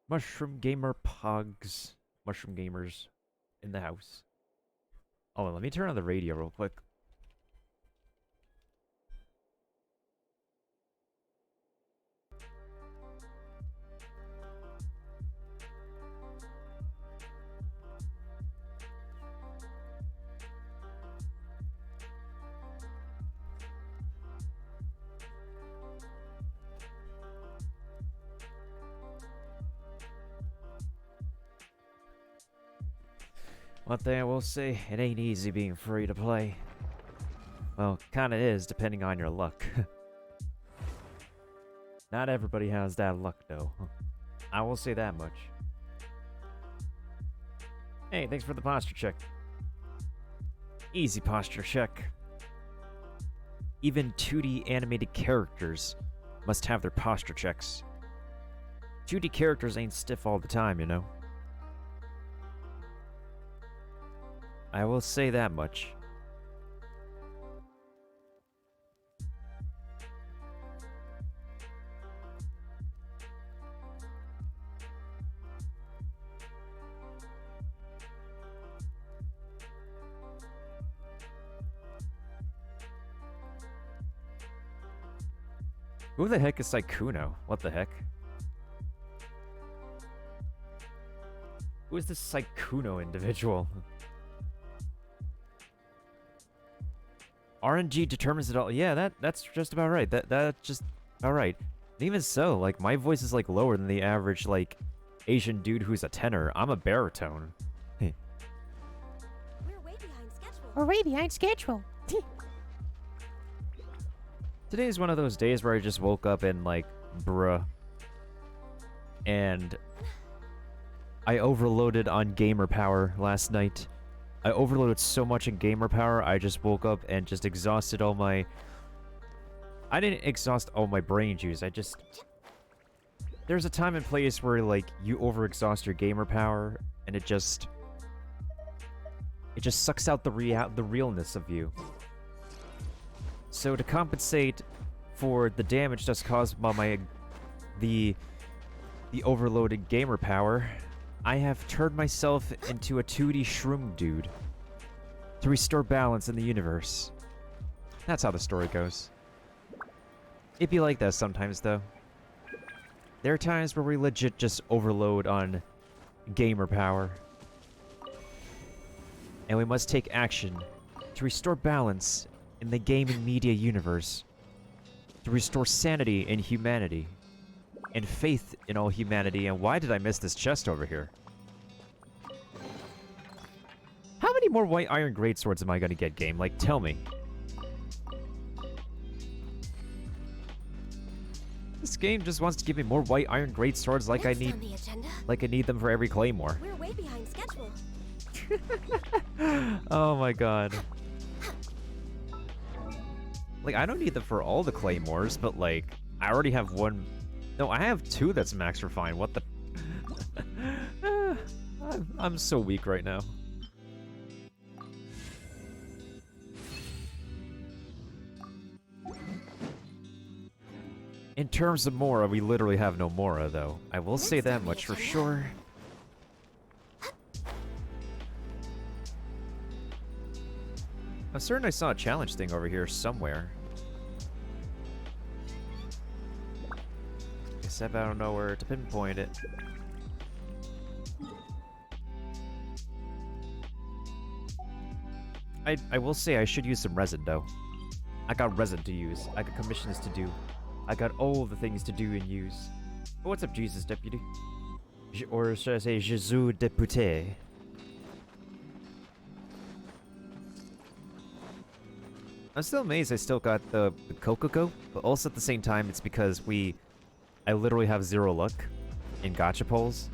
Mushroom gamer pogs. Mushroom gamers in the house. Oh, let me turn on the radio real quick. One thing I will say, it ain't easy being free to play. Well, kinda is, depending on your luck. Not everybody has that luck, though. I will say that much. Hey, thanks for the posture check. Easy posture check. Even 2D animated characters must have their posture checks. 2D characters ain't stiff all the time, you know? I will say that much. Who the heck is Saikuno? What the heck? Who is this Saikuno individual? RNG determines it all. Yeah, that's just about right. That's just about right. And even so, like, my voice is, like, lower than the average, like, Asian dude who's a tenor. I'm a baritone. We're way behind schedule. We're way behind schedule. Today is one of those days where I just woke up and, like, bruh. And I overloaded on gamer power last night. I overloaded so much in gamer power, I just woke up and just exhausted all my... I didn't exhaust all my brain juice, I just... There's a time and place where, like, you overexhaust your gamer power, and it just... It just sucks out the realness of you. So to compensate for the damage that's caused by my... the overloaded gamer power... I have turned myself into a 2D shroom dude to restore balance in the universe. That's how the story goes. It be like that sometimes, though. There are times where we legit just overload on gamer power. And we must take action to restore balance in the gaming media universe. To restore sanity in humanity. And faith in all humanity. And why did I miss this chest over here? How many more white iron greatswords am I gonna get, game? Like, tell me. This game just wants to give me more white iron greatswords like Next I need... on the agenda, Like I need them for every claymore. we're way behind schedule. Oh my god. Like, I don't need them for all the claymores, but like, I already have one... No, I have two that's max refined. What the... I'm so weak right now. In terms of Mora, we literally have no Mora, though. I will say Next that on the much for agenda. sure. I'm certain I saw a challenge thing over here somewhere. Except I don't know where to pinpoint it. I will say I should use some resin, though. I got resin to use. I got commissions to do. I got all the things to do and use. But what's up, Jesus Deputy? Or should I say, Jesus Deputé? I'm still amazed I still got the Cococo, but also at the same time, it's because I literally have zero luck in gacha pulls.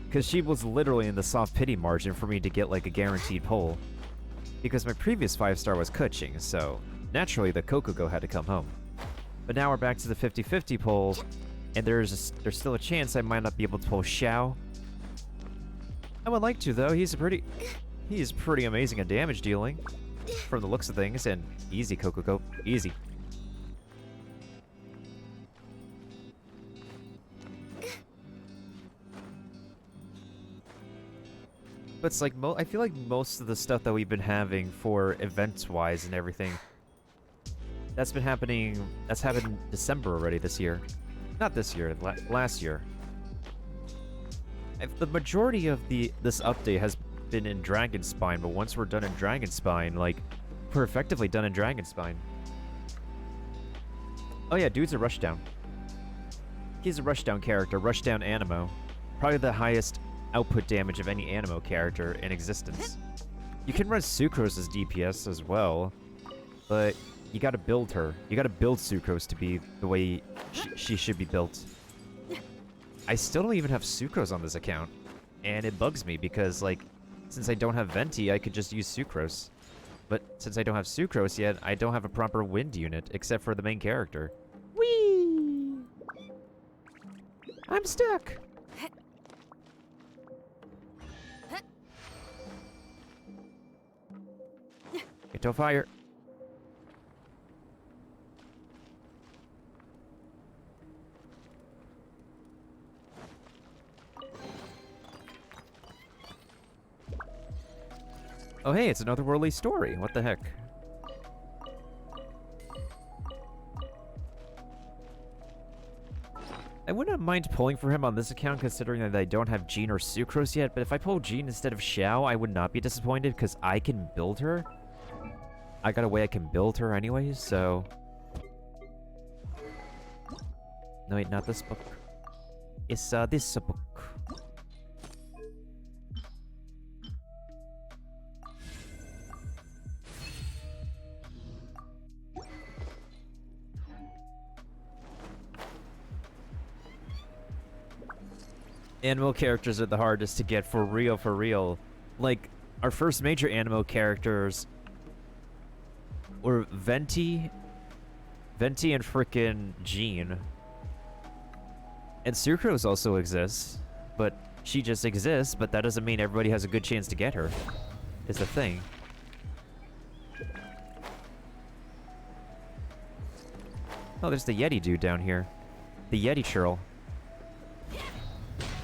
Because she was literally in the soft pity margin for me to get, like, a guaranteed pull. Because my previous 5-star was Kuching, so naturally the Cococo had to come home. But now we're back to the 50-50 pull, and there's still a chance I might not be able to pull Xiao. I would like to, though. He's pretty amazing at damage dealing, from the looks of things, and easy, Cococo. Easy. But it's like, I feel like most of the stuff that we've been having for events-wise and everything, that's happened December already this year. Not this year, last year. If the majority of this update has been in Dragonspine, but once we're done in Dragonspine, like, we're effectively done in Dragonspine. Oh yeah, dude's a Rushdown. He's a Rushdown character, Rushdown Animo. Probably the highest output damage of any Animo character in existence. You can run Sucrose as DPS as well, but you gotta build her. You gotta build Sucrose to be the way she should be built. I still don't even have Sucrose on this account, and it bugs me because, like, since I don't have Venti, I could just use Sucrose. But since I don't have Sucrose yet, I don't have a proper wind unit, except for the main character. Whee! I'm stuck! Get to fire. Oh hey, it's another worldly story. What the heck? I wouldn't mind pulling for him on this account considering that I don't have Jean or Sucrose yet, but if I pull Jean instead of Xiao, I would not be disappointed because I can build her. I got a way I can build her anyways, so... No, wait, not this book. It's, this book. Animo characters are the hardest to get for real, for real. Like, our first major Animo characters were Venti and frickin' Jean. And Sucrose also exists, but she just exists, but that doesn't mean everybody has a good chance to get her, is the thing. Oh, there's the Yeti dude down here. The Yeti churl.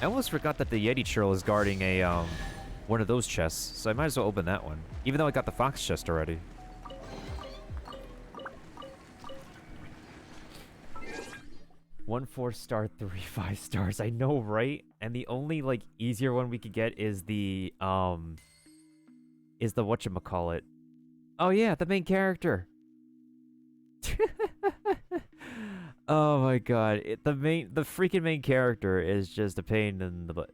I almost forgot that the Yeti churl is guarding a, one of those chests, so I might as well open that one. Even though I got the fox chest already. One 4-star, 3 5 stars. I know, right? And the only, like, easier one we could get is the whatchamacallit. Oh yeah, the main character. Oh my god, the freaking main character is just a pain in the butt.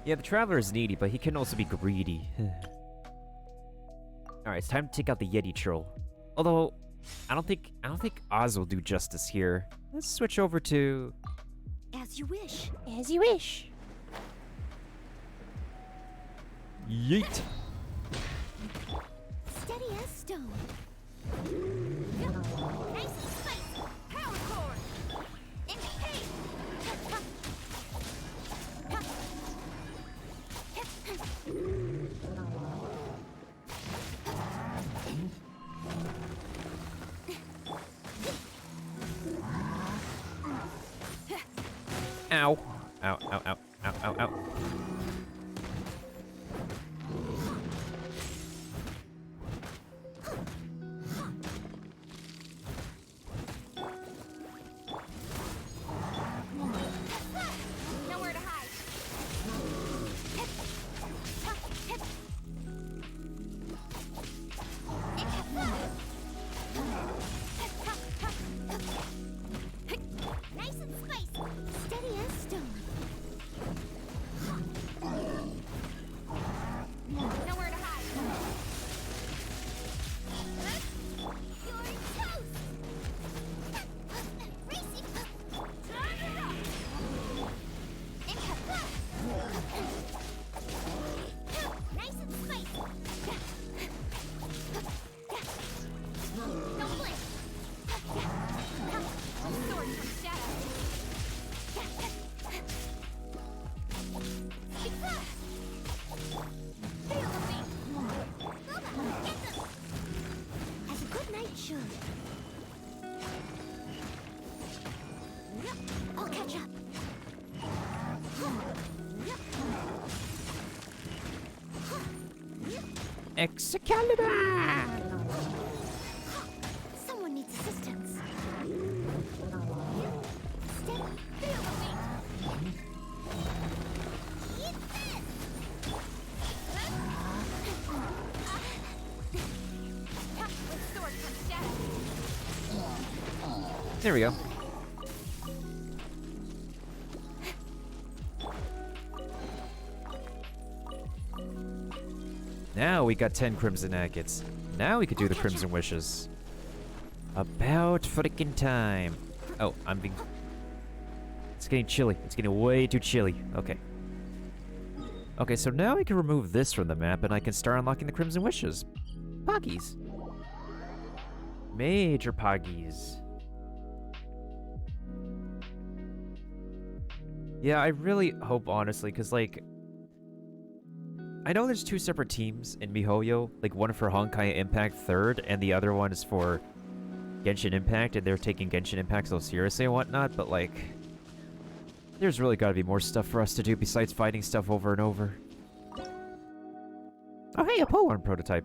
Yeah, the Traveler is needy, but he can also be greedy. Alright, it's time to take out the Yeti Churl. Although, I don't think Oz will do justice here. Let's switch over to... As you wish. As you wish. Yeet! Steady as stone. Nice and spicy. Power core. Hey. Ow. Ow, ow, ow, ow, ow, ow. Nowhere to hide. Nice and spicy. Steady as stone. Excalibur! Someone needs assistance. Stay. Feel the weight. Eat this. With sword comes shadow. There we go. Now we got 10 Crimson Agates. Now we could do the Crimson Wishes. About freaking time. Oh, I'm being... It's getting chilly. It's getting way too chilly. Okay. Okay, so now I can remove this from the map and I can start unlocking the Crimson Wishes. Poggies. Major Poggies. Yeah, I really hope, honestly, because, like... I know there's two separate teams in MiHoYo, like one for Honkai Impact 3rd, and the other one is for Genshin Impact, and they're taking Genshin Impact so seriously and whatnot, but like, there's really gotta be more stuff for us to do besides fighting stuff over and over. Oh hey, a polearm prototype.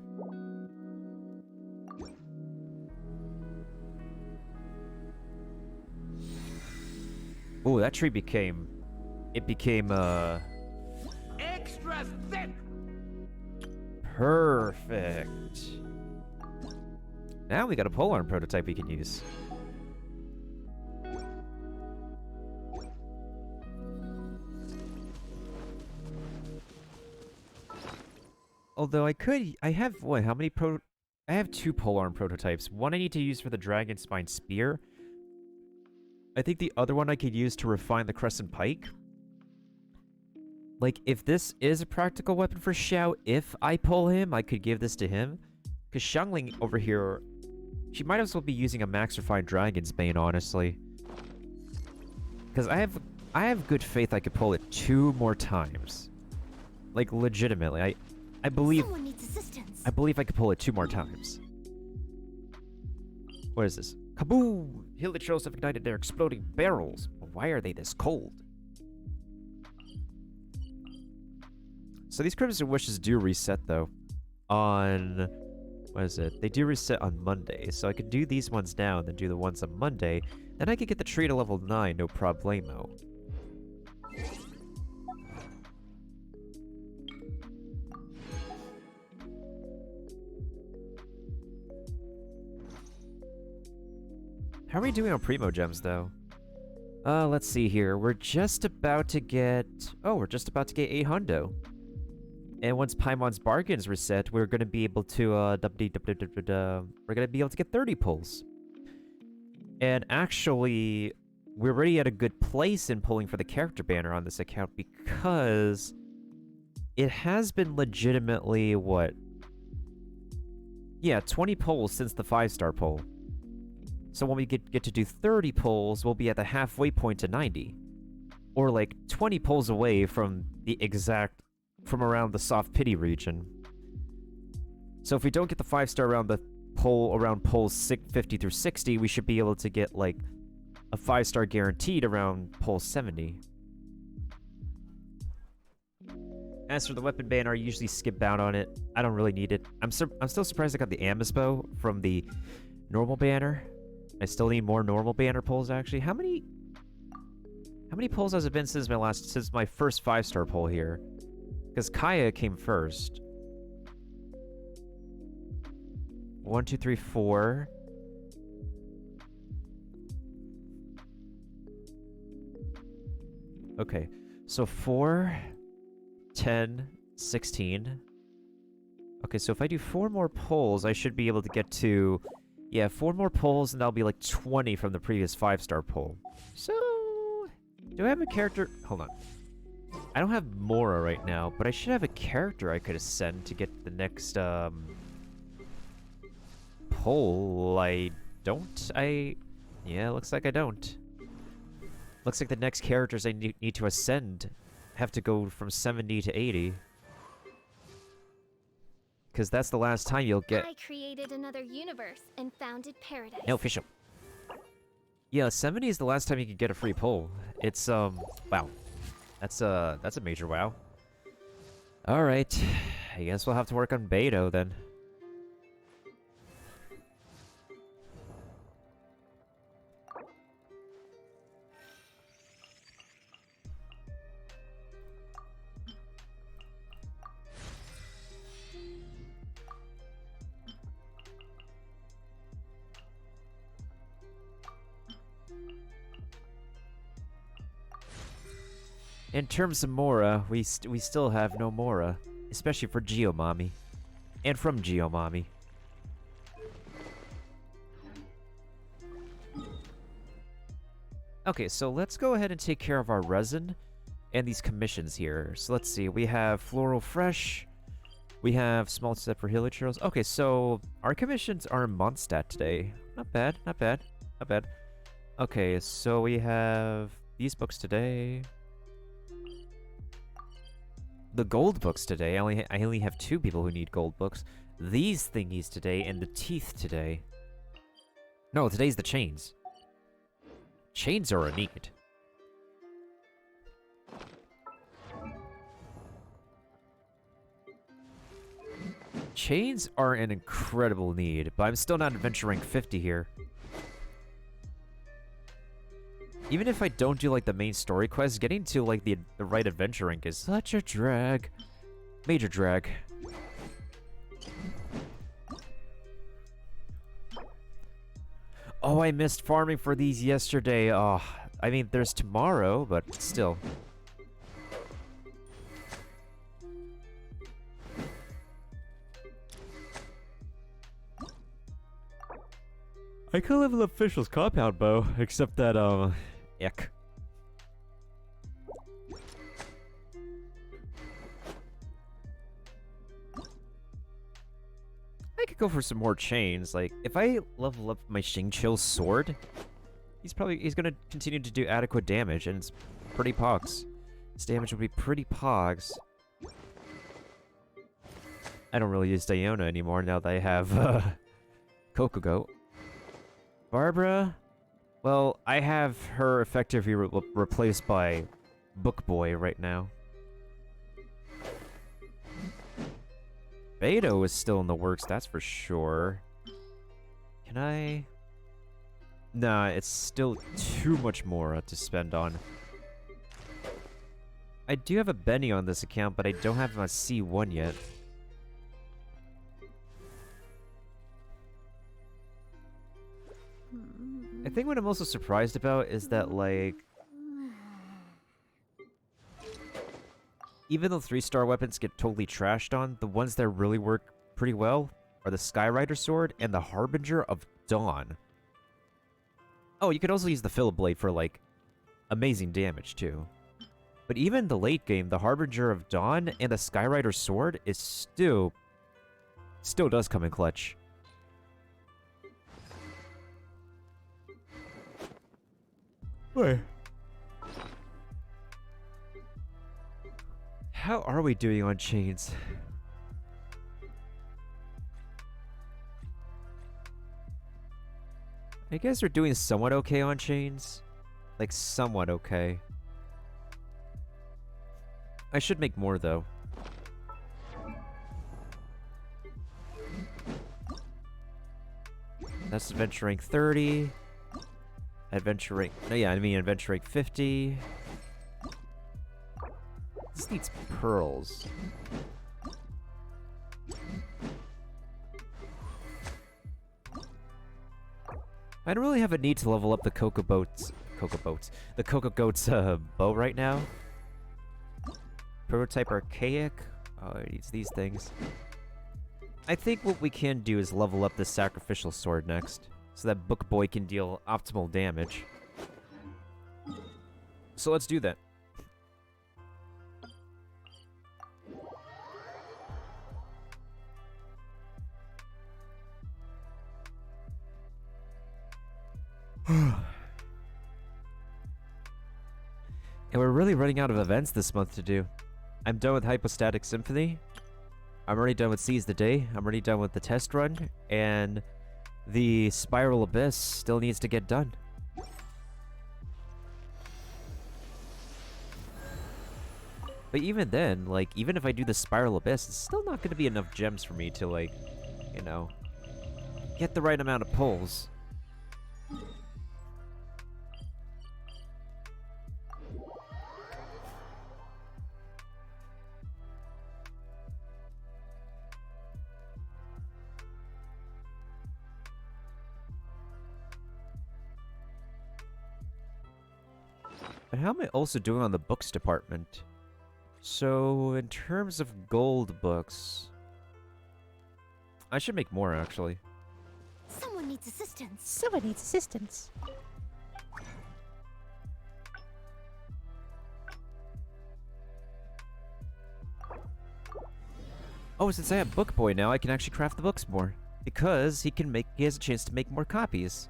Ooh, that tree became... It became, Extra thick! perfect. Now we got a polearm prototype we can use. Although I have, what, how many I have 2 polearm prototypes. One I need to use for the Dragon Spine Spear. I think the other one I could use to refine the Crescent Pike. Like, if this is a practical weapon for Xiao, if I pull him, I could give this to him. Because Xiangling over here, she might as well be using a Max Refined Dragon's Bane, honestly. Because I have good faith I could pull it 2 more times. Like, legitimately. I believe... Someone needs assistance. I believe I could pull it 2 more times. What is this? Kaboom! Hill the trails have ignited their exploding barrels. But why are they this cold? So these Crimson Wishes do reset, though, on... What is it? They do reset on Monday, so I could do these ones now and then do the ones on Monday. Then I could get the tree to level 9, no problemo. How are we doing on Primo Gems, though? Let's see here. We're just about to get... Oh, we're just about to get 8 hundo. And once Paimon's Bargains reset, we're going to be able to, we're going to be able to get 30 pulls. And actually, we're already at a good place in pulling for the character banner on this account because it has been legitimately, what? Yeah, 20 pulls since the 5-star pull. So when we get to do 30 pulls, we'll be at the halfway point to 90. Or like 20 pulls away from the exact... from around the soft pity region. So if we don't get the 5-star around the around pulls 50 through 60, we should be able to get like a 5-star guaranteed around pull 70. As for the weapon banner, I usually skip out on it. I don't really need it. I'm still surprised I got the Amos bow from the normal banner. I still need more normal banner pulls actually. How many pulls has it been since my first 5-star pull here? Because Kaya came first. 1, 2, 3, 4. Okay, so 4, 10, 16. Okay, so if I do 4 more pulls, I should be able to get to... Yeah, 4 more pulls, and that'll be like 20 from the previous 5-star pull. So... Do I have a character... Hold on. I don't have Mora right now, but I should have a character I could ascend to get the next, pull. I don't? Yeah, looks like I don't. Looks like the next characters I need to ascend have to go from 70 to 80. Because that's the last time you'll get... I created another universe and founded paradise. No, official. Yeah, 70 is the last time you can get a free pull. It's, wow. That's a major wow. Alright. I guess we'll have to work on Beto then. In terms of Mora, we still have no Mora, especially for Geomami, and from Geomami. Okay, so let's go ahead and take care of our resin and these commissions here. So let's see, we have Floral Fresh, we have Small Step for Heliotros. Okay, so our commissions are in Mondstadt today. Not bad, not bad, not bad. Okay, so we have these books today. The gold books today. I only have 2 people who need gold books. These thingies today and the teeth today. No, today's the chains. Chains are a need. Chains are an incredible need, but I'm still not adventure rank 50 here. Even if I don't do, like, the main story quest, getting to, like, the right adventure rank is such a drag. Major drag. Oh, I missed farming for these yesterday. Oh, I mean, there's tomorrow, but still. I could level up Official's compound bow, except that, Ick. I could go for some more chains. Like, if I level up my Xingqiu's sword, he's gonna continue to do adequate damage, and it's pretty pogs. His damage will be pretty pogs. I don't really use Diona anymore now that I have, Coco Goat. Barbara? Well, I have her effectively replaced by Book Boy right now. Beto is still in the works, that's for sure. Can I? Nah, it's still too much more to spend on. I do have a Benny on this account, but I don't have my C1 yet. I think what I'm also surprised about is that, like, even though 3-star weapons get totally trashed on, the ones that really work pretty well are the Skyrider Sword and the Harbinger of Dawn. Oh, you could also use the Philip Blade for, like, amazing damage, too. But even the late game, the Harbinger of Dawn and the Skyrider Sword is still does come in clutch. Wait. How are we doing on chains? I guess we're doing somewhat okay on chains. Like, somewhat okay. I should make more, though. That's adventure rank 30. Adventure rank... No, yeah, I mean adventure rank 50. This needs pearls. I don't really have a need to level up the the Coco Goat's bow right now. Prototype Archaic. Oh, it needs these things. I think what we can do is level up the Sacrificial Sword next, so that Book Boy can deal optimal damage. So let's do that. And we're really running out of events this month to do. I'm done with Hypostatic Symphony. I'm already done with Seize the Day. I'm already done with the test run. And the Spiral Abyss still needs to get done. But even then, like, even if I do the Spiral Abyss, it's still not going to be enough gems for me to, like, you know, get the right amount of pulls. But how am I also doing on the books department? So, in terms of gold books, I should make more, actually. Someone needs assistance. Someone needs assistance. Oh, since I have Book Boy now, I can actually craft the books more. Because he has a chance to make more copies.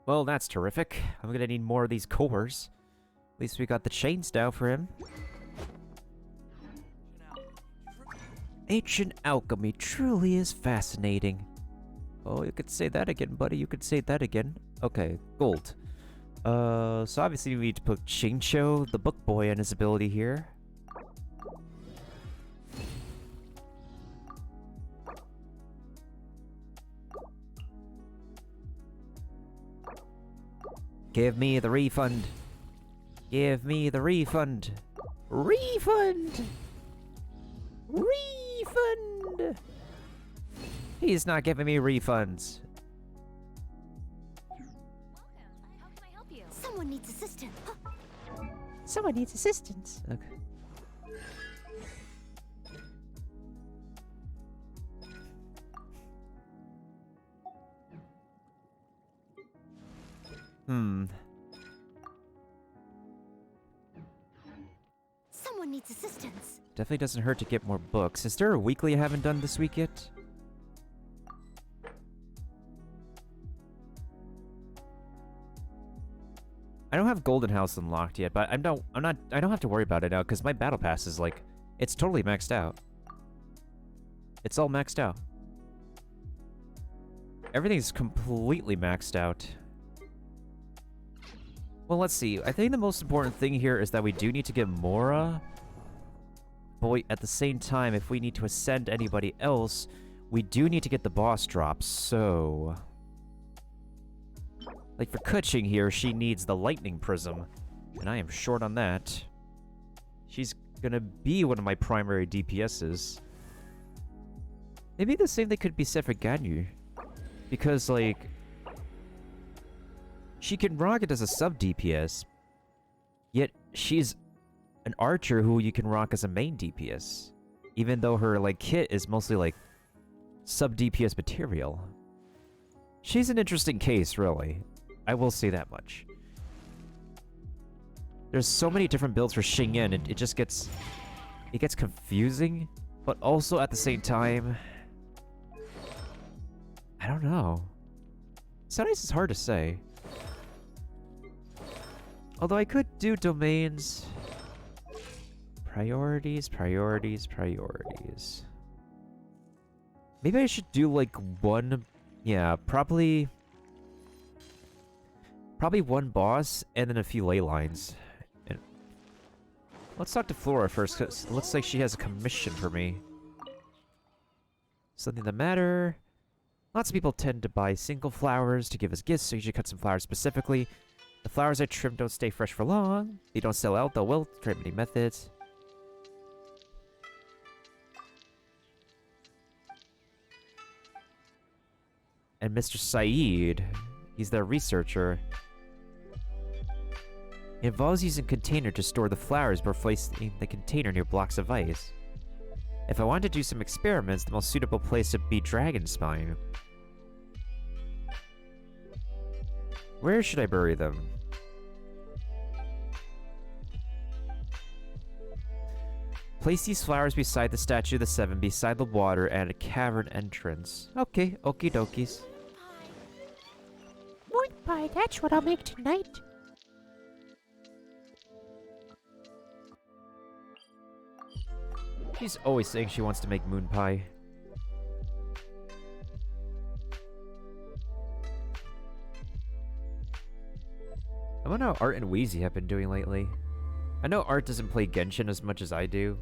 Well, that's terrific. I'm gonna need more of these cores. At least we got the chains now for him. Ancient alchemy truly is fascinating. Oh, you could say that again, buddy. You could say that again. Okay, gold. So obviously we need to put Shincho, the book boy, on his ability here. Give me the refund. Give me the refund. Refund! Refund! He's not giving me refunds. How can I help you? Someone needs assistance. Someone needs assistance. Okay. Someone needs assistance. Definitely doesn't hurt to get more books. Is there a weekly I haven't done this week yet? I don't have Golden House unlocked yet, but I don't have to worry about it now because my battle pass is like, it's totally maxed out. It's all maxed out. Everything's completely maxed out. Well, let's see. I think the most important thing here is that we do need to get Mora. But at the same time, if we need to ascend anybody else, we do need to get the boss drops, so... Like for Kuching here, she needs the Lightning Prism, and I am short on that. She's gonna be one of my primary DPSs. Maybe the same thing could be said for Ganyu. Because, like... She can rock it as a sub-DPS, yet she's an archer who you can rock as a main DPS. Even though her, like, kit is mostly, like, sub-DPS material. She's an interesting case, really. I will say that much. There's so many different builds for Xingyan, it just gets... It gets confusing, but also at the same time... I don't know. Sometimes it's hard to say. Although I could do domains. Priorities, priorities, priorities. Maybe I should do like one... Yeah, probably one boss and then a few ley lines. And let's talk to Flora first, because it looks like she has a commission for me. Something the matter. Lots of people tend to buy single flowers to give as gifts, so you should cut some flowers specifically. The flowers I trim don't stay fresh for long. They don't sell out, they'll wilt. Try many methods. And Mr. Saeed, he's their researcher. It involves using a container to store the flowers before placing the container near blocks of ice. If I wanted to do some experiments, the most suitable place would be Dragon Spine. Where should I bury them? Place these flowers beside the statue of the seven, beside the water, and a cavern entrance. Okay, okie dokies. Moon pie, that's what I'll make tonight. She's always saying she wants to make moon pie. I wonder how Art and Wheezy have been doing lately. I know Art doesn't play Genshin as much as I do.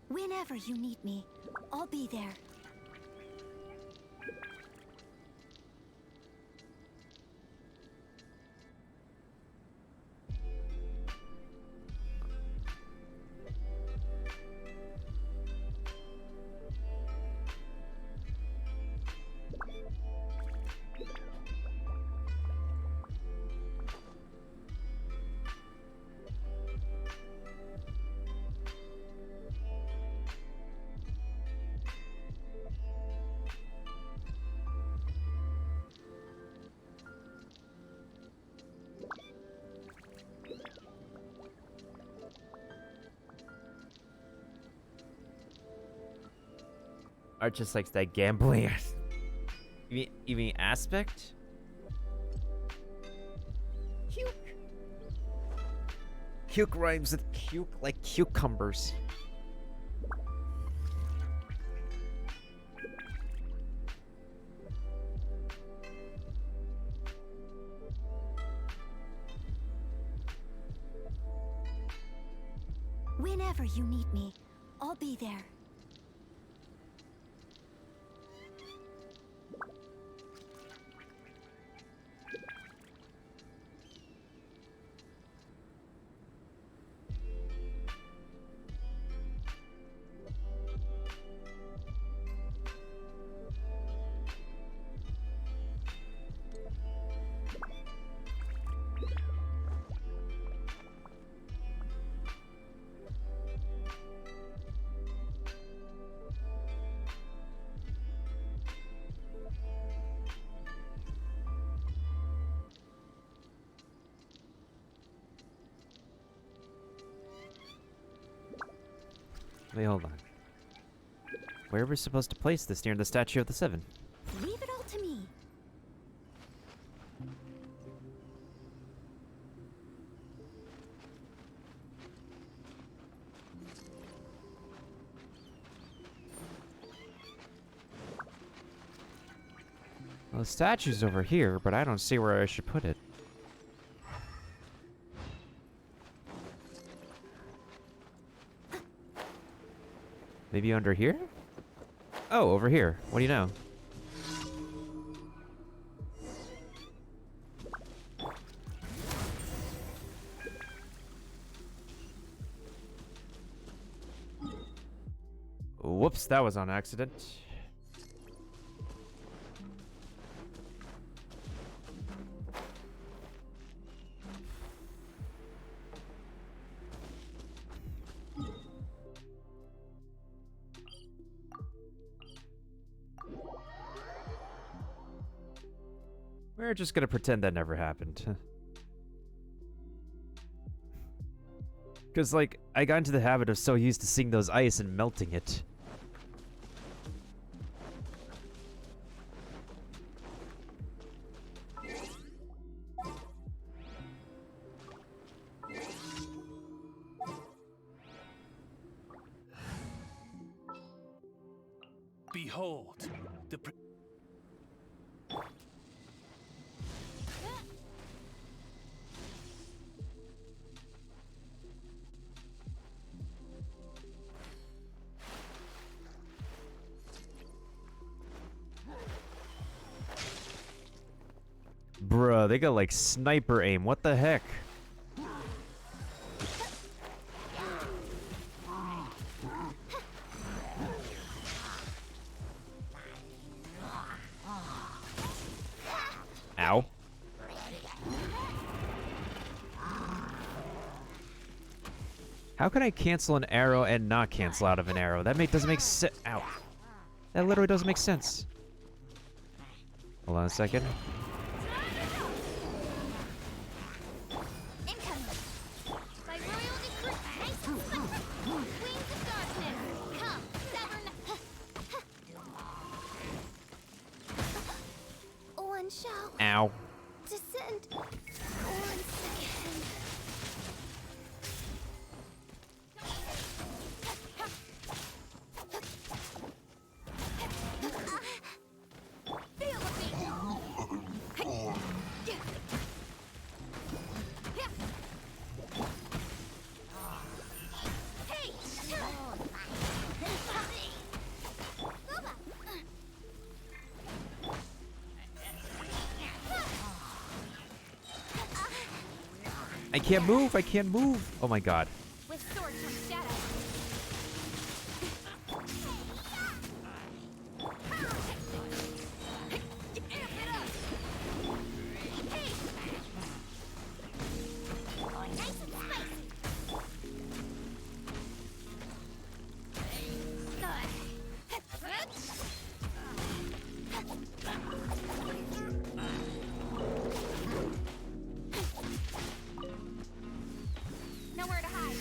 Whenever you need me, I'll be there. Art just likes that gambling you mean aspect? Cuke rhymes with cuke like cucumbers. Whenever you need me, I'll be there. Wait, hold on. Where are we supposed to place this near the statue of the seven? Leave it all to me. Well, the statue's over here, but I don't see where I should put it. Maybe under here? Oh, over here. What do you know? Whoops, that was on accident. We're just gonna pretend that never happened. Because, like, I got into the habit of so used to seeing those ice and melting it. Behold, the Bruh, they got like sniper aim. What the heck? Ow. How can I cancel an arrow and not cancel out of an arrow? That doesn't make sense. Ow. That literally doesn't make sense. Hold on a second. Incoming. By royal decree. Wings of darkness. Come, stubborn. One shall Ow. descend. 1 second. Feel the beat. Hey! I can't move. I can't move. Oh my god. With sword comes shadow. Amp it up. Hey! Nice and spicy. Nowhere to hide.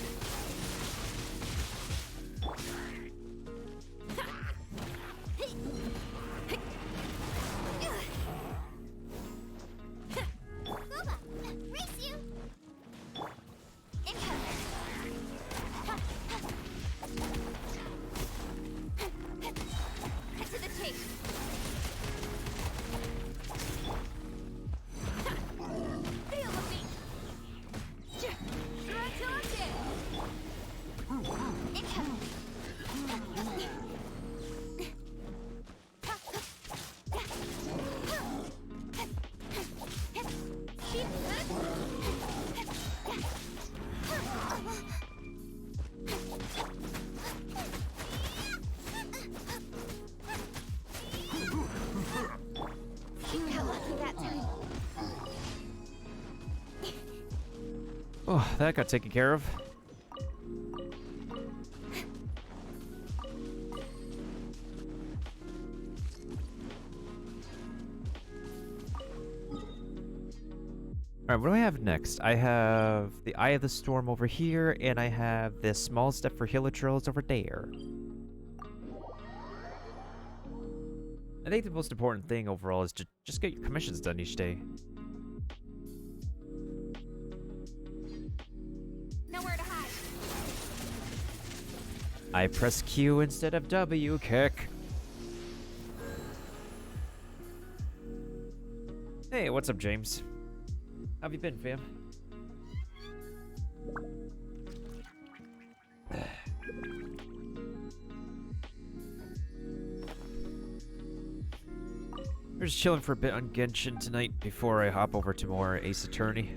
Booba, race you. Incoming. Cut to the chase. Feel the beat. Incoming. Got lucky that time. Oh, that got taken care of. Alright, what do I have next? I have the Eye of the Storm over here, and I have this small step for Hilichurls over there. I think the most important thing overall is to just get your commissions done each day. Nowhere to hide. I press Q instead of W, kick. Hey, what's up, James? How have you been, fam? We're just chilling for a bit on Genshin tonight before I hop over to more Ace Attorney.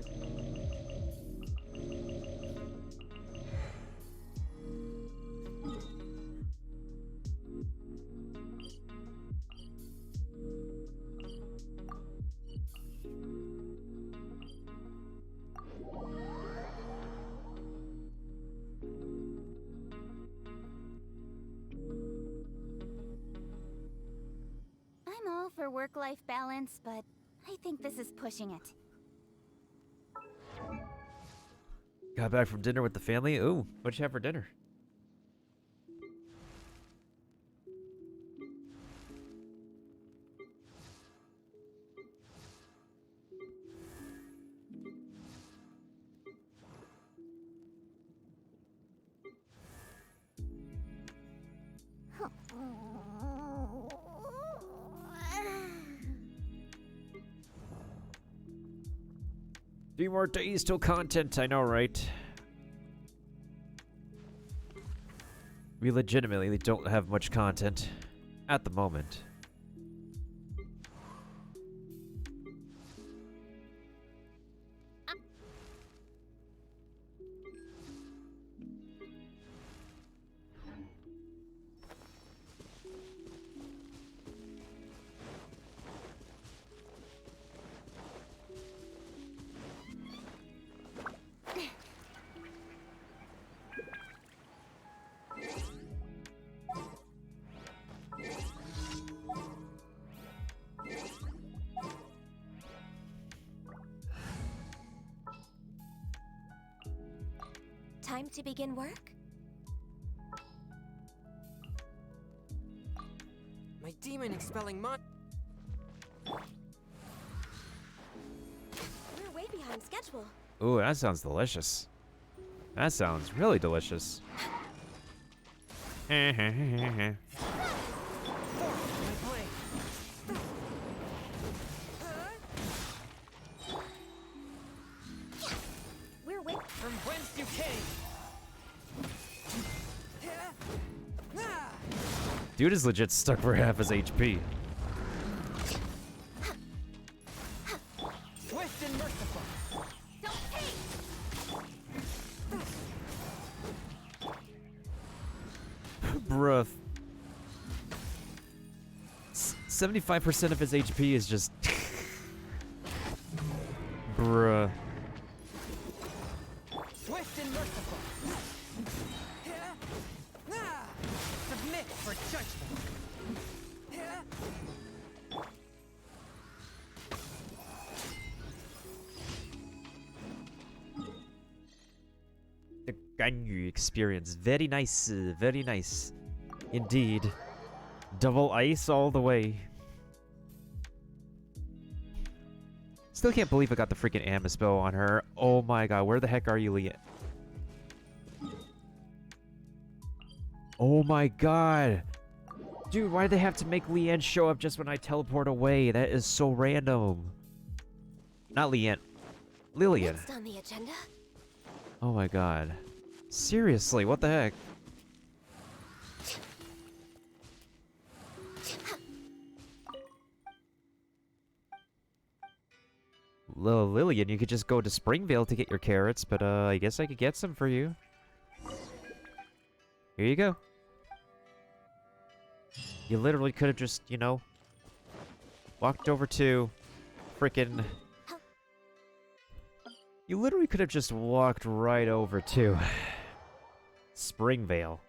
I'm all for work-life balance, but I think this is pushing it. Got back from dinner with the family. Ooh, what'd you have for dinner? Three more days till content, I know, right? We legitimately don't have much content at the moment. Time to begin work? My demon expelling mon- We're way behind schedule. Ooh, that sounds delicious. That sounds really delicious. We're way. From whence you came! Dude is legit stuck for half his HP. Swift and merciful! Bruh. 75% of his HP is just... Bruh. Swift and merciful! Submit for judgment! The Ganyu experience. Very nice. Very nice. Indeed. Double ice all the way. Still can't believe I got the freaking Amma spell on her. Oh my god, where the heck are you, Leah? Oh my god. Dude, why do they have to make Leanne show up just when I teleport away? That is so random. Not Leanne. Lillian. Next on the agenda? Oh my god. Seriously, what the heck? Lillian, you could just go to Springvale to get your carrots, but I guess I could get some for you. Here you go. You literally could have just, you know, walked over to frickin'... You literally could have just walked right over to Springvale.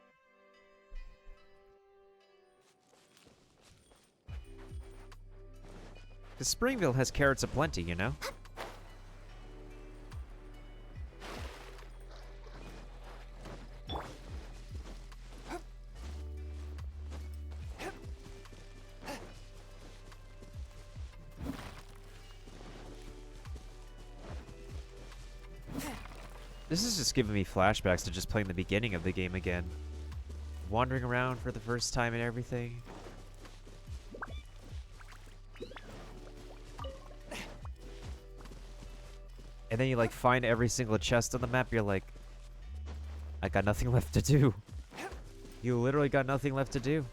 Because Springvale has carrots aplenty, you know? This is just giving me flashbacks to just playing the beginning of the game again. Wandering around for the first time and everything. And then you like find every single chest on the map, you're like, I got nothing left to do. You literally got nothing left to do.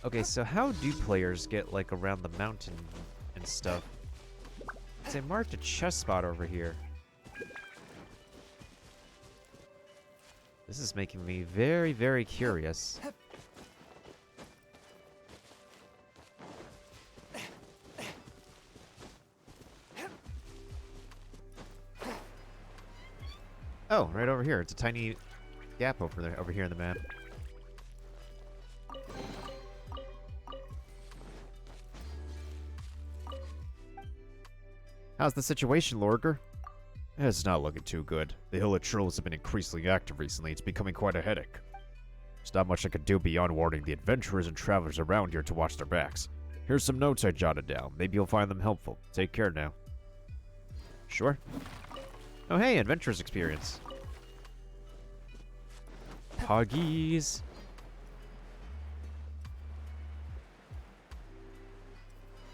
Okay, so how do players get like around the mountain and stuff? I marked a chest spot over here. This is making me very, very curious. Oh, right over here. It's a tiny gap over there, over here in the map. How's the situation, Lorger? It's not looking too good. The Hill of Trolls have been increasingly active recently. It's becoming quite a headache. There's not much I can do beyond warning the adventurers and travelers around here to watch their backs. Here's some notes I jotted down. Maybe you'll find them helpful. Take care now. Sure. Oh hey, adventurers experience. Poggies.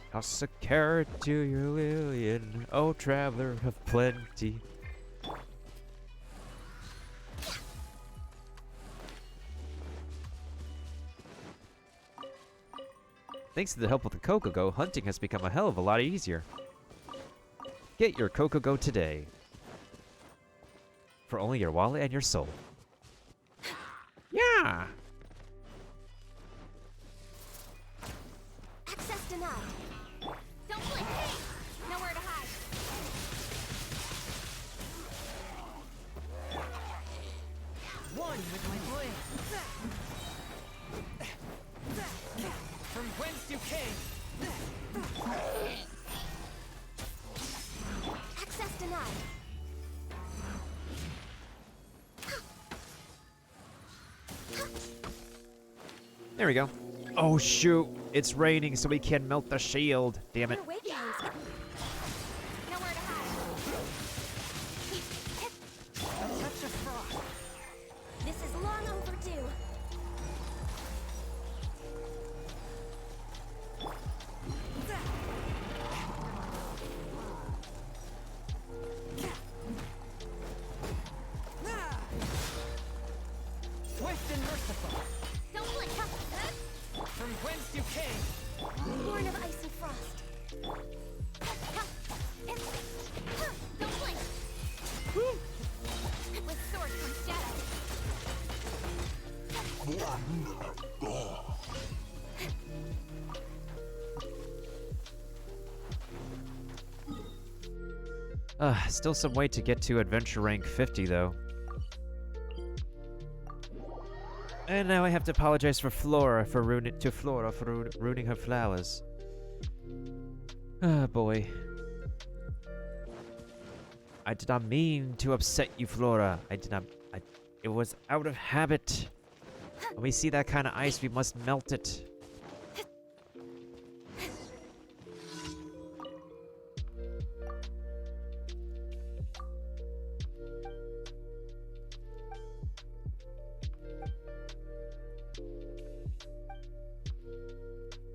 Toss a carrot to your Lillian, oh traveler of plenty. Thanks to the help of the Kokogo, hunting has become a hell of a lot easier. Get your Kokogo today. For only your wallet and your soul. Yeah! Access denied. Don't blink! Nowhere to hide! One with my blade! From whence you came! Access denied. There we go. Oh, shoot. It's raining, so we can't melt the shield. Damn it. Better wait behind schedule. Nowhere to hide. A touch of frost. This is long overdue. Swift and merciful. Don't blink. From whence you came. Born of icy frost. Don't blink. With sword comes shadow. Still some way to get to adventure rank 50, though. And now I have to apologize for Flora for ruining her flowers. Ah, boy. I did not mean to upset you, Flora. It was out of habit. When we see that kind of ice, we must melt it.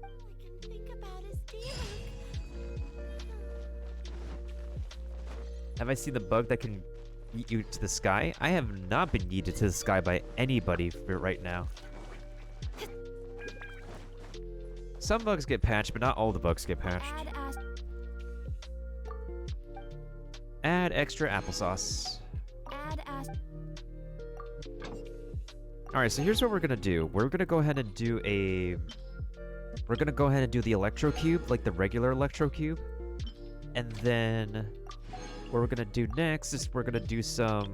All I can think about is Diluc. Have I seen the bug that can yeet you to the sky? I have not been yeeted to the sky by anybody for right now. Some bugs get patched, but not all the bugs get patched. Add extra applesauce. Alright, so here's what we're gonna do. We're gonna go ahead and do the electro cube, like the regular electro cube. And then what we're gonna do next is we're gonna do some...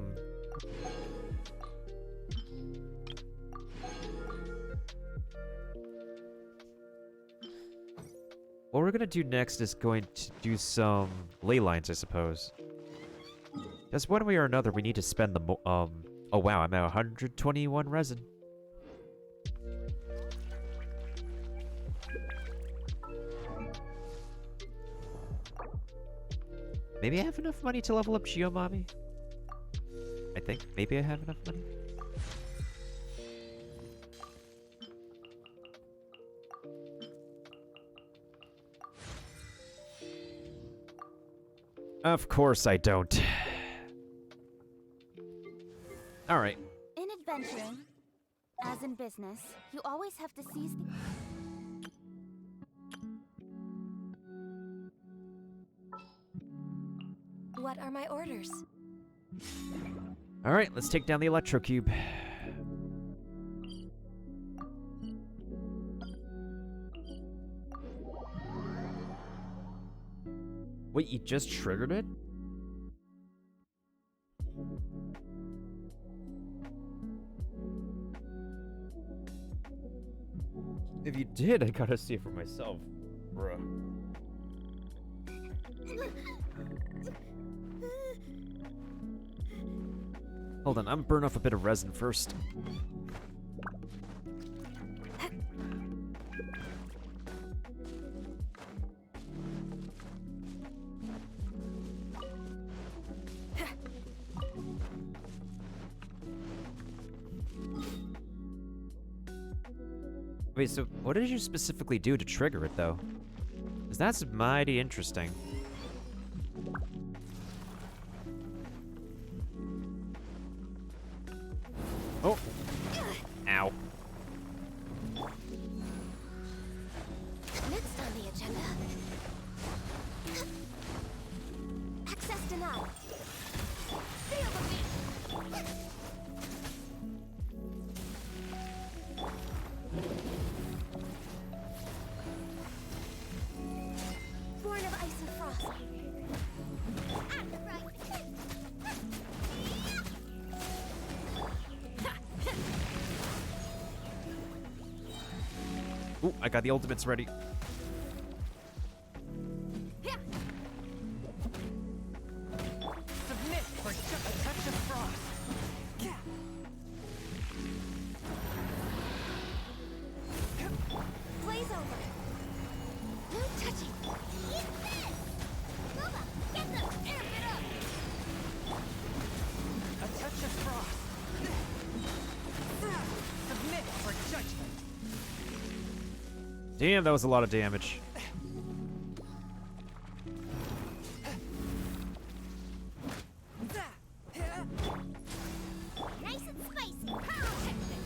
What we're gonna do next is going to do some ley lines, I suppose. Because one way or another, we need to spend the oh wow, I'm at 121 resin. Maybe I have enough money to level up Geomami? I think maybe I have enough money. Of course I don't. Alright. In adventuring, as in business, you always have to seize the... What are my orders? Alright, let's take down the electro cube. Wait, you just triggered it? If you did, I gotta see it for myself, bruh. Hold on, I'm burn off a bit of resin first. Wait, so what did you specifically do to trigger it, though? Because that's mighty interesting. Oh! Ow. Next on the agenda. Access denied. Feel the beat. Born of ice and frost. Ooh, I got the ultimates ready. Submit for just a touch of frost. Damn, that was a lot of damage. Nice and spicy. Pyrotechnics.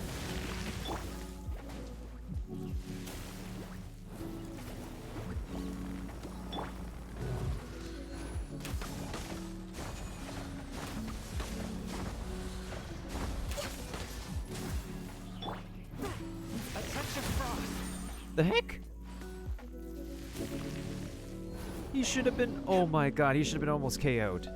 A touch of frost. The heck? He should have been. Oh my god, he should have been almost KO'd.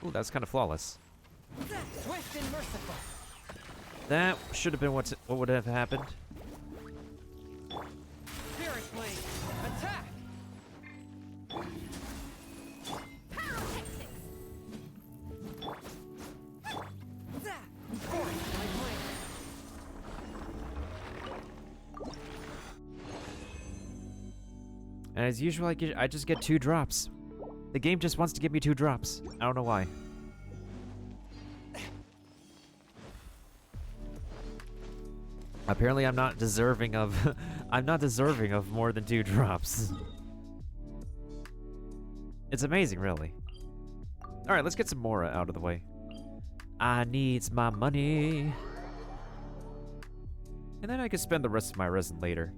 Ooh, that's kind of flawless. Swift and merciful. That should have been what would have happened. Spirit blade. Attack. Pyrotechnics. Force my blade. And as usual, I just get 2 drops. The game just wants to give me 2 drops. I don't know why. Apparently, I'm not deserving of. I'm not deserving of more than 2 drops. It's amazing, really. All right, let's get some more out of the way. I needs my money, and then I can spend the rest of my resin later.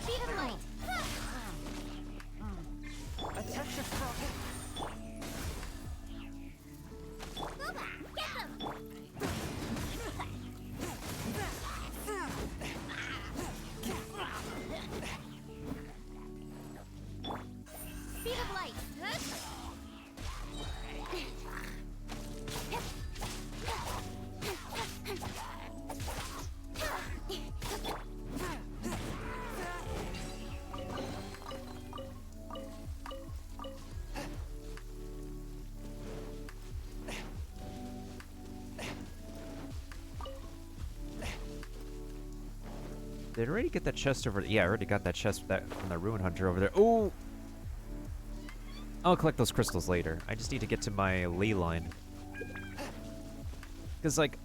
Speed and light. A touch of frost. Booba, get them. Speed of light. Did I already get that chest over? Yeah, I already got that chest from the Ruin Hunter over there. Oh! I'll collect those crystals later. I just need to get to my ley line. Because, like,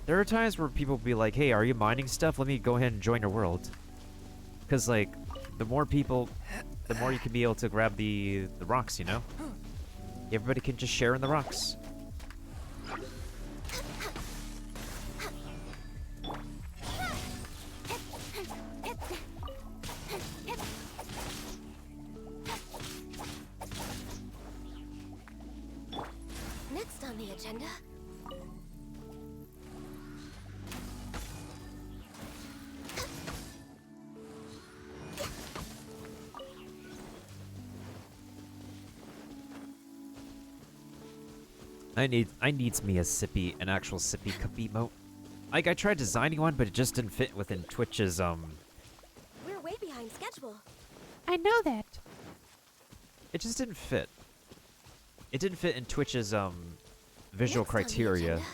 there are times where people will be like, hey, are you mining stuff? Let me go ahead and join your world. Because, like, the more people, the more you can be able to grab the rocks, you know? Everybody can just share in the rocks. Next on the agenda. I needs me a an actual sippy cup emote. Like, I tried designing one, but it just didn't fit within Twitch's, We're way behind schedule. I know that. it just didn't fit. It didn't fit in Twitch's, visual Next on the criteria. agenda.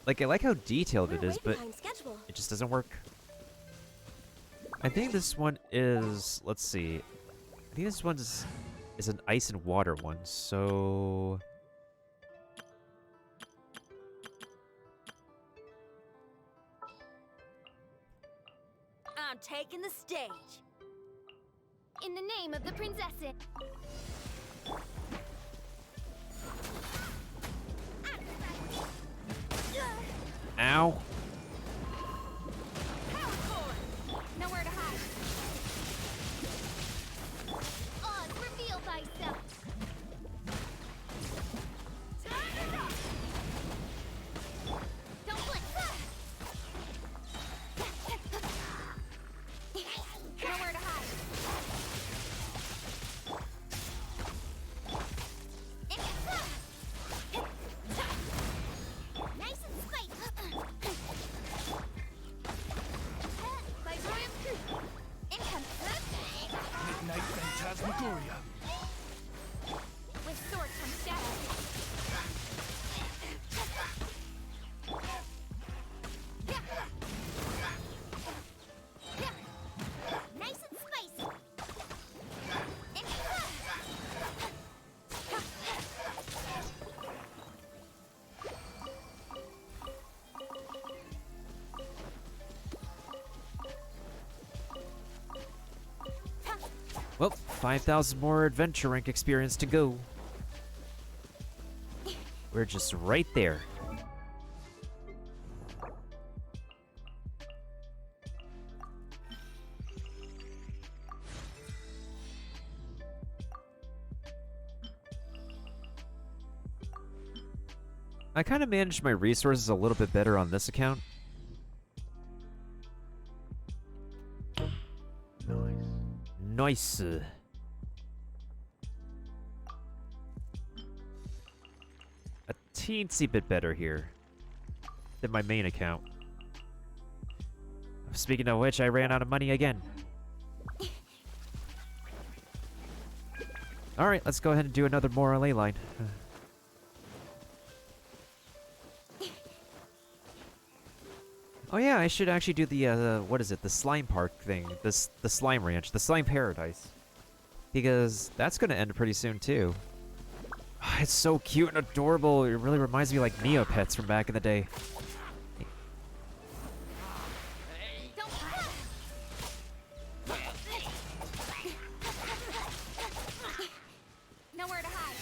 Like, I like how detailed it We're is, way but behind schedule. it just doesn't work. I think this one is, let's see. I think this one is an ice and water one, so... I'm taking the stage. In the name of the princess. Ow! Power core. Nowhere to hide. Oz, reveal thyself. Time is up. Don't blink. Nowhere to hide. 5,000 more adventure rank experience to go. We're just right there. I kind of managed my resources a little bit better on this account. Nice. A teensy bit better here than my main account. Speaking of which, I ran out of money again. Alright, let's go ahead and do another moral ley line. Oh yeah, I should actually do the, what is it, the slime park thing, the slime ranch, the slime paradise. Because that's gonna end pretty soon too. It's so cute and adorable, it really reminds me of like Neopets from back in the day. Nowhere to hide.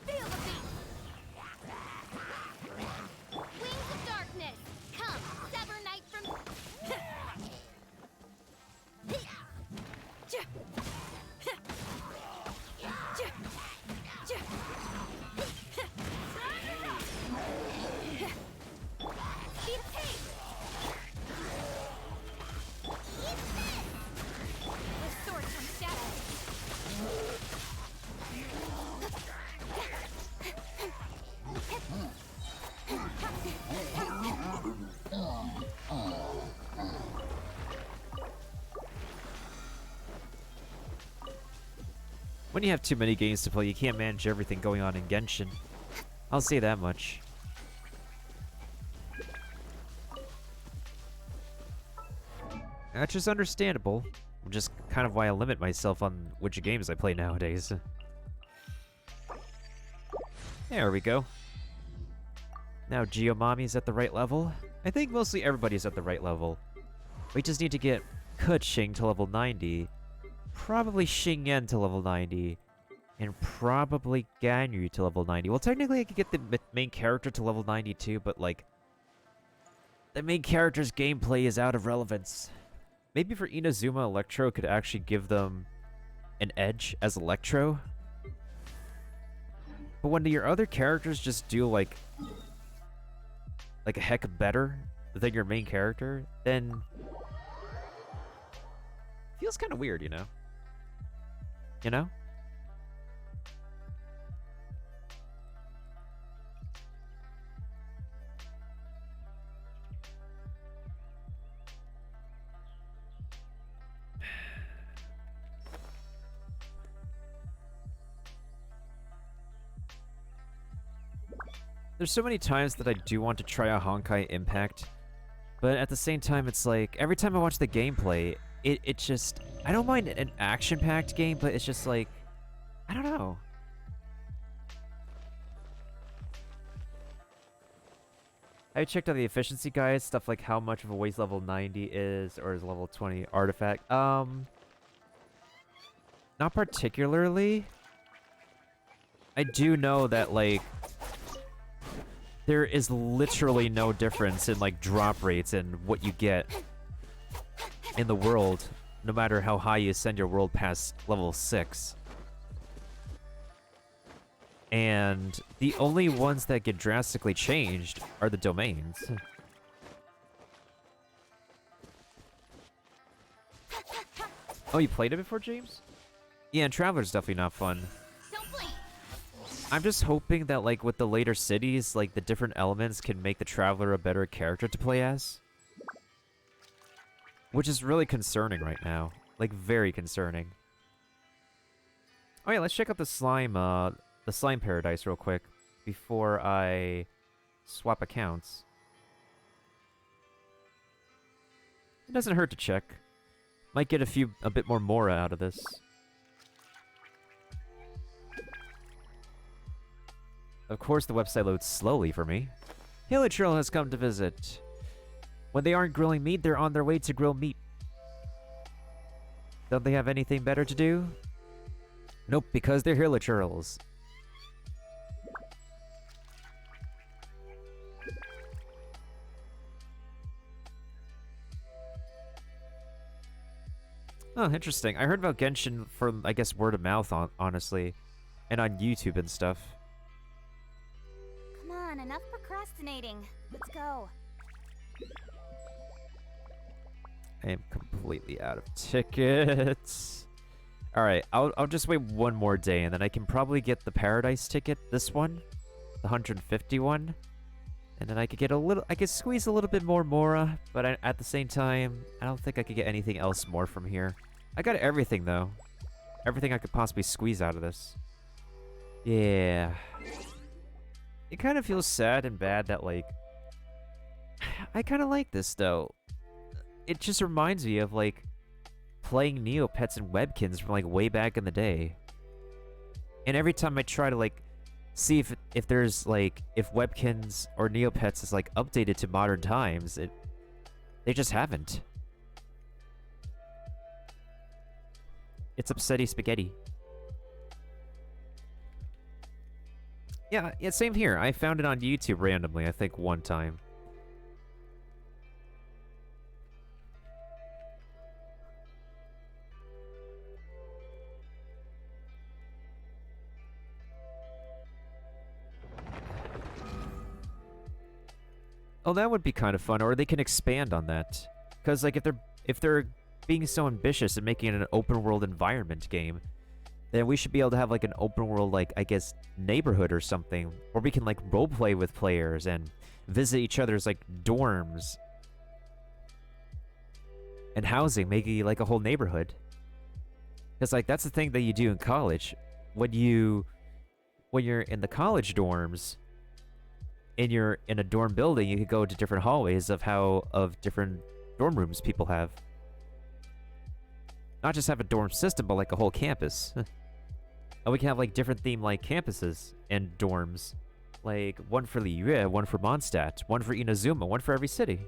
Feel the beat. Wings of darkness. Come, sever night from. Beat a pig. With sword comes shadow. When you have too many games to play, you can't manage everything going on in Genshin. I'll say that much. That's just understandable. Just kind of why I limit myself on which games I play nowadays. There we go. Now Geomami's at the right level. I think mostly everybody's at the right level. We just need to get Keqing to level 90. Probably Xingyan to level 90. And probably Ganyu to level 90. Well, technically I could get the main character to level 92, but like... the main character's gameplay is out of relevance. Maybe for Inazuma, Electro could actually give them an edge as Electro. But when your other characters just do like a heck better than your main character, then feels kind of weird, you know? You know? There's so many times that I do want to try a Honkai Impact, but at the same time, it's like, every time I watch the gameplay, it just... I don't mind an action-packed game, but it's just like... I don't know. I checked out the efficiency guide, stuff like how much of a waste level 90 is, or is level 20 artifact. Not particularly. I do know that, like... there is literally no difference in, like, drop rates and what you get in the world, no matter how high you send your world past level 6. And the only ones that get drastically changed are the domains. Oh, you played it before, James? Yeah, and Traveler's definitely not fun. I'm just hoping that, like, with the later cities, like, the different elements can make the Traveler a better character to play as. Which is really concerning right now. Like, very concerning. Oh yeah, let's check out the slime paradise real quick before I swap accounts. It doesn't hurt to check. Might get a bit more Mora out of this. Of course, the website loads slowly for me. Haley Trill has come to visit. When they aren't grilling meat, they're on their way to grill meat. Don't they have anything better to do? Nope, because they're hilichurls. Oh, interesting. I heard about Genshin from, I guess, word of mouth, honestly. And on YouTube and stuff. Come on, enough procrastinating. Let's go. I am completely out of tickets. Alright, I'll just wait one more day, and then I can probably get the Paradise ticket, this one. The 150 one. And then I could get a little, I could squeeze a little bit more Mora, but at the same time, I don't think I could get anything else more from here. I got everything, though. Everything I could possibly squeeze out of this. Yeah. It kind of feels sad and bad that, like... I kind of like this, though. It just reminds me of, like, playing Neopets and Webkins from, like, way back in the day. And every time I try to, like, see if there's, like, if Webkins or Neopets is, like, updated to modern times, they just haven't. It's upsetty spaghetti. Yeah, same here. I found it on YouTube randomly, I think, one time. Oh, that would be kind of fun, or they can expand on that. Because, like, if they're being so ambitious and making it an open world environment game, then we should be able to have, like, an open world, like, I guess, neighborhood or something, where we can, like, roleplay with players and visit each other's, like, dorms and housing, maybe, like, a whole neighborhood. Because, like, that's the thing that you do in college. When you're in the college dorms, and you're in a dorm building, you could go to different hallways of different dorm rooms people have. Not just have a dorm system, but like a whole campus. And we can have like different theme like campuses and dorms. Like one for Liyue, one for Mondstadt, one for Inazuma, one for every city.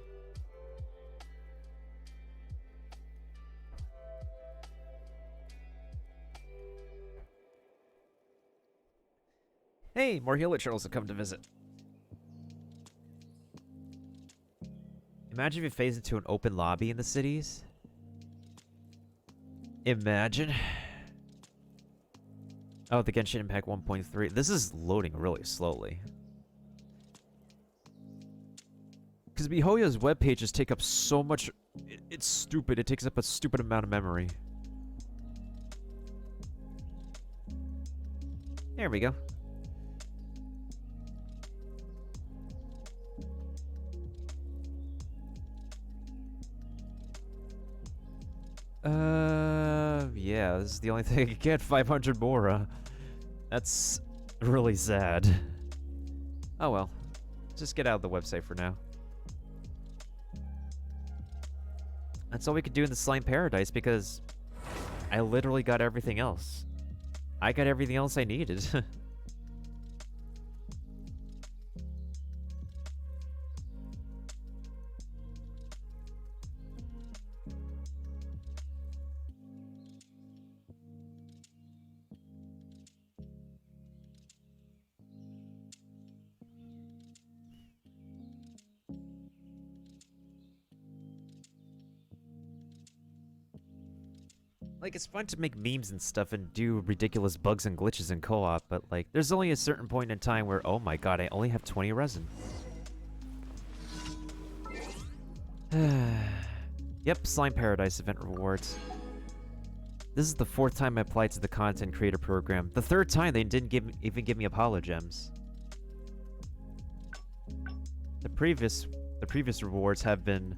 Hey, more Healer Turtles have come to visit. Imagine if it phased into an open lobby in the cities. Imagine. Oh, the Genshin Impact 1.3. This is loading really slowly. Because miHoYo's web pages take up so much... It's stupid. It takes up a stupid amount of memory. There we go. Yeah, this is the only thing I can get. 500 Mora. That's really sad. Oh well. Just get out of the website for now. That's all we could do in the Slime Paradise because I literally got everything else. I got everything else I needed. Like, it's fun to make memes and stuff and do ridiculous bugs and glitches in co-op, but, like, there's only a certain point in time where, oh my god, I only have 20 resin. Yep, Slime Paradise event rewards. This is the 4th time I applied to the content creator program. The 3rd time they didn't even give me Apollo gems. The previous rewards have been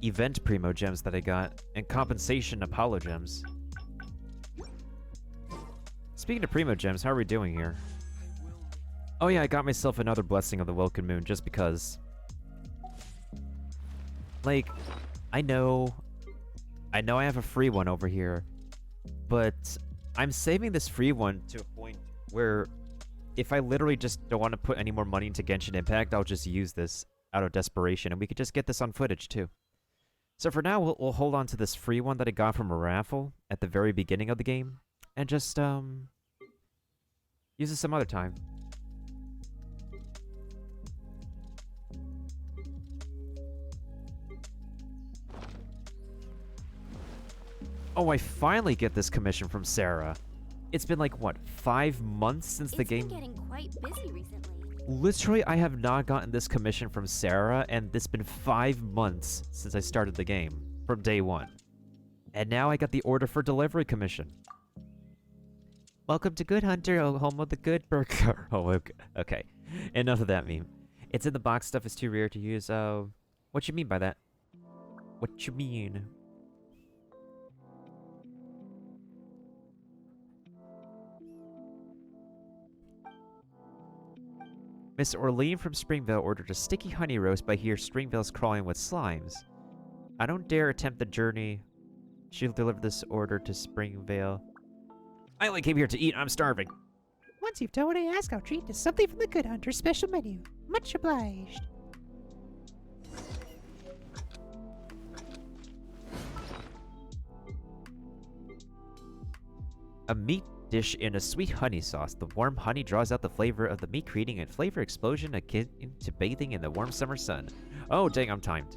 event primo gems that I got, and compensation Apollo gems. Speaking of primo gems, how are we doing here? Oh yeah, I got myself another blessing of the Yoinkin moon just because. Like, I know I have a free one over here, but I'm saving this free one to a point where if I literally just don't want to put any more money into Genshin Impact, I'll just use this. out of desperation, and we could just get this on footage too. So for now, we'll hold on to this free one that I got from a raffle at the very beginning of the game, and just use it some other time. Oh, I finally get this commission from Sarah. It's been like, what, 5 months since the game? It's been getting quite busy recently. Literally, I have not gotten this commission from Sarah, and it's been 5 months since I started the game, from day 1. And now I got the order for delivery commission. Welcome to Good Hunter, home of the good burger. Oh, okay. Enough of that meme. It's in the box, stuff is too rare to use. What you mean by that? What you mean? Miss Orlean from Springvale ordered a sticky honey roast, but here Springvale's crawling with slimes. I don't dare attempt the journey. She'll deliver this order to Springvale. I only came here to eat. I'm starving. Once you've done what I ask, I'll treat you to something from the Good Hunter special menu. Much obliged. A meat dish in a sweet honey sauce. The warm honey draws out the flavor of the meat, creating a flavor explosion akin to bathing in the warm summer sun. Oh, dang, I'm timed.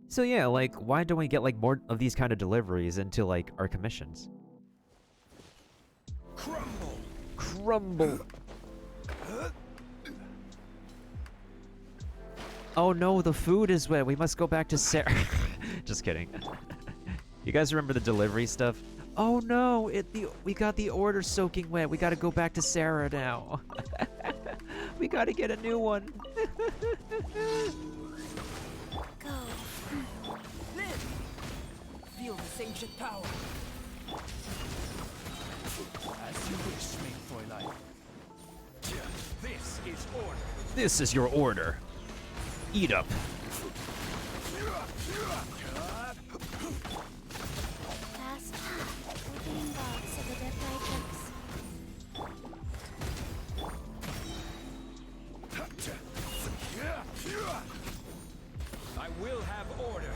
So yeah, like, why don't we get, like, more of these kind of deliveries into, like, our commissions? Crumble. Crumble. Oh no, the food is wet. We must go back to Sarah. Just kidding. You guys remember the delivery stuff? Oh no, we got the order soaking wet. We gotta go back to Sarah now. We gotta get a new one. Go. Live! Feel this ancient power. As you wish, main Fräulein. This is order. This is your order. Eat up. Fast. Opening box of the dead items. I will have order.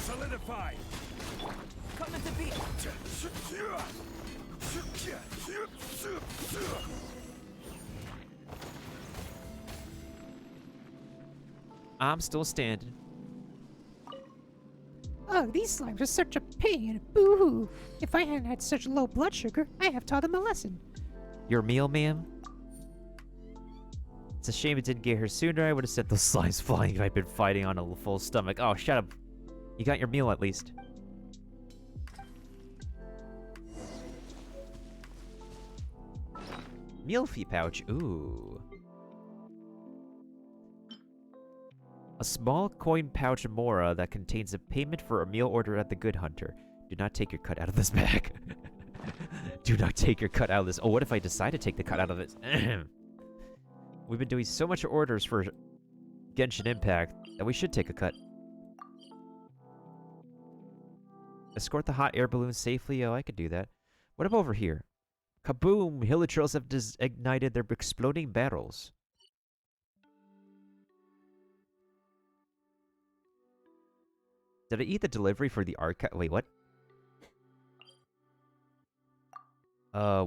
Solidify. Coming to be. I'm still standing. Oh, these slimes are such a pain. Boo-hoo. If I hadn't had such low blood sugar, I have taught them a lesson. Your meal, ma'am? It's a shame it didn't get here sooner. I would have sent those slimes flying if I'd been fighting on a full stomach. Oh, shut up. You got your meal at least. Meal fee pouch. Ooh. A small coin pouch Mora that contains a payment for a meal order at the Good Hunter. Do not take your cut out of this bag. Do not take your cut out of this. Oh, what if I decide to take the cut out of this? We've been doing so much orders for Genshin Impact that we should take a cut. Escort the hot air balloon safely. Oh, I could do that. What about over here? Kaboom! Hilichurls have ignited their exploding barrels. Did I eat the delivery for the archive? Wait, what?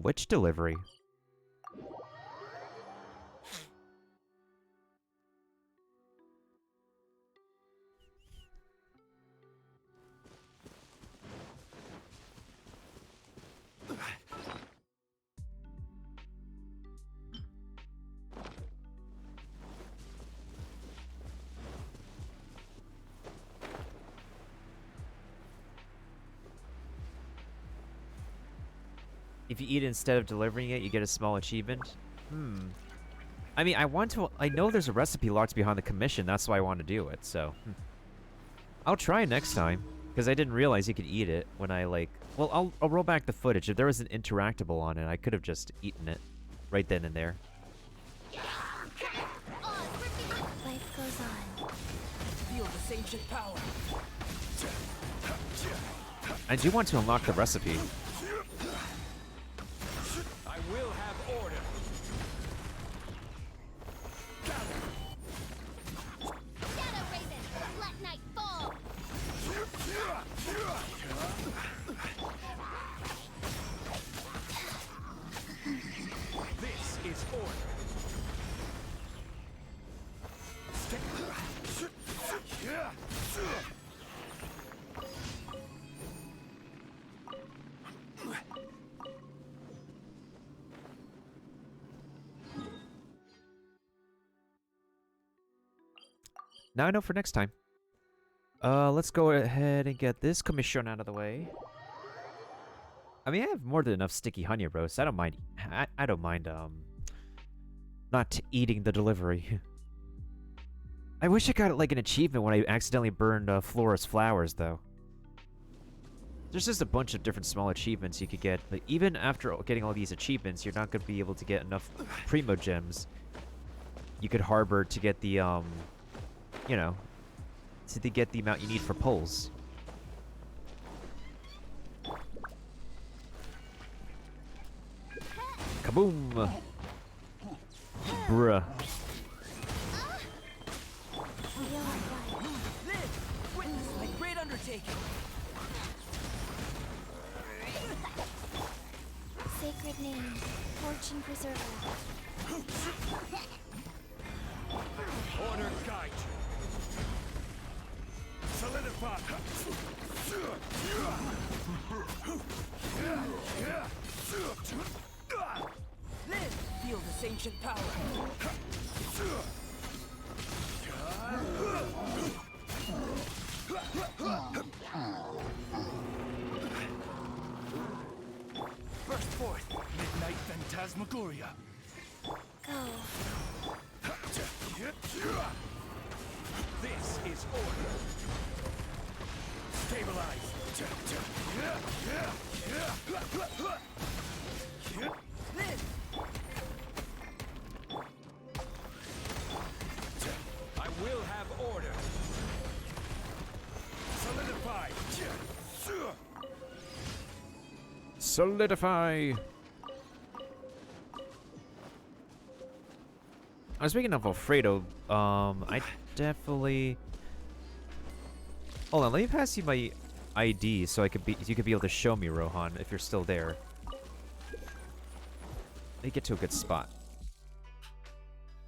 Which delivery? If you eat it instead of delivering it, you get a small achievement. I mean, I know there's a recipe locked behind the commission. That's why I want to do it, so. I'll try next time. Because I didn't realize you could eat it when I, like... Well, I'll roll back the footage. If there was an interactable on it, I could have just eaten it. Right then and there. Life goes on. Feel this ancient power. I do want to unlock the recipe. I will have order. Shadow Raven, let night fall. This is order. Now I know for next time. Let's go ahead and get this commission out of the way. I mean, I have more than enough sticky honey roast. I don't mind. I don't mind, not eating the delivery. I wish I got, like, an achievement when I accidentally burned, Flora's flowers, though. There's just a bunch of different small achievements you could get, but even after getting all these achievements, you're not going to be able to get enough Primo Gems you could harbor to get the, you know, to get the amount you need for pulls. Kaboom! Bruh. Live! Witness my great undertaking! Sacred name, fortune preserver. Order guide you. Solidify. Live! Feel this ancient power! Burst forth! Midnight Phantasmagoria. Go. This is order. Stabilize. Live! I will have order. Solidify. Solidify! I was speaking of Alfredo, I definitely... Hold on, let me pass you my ID so you could be able to show me, Rohan, if you're still there. Let me get to a good spot.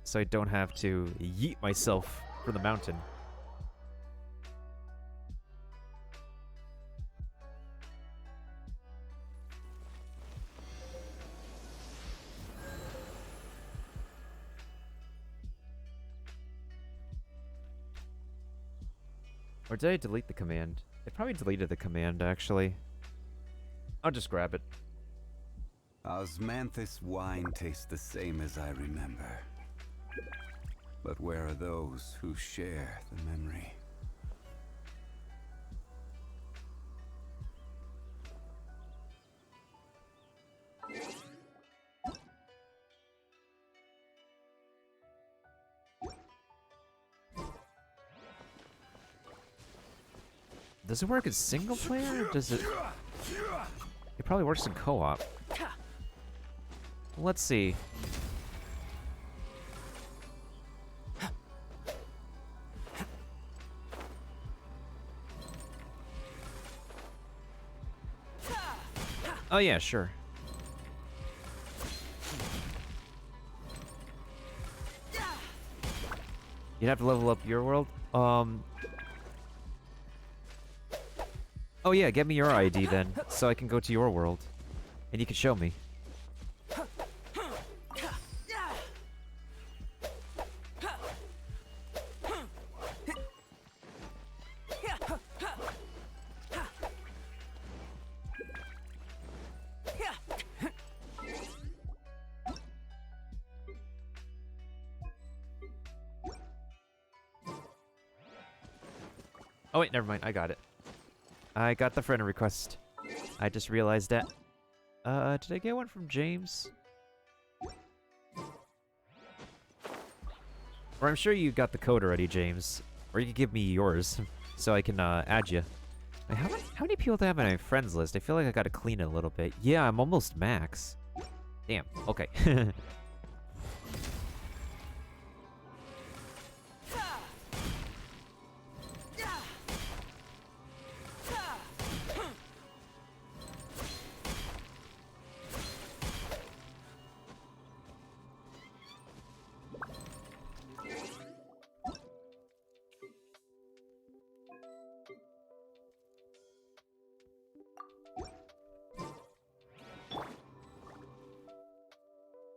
So I don't have to yeet myself from the mountain. Or did I delete the command? I probably deleted the command, actually. I'll just grab it. Osmanthus wine tastes the same as I remember. But where are those who share the memory? Does it work as single player? Or does it... It probably works in co-op. Let's see. Oh yeah, sure. You'd have to level up your world? Oh yeah, get me your ID then, so I can go to your world. And you can show me. Oh wait, never mind, I got it. I got the friend request. I just realized that. Did I get one from James? Or I'm sure you got the code already, James. Or you could give me yours, so I can, add you. Wait, how many? How many people do I have on my friends list? I feel like I gotta clean it a little bit. Yeah, I'm almost max. Damn, okay.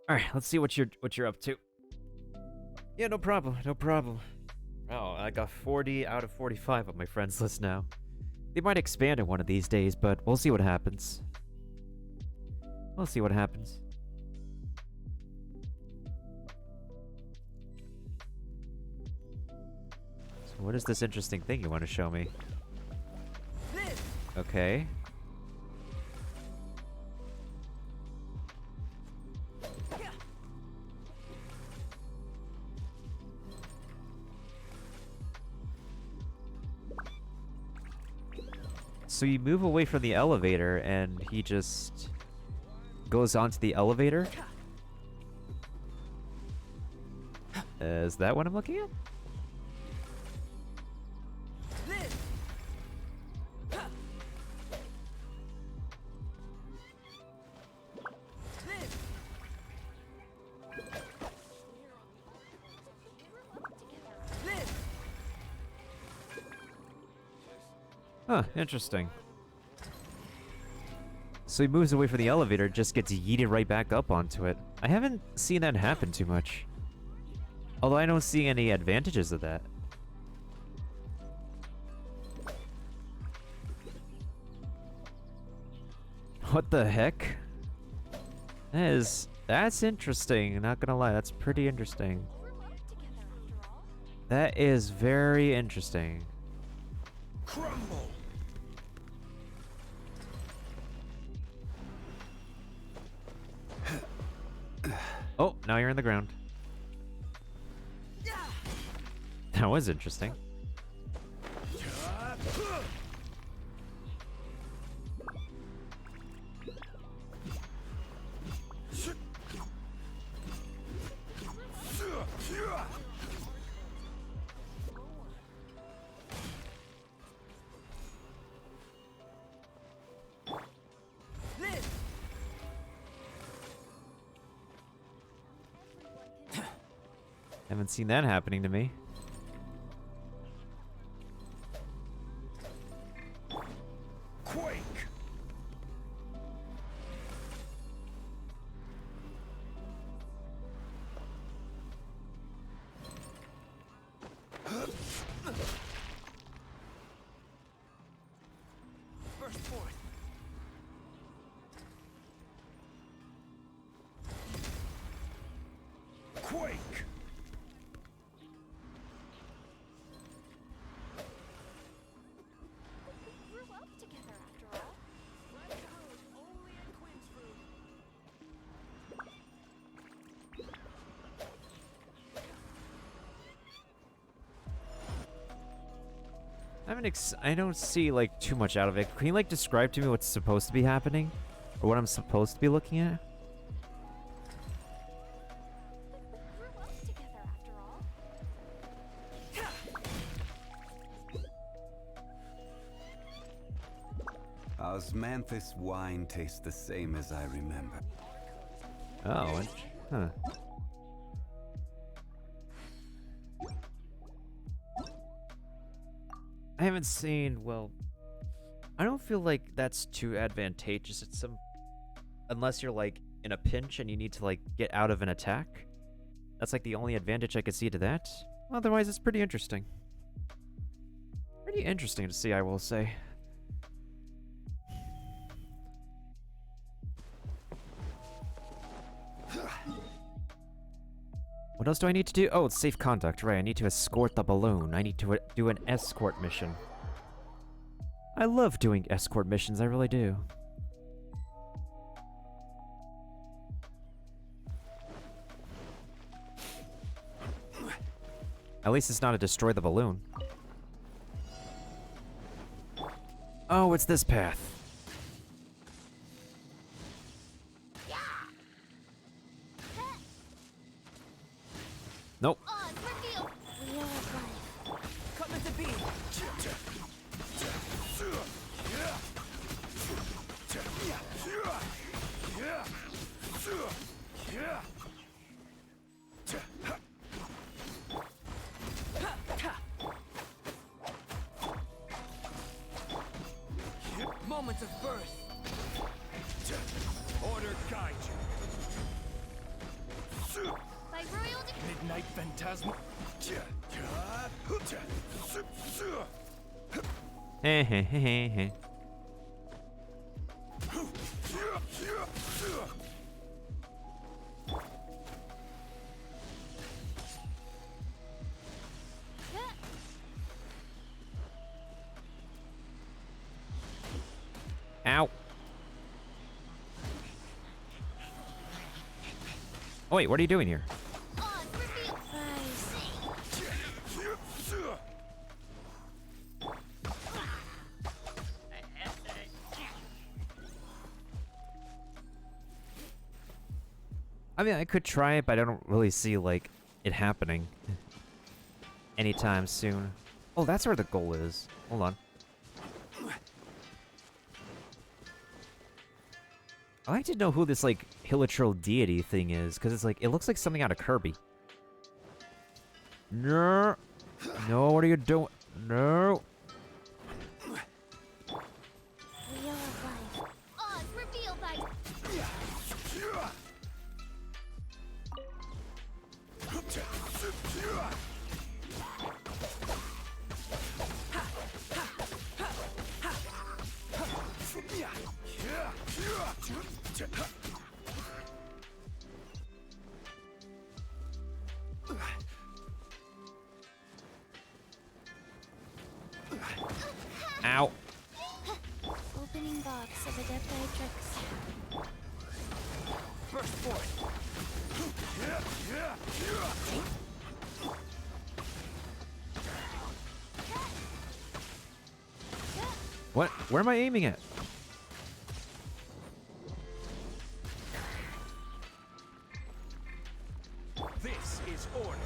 Alright, let's see what you're up to. Yeah, no problem, no problem. Oh, I got 40 out of 45 on my friends list now. They might expand it one of these days, but we'll see what happens. We'll see what happens. So what is this interesting thing you want to show me? Okay. So you move away from the elevator and he just goes onto the elevator? Is that what I'm looking at? Huh, interesting. So he moves away from the elevator, just gets yeeted right back up onto it. I haven't seen that happen too much. Although I don't see any advantages of that. What the heck? That's interesting, not gonna lie, that's pretty interesting. That is very interesting. Crumble. Oh, now you're in the ground. That was interesting. Haven't seen that happening to me. Quake. Burst forth. Quake. We grew up together after all. Only in Queensfruit. I don't see like too much out of it. Can you like describe to me what's supposed to be happening? Or what I'm supposed to be looking at? We grew up together after all. Osmanthus wine tastes the same as I remember. Oh, huh. I haven't seen, well, I don't feel like that's too advantageous. It's unless you're like in a pinch and you need to like get out of an attack. That's like the only advantage I could see to that. Otherwise, it's pretty interesting. Pretty interesting to see, I will say. What else do I need to do? Oh, it's safe conduct, right. I need to escort the balloon. I need to do an escort mission. I love doing escort missions, I really do. At least it's not a destroy the balloon. Oh, it's this path. Nope. Oz, reveal! Wheel of life. Come into being. Moments of birth. Order guide you. By royal decree. Midnight Phantasm. Heh heh heh heh heh. Ow. Oh wait, what are you doing here? Oz, reveal! I mean, I could try it, but I don't really see, like, it happening anytime soon. Oh, that's where the goal is. Hold on. I like to know who this, like, Hilichurl deity thing is, because it's like, it looks like something out of Kirby. No. No, what are you doing? No. Wheel of life. Oz, reveal thy... Ow. Opening box of Adepti Tricks. Burst forth. What? Where am I aiming at? This is order.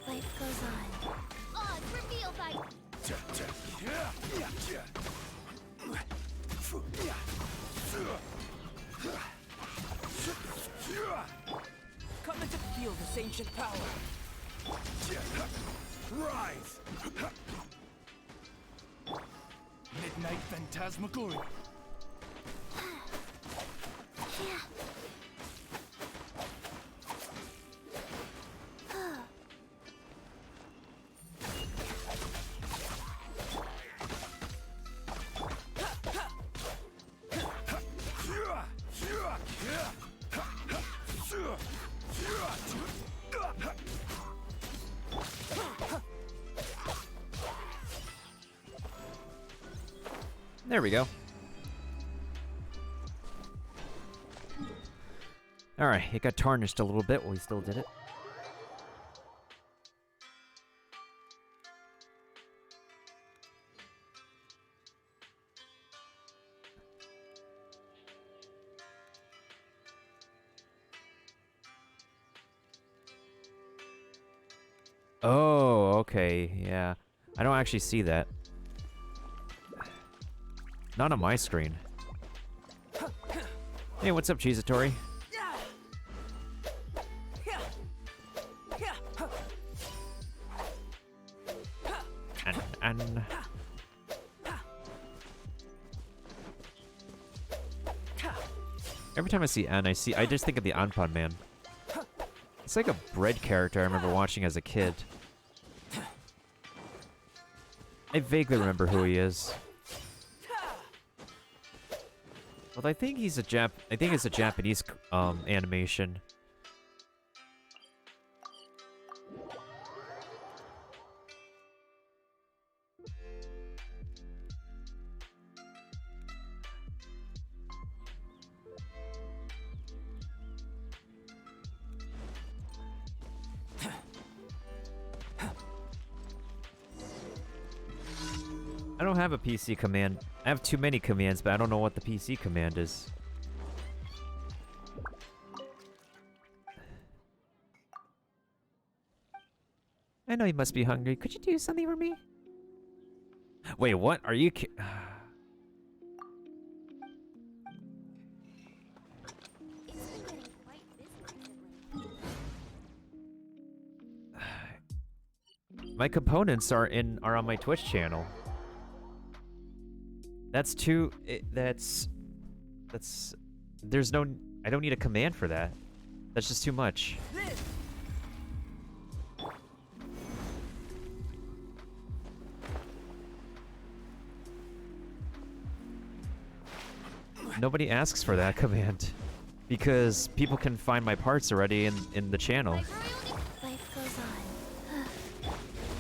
Life goes on. Oz, reveal thy... Come into feel this ancient power. Rise. Midnight Phantasmagoria. There we go. Alright, it got tarnished a little bit, but we still did it. Oh, okay, yeah. I don't actually see that. Not on my screen. Hey, what's up, Chisatori? And every time I see N, I just think of the Anpan Man. It's like a bread character I remember watching as a kid. I vaguely remember who he is. Well, I think he's a I think it's a Japanese animation. I don't have a PC command. I have too many commands, but I don't know what the PC command is. I know you must be hungry. Could you do something for me? Wait, what? Are you My components are on my Twitch channel. That's too... that's... There's no... I don't need a command for that. That's just too much. This. Nobody asks for that command. Because people can find my parts already in the channel. Life goes on.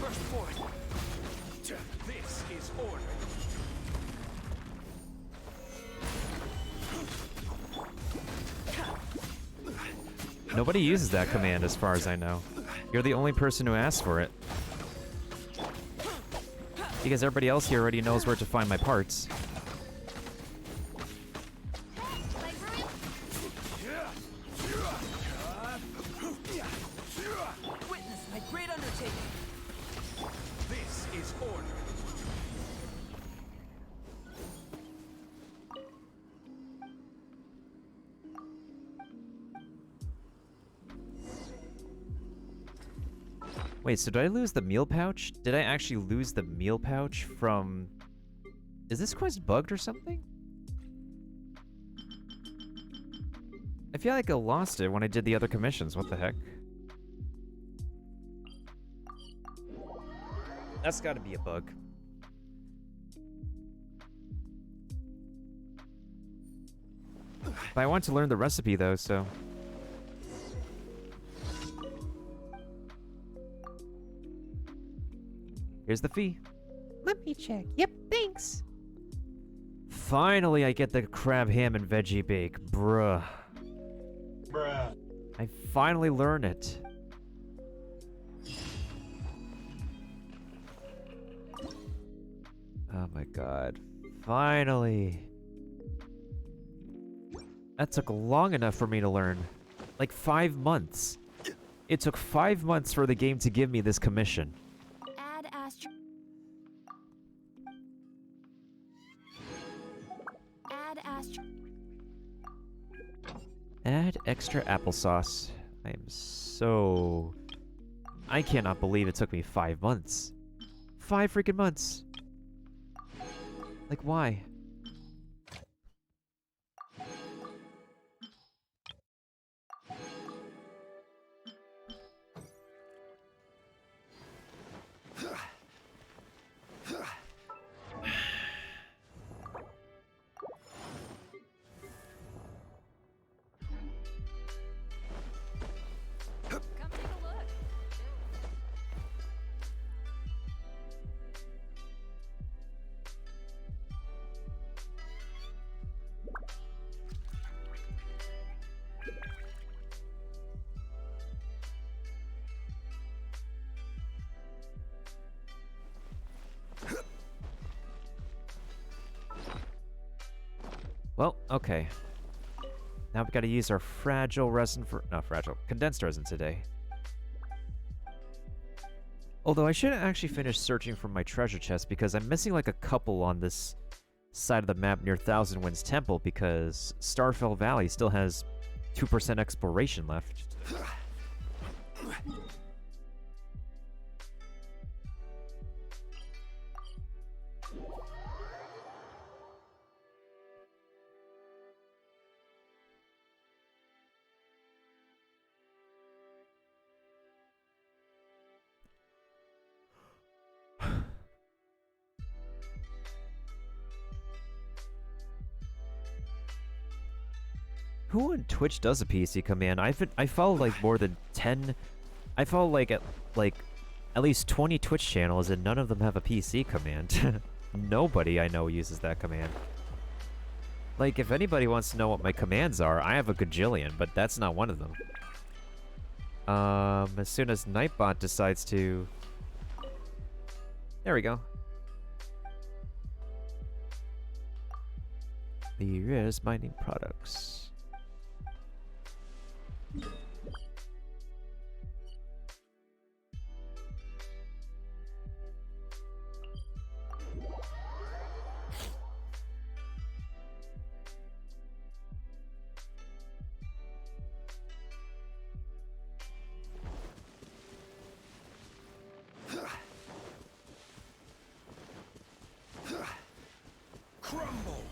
Burst forth. This is order. Nobody uses that command as far as I know. You're the only person who asks for it. Because everybody else here already knows where to find my parts. Witness my great undertaking. This is order. Wait, so did I lose the meal pouch? Did I actually lose the meal pouch from... Is this quest bugged or something? I feel like I lost it when I did the other commissions. What the heck? That's gotta be a bug. But I want to learn the recipe though, so... Here's the fee. Let me check. Yep, thanks. Finally, I get the crab ham and veggie bake. Bruh. I finally learn it. Oh my god. Finally. That took long enough for me to learn. Like 5 months. It took 5 months for the game to give me this commission. Add astro. Add astro. Add extra applesauce. I am so... I cannot believe it took me 5 months. 5 freaking months. Like, why? Come take a look. Well, okay. Now we gotta use our fragile resin for... Not fragile. Condensed resin today. Although I should actually finish searching for my treasure chest because I'm missing like a couple on this side of the map near Thousand Winds Temple because Starfell Valley still has 2% exploration left. Who on Twitch does a PC command? I follow like more than 10. I follow like at least 20 Twitch channels, and none of them have a PC command. Nobody I know uses that command. Like, if anybody wants to know what my commands are, I have a gajillion, but that's not one of them. As soon as Nightbot decides to... There we go. The rarest mining products. Crumble.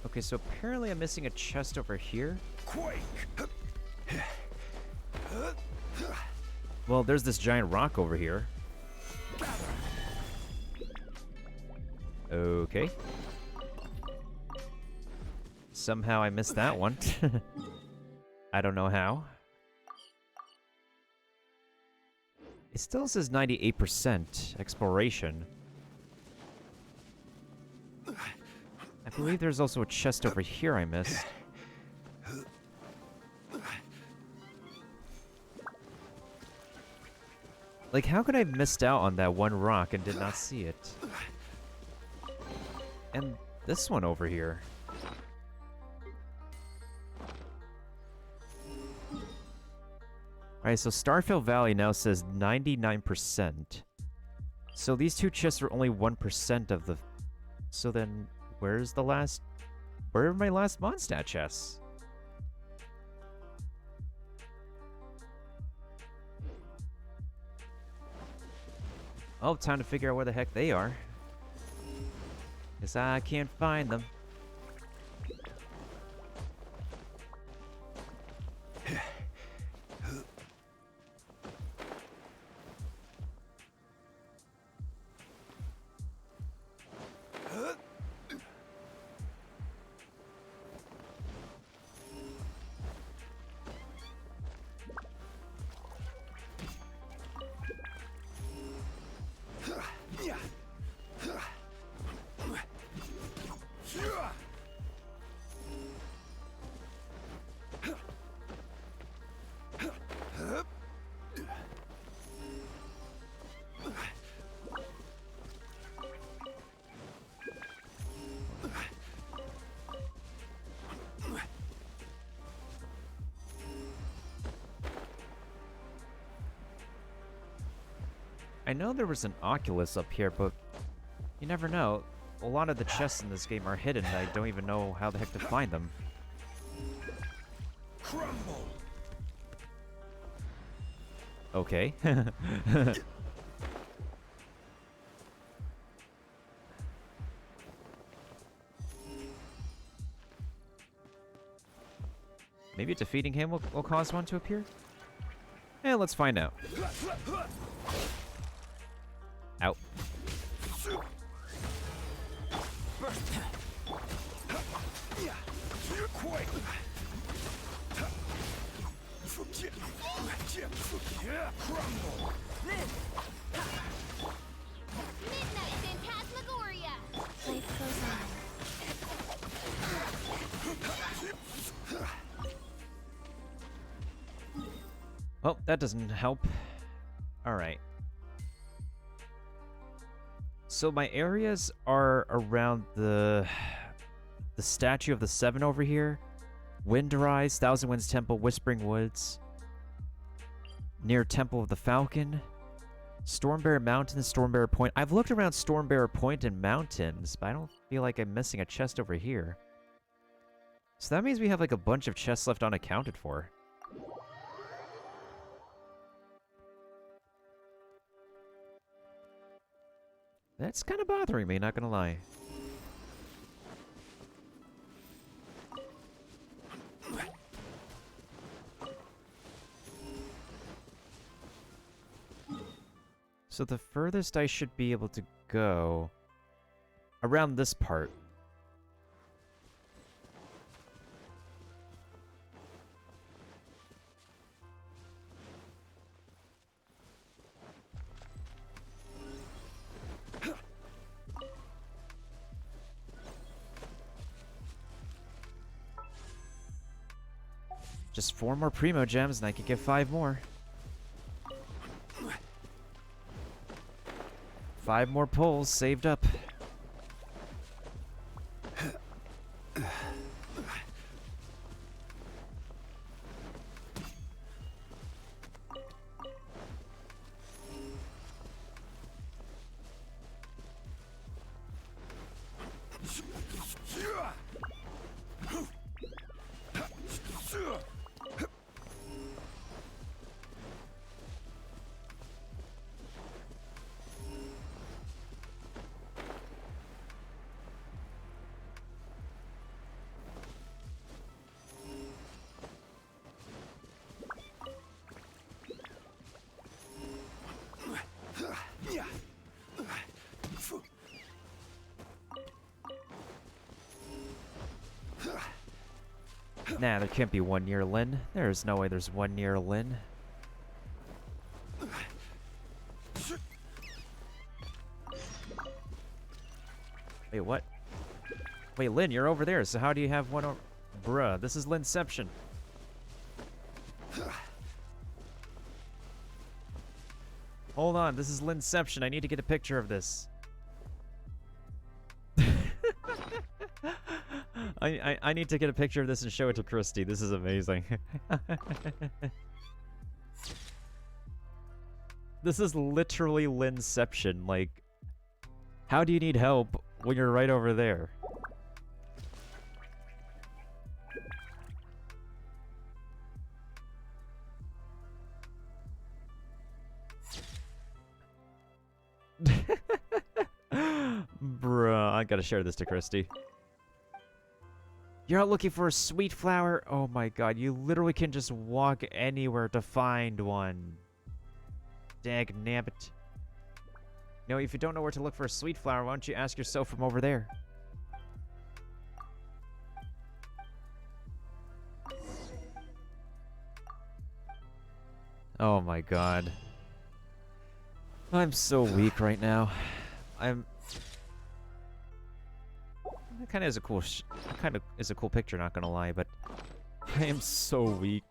Okay, so apparently I'm missing a chest over here. Quake. Well, there's this giant rock over here. Okay. Somehow I missed that one. I don't know how. It still says 98% exploration. I believe there's also a chest over here I missed. Like, how could I have missed out on that one rock and did not see it? And this one over here. Alright, so Starfield Valley now says 99%. So these two chests are only 1% of the... So then, where's the last... Where are my last Mondstadt chests? Oh, time to figure out where the heck they are. 'Cause I can't find them. I know there was an Oculus up here, but you never know. A lot of the chests in this game are hidden. I don't even know how the heck to find them. Crumble. Okay. Maybe defeating him will cause one to appear? Eh, let's find out. Out. Quake. Crumble. Midnight Phantasmagoria! Life goes on. Well, that doesn't help. Alright. So my areas are around the statue of the Seven over here. Windrise, Thousand Winds Temple, Whispering Woods. Near Temple of the Falcon. Stormbearer Mountain, Stormbearer Point. I've looked around Stormbearer Point and mountains, but I don't feel like I'm missing a chest over here. So that means we have like a bunch of chests left unaccounted for. That's kind of bothering me, not gonna lie. So the furthest I should be able to go... around this part. Just 4 more Primo Gems and I could get 5 more. 5 more pulls saved up. Nah, there can't be 1 near Lynn. There's no way there's 1 near Lynn. Wait, what? Wait, Lynn, you're over there, so how do you have one over... Bruh, this is Lynnception. Hold on, this is Lynnception. I need to get a picture of this. I need to get a picture of this and show it to Christy. This is amazing. This is literally Lynnception. Like, how do you need help when you're right over there? Bruh, I gotta share this to Christy. You're out looking for a sweet flower? Oh my god, you literally can just walk anywhere to find one. Dag nabbit. No, if you don't know where to look for a sweet flower, why don't you ask yourself from over there? Oh my god. I'm so weak right now. That kind of is a cool picture, not gonna lie, but I am so weak.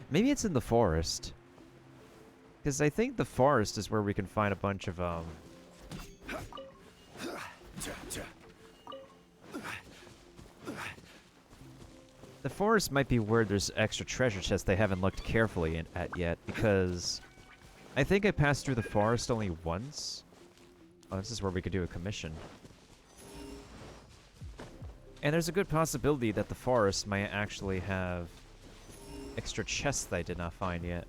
Maybe it's in the forest. Because I think the forest is where we can find a bunch of, The forest might be where there's extra treasure chests they haven't looked carefully at yet, because I think I passed through the forest only once. Oh, this is where we could do a commission. And there's a good possibility that the forest might actually have extra chests that I did not find yet.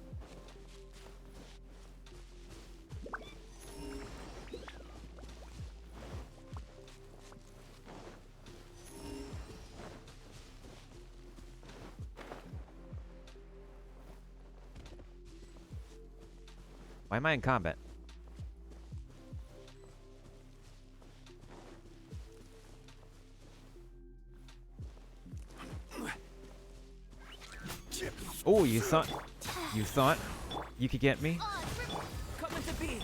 Why am I in combat? Oh, you thought you could get me? Coming to be.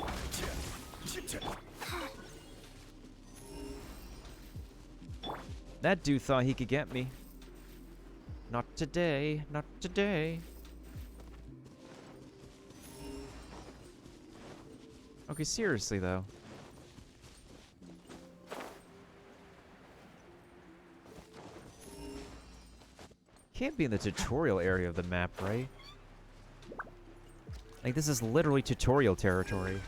That dude thought he could get me. Not today, not today. Okay, seriously though. Can't be in the tutorial area of the map, right? Like, this is literally tutorial territory.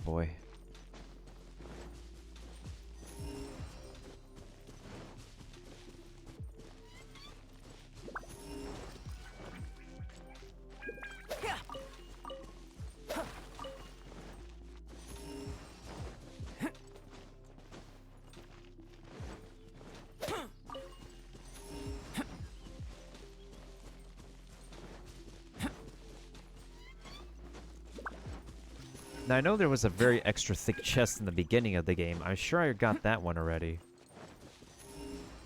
Boy. Now, I know there was a very extra thick chest in the beginning of the game. I'm sure I got that one already.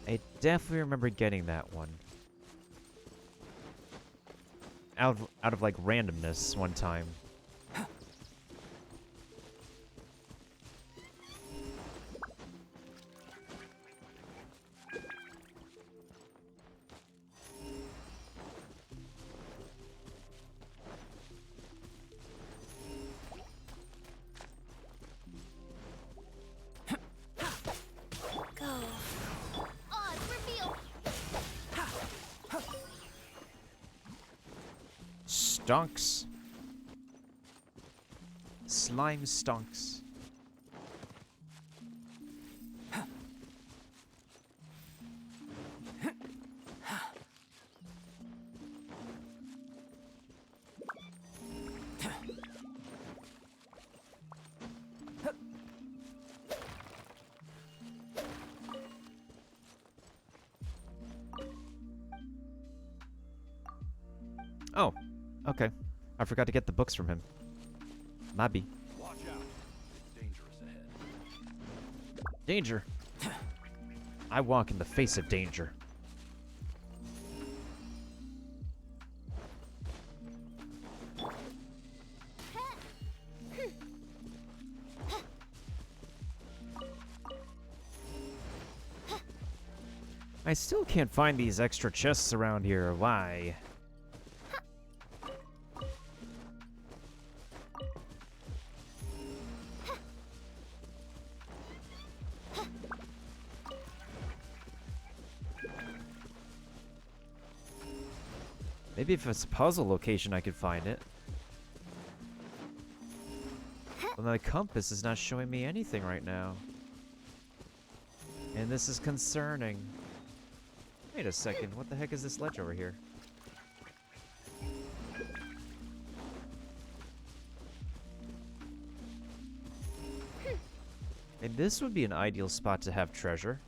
I definitely remember getting that one. Out of like randomness one time. Go. Odds reveal. Stonks. Slime stonks. Oh, okay. I forgot to get the books from him. Maybe. Watch out. It's dangerous ahead. Danger. I walk in the face of danger. I still can't find these extra chests around here. Why? Maybe if it's a puzzle location, I could find it. But my compass is not showing me anything right now. And this is concerning. Wait a second, what the heck is this ledge over here? And this would be an ideal spot to have treasure.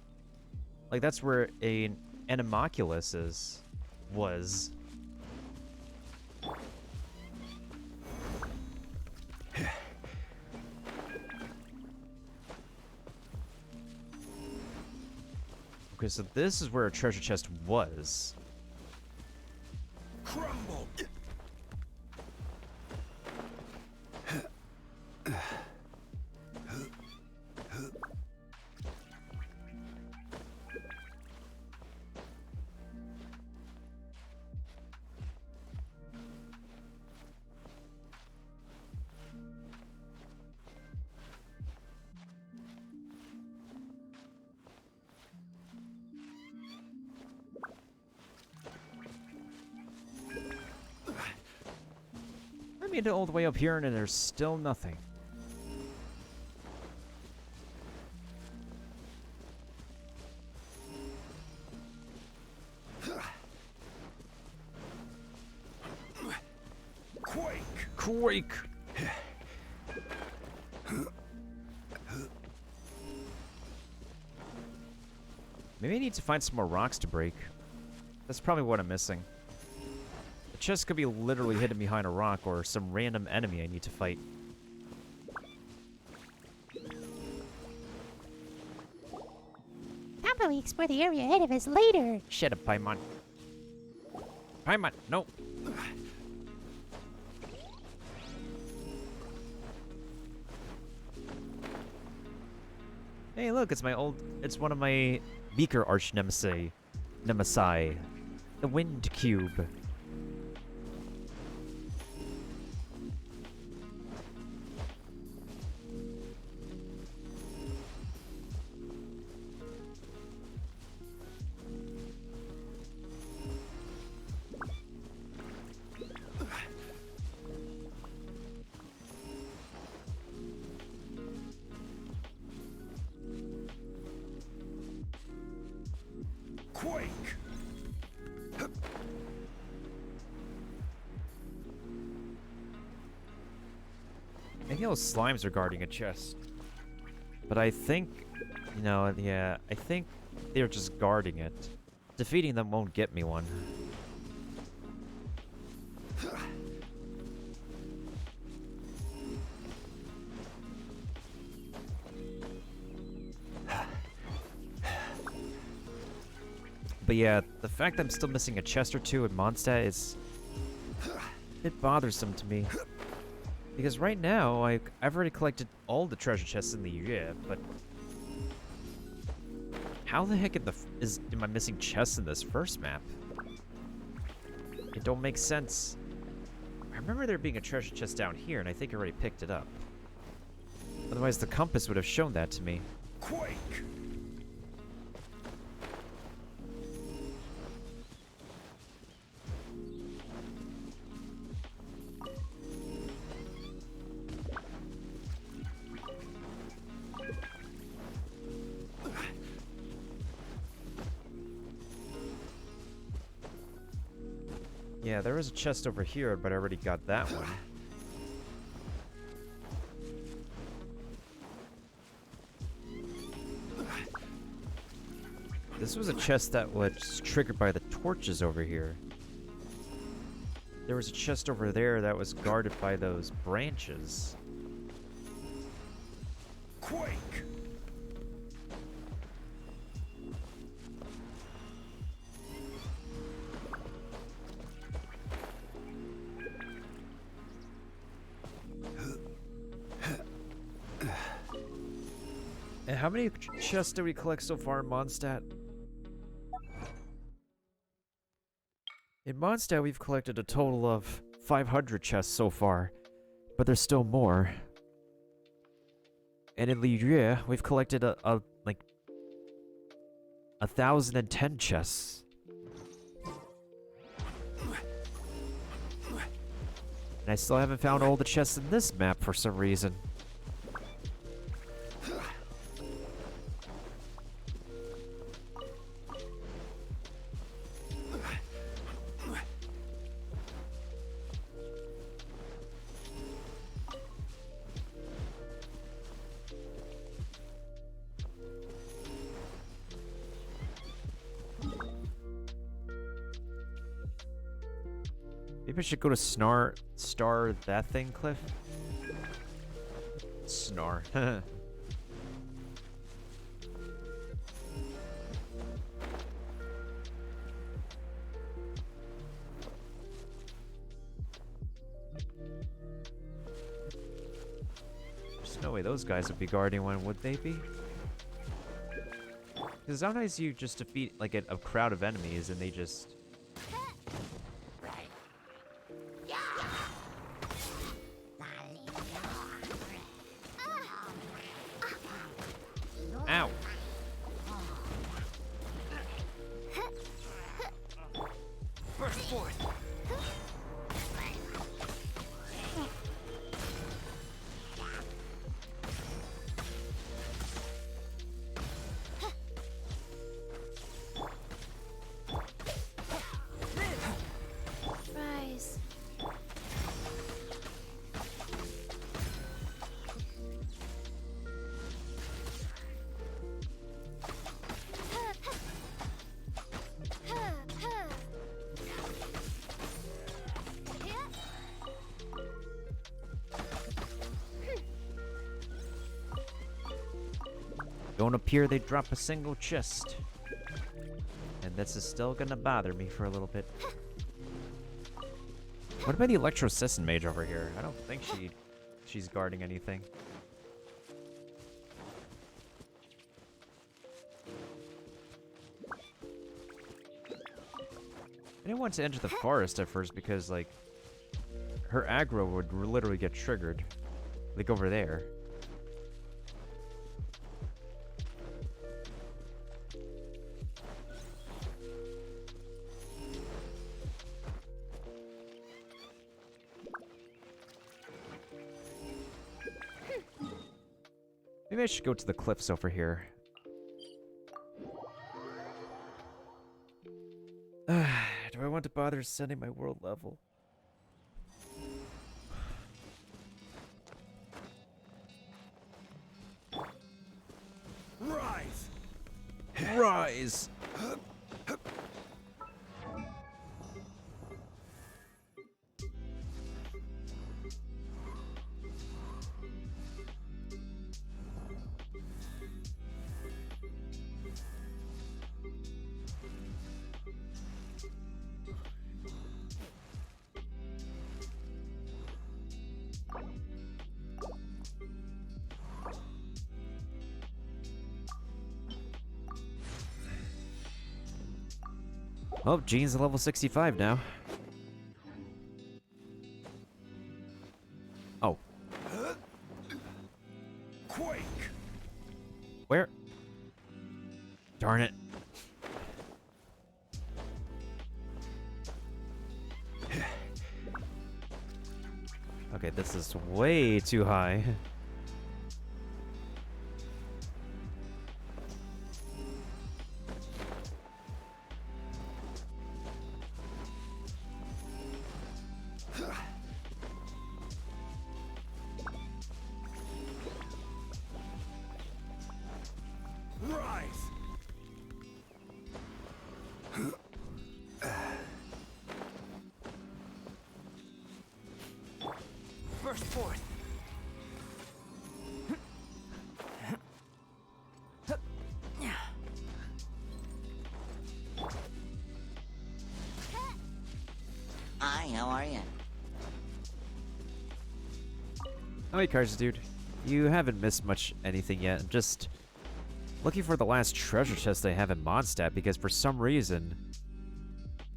Like, that's where an Animoculus was. Okay, so this is where a treasure chest was. Crumble. I made it all the way up here and there's still nothing. Quake. Quake! Maybe I need to find some more rocks to break. That's probably what I'm missing. The chest could be literally hidden behind a rock or some random enemy I need to fight. How about we explore the area ahead of us later? Shut up, Paimon. Paimon, no. Hey, look, it's one of my Beaker arch nemesis. The Wind Cube. Quake. Maybe those slimes are guarding a chest. But I think, yeah, I think they're just guarding it. Defeating them won't get me one. But yeah, the fact that I'm still missing a chest or two in Mondstadt is a bit bothersome to me. Because right now, I've already collected all the treasure chests in the year, but how the heck am I missing chests in this first map? It don't make sense. I remember there being a treasure chest down here, and I think I already picked it up. Otherwise, the compass would have shown that to me. Quake! Yeah, there was a chest over here, but I already got that one. This was a chest that was triggered by the torches over here. There was a chest over there that was guarded by those branches. Quake! And how many chests did we collect so far in Mondstadt? In Mondstadt, we've collected a total of 500 chests so far, but there's still more. And in Liyue, we've collected like 1,010 chests. And I still haven't found all the chests in this map for some reason. Maybe I should go to Star that thing, Cliff? Snar. There's no way those guys would be guarding one, would they be? Because sometimes you just defeat like a crowd of enemies and they just... Ow! Burst forth. Rise. Don't appear they drop a single chest. And this is still gonna bother me for a little bit. What about the Electro Assassin Mage over here? I don't think she's guarding anything. I didn't want to enter the forest at first because, like, her aggro would literally get triggered. Like over there. Maybe I should go to the cliffs over here. Do I want to bother sending my world level? Rise! Rise! Oh, Jean's level 65 now. Oh. Quake! Where? Darn it. Okay, this is way too high. Rise! First fourth. Hi, how are you? Oh, hey, Cars, dude. You haven't missed much anything yet. I'm just looking for the last treasure chest I have in Mondstadt because for some reason,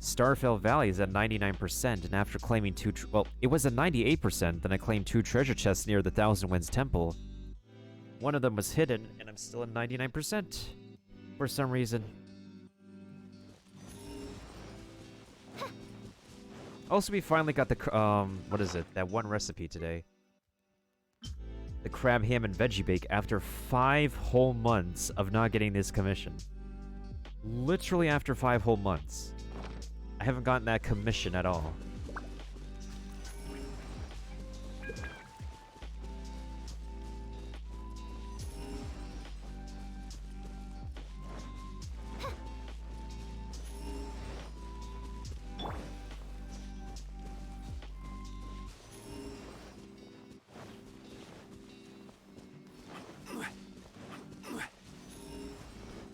Starfell Valley is at 99%, and after claiming well, it was at 98%, then I claimed 2 treasure chests near the Thousand Winds Temple. One of them was hidden, and I'm still at 99% for some reason. Also, we finally got the, what is it? That one recipe today. The crab ham and veggie bake after 5 whole months of not getting this commission. Literally after 5 whole months. I haven't gotten that commission at all.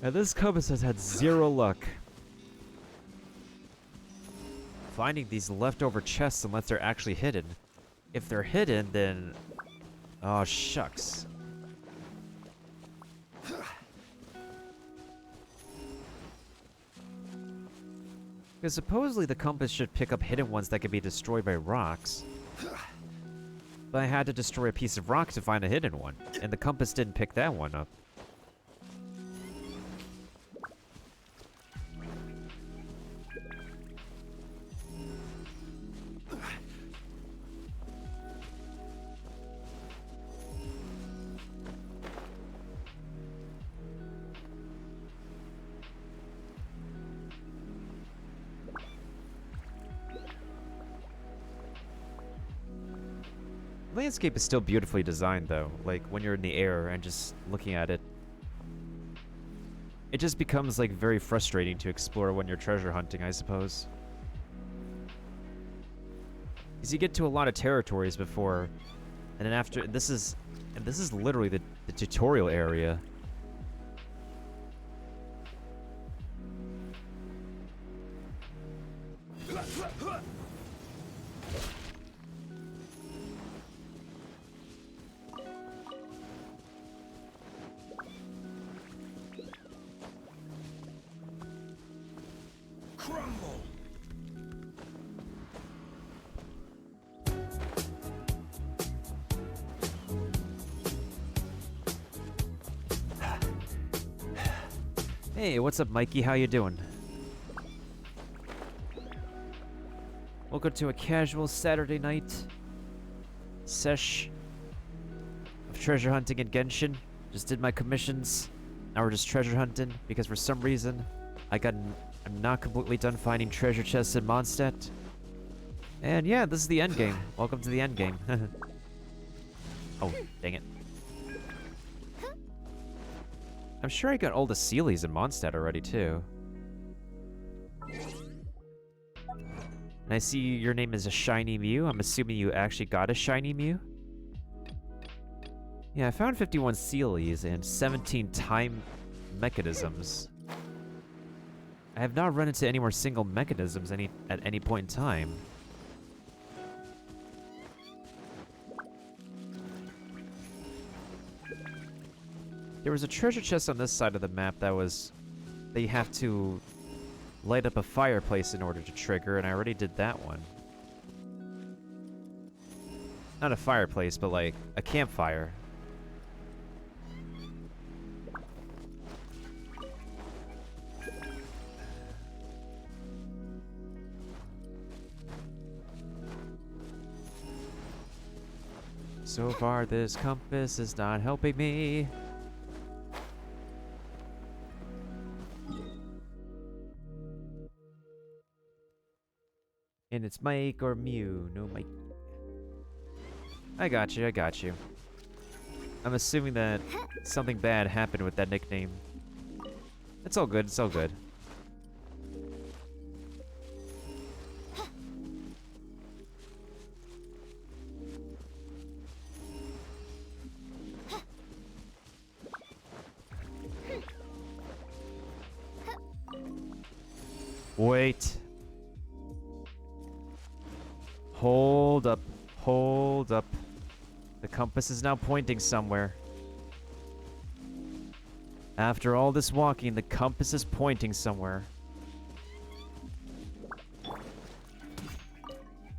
Now this compass has had 0 luck finding these leftover chests unless they're actually hidden. If they're hidden, then... oh, shucks. Because supposedly the compass should pick up hidden ones that can be destroyed by rocks. But I had to destroy a piece of rock to find a hidden one, and the compass didn't pick that one up. The landscape is still beautifully designed, though. Like, when you're in the air and just looking at it. It just becomes, like, very frustrating to explore when you're treasure hunting, I suppose. Because you get to a lot of territories before, and then after... this is literally the tutorial area. Crumble! Hey, what's up, Mikey? How you doing? Welcome to a casual Saturday night sesh of treasure hunting in Genshin. Just did my commissions. Now we're just treasure hunting because for some reason I'm not completely done finding treasure chests in Mondstadt. And yeah, this is the end game. Welcome to the end game. Oh, dang it. I'm sure I got all the Sealies in Mondstadt already, too. And I see your name is a Shiny Mew. I'm assuming you actually got a Shiny Mew? Yeah, I found 51 Sealies and 17 time mechanisms. I have not run into any more single mechanisms at any point in time. There was a treasure chest on this side of the map that you have to light up a fireplace in order to trigger, and I already did that one. Not a fireplace, but like a campfire. So far, this compass is not helping me. And it's Mike or Mew. No, Mike. I got you, I got you. I'm assuming that something bad happened with that nickname. It's all good, it's all good. Wait. Hold up. Hold up. The compass is now pointing somewhere. After all this walking, the compass is pointing somewhere.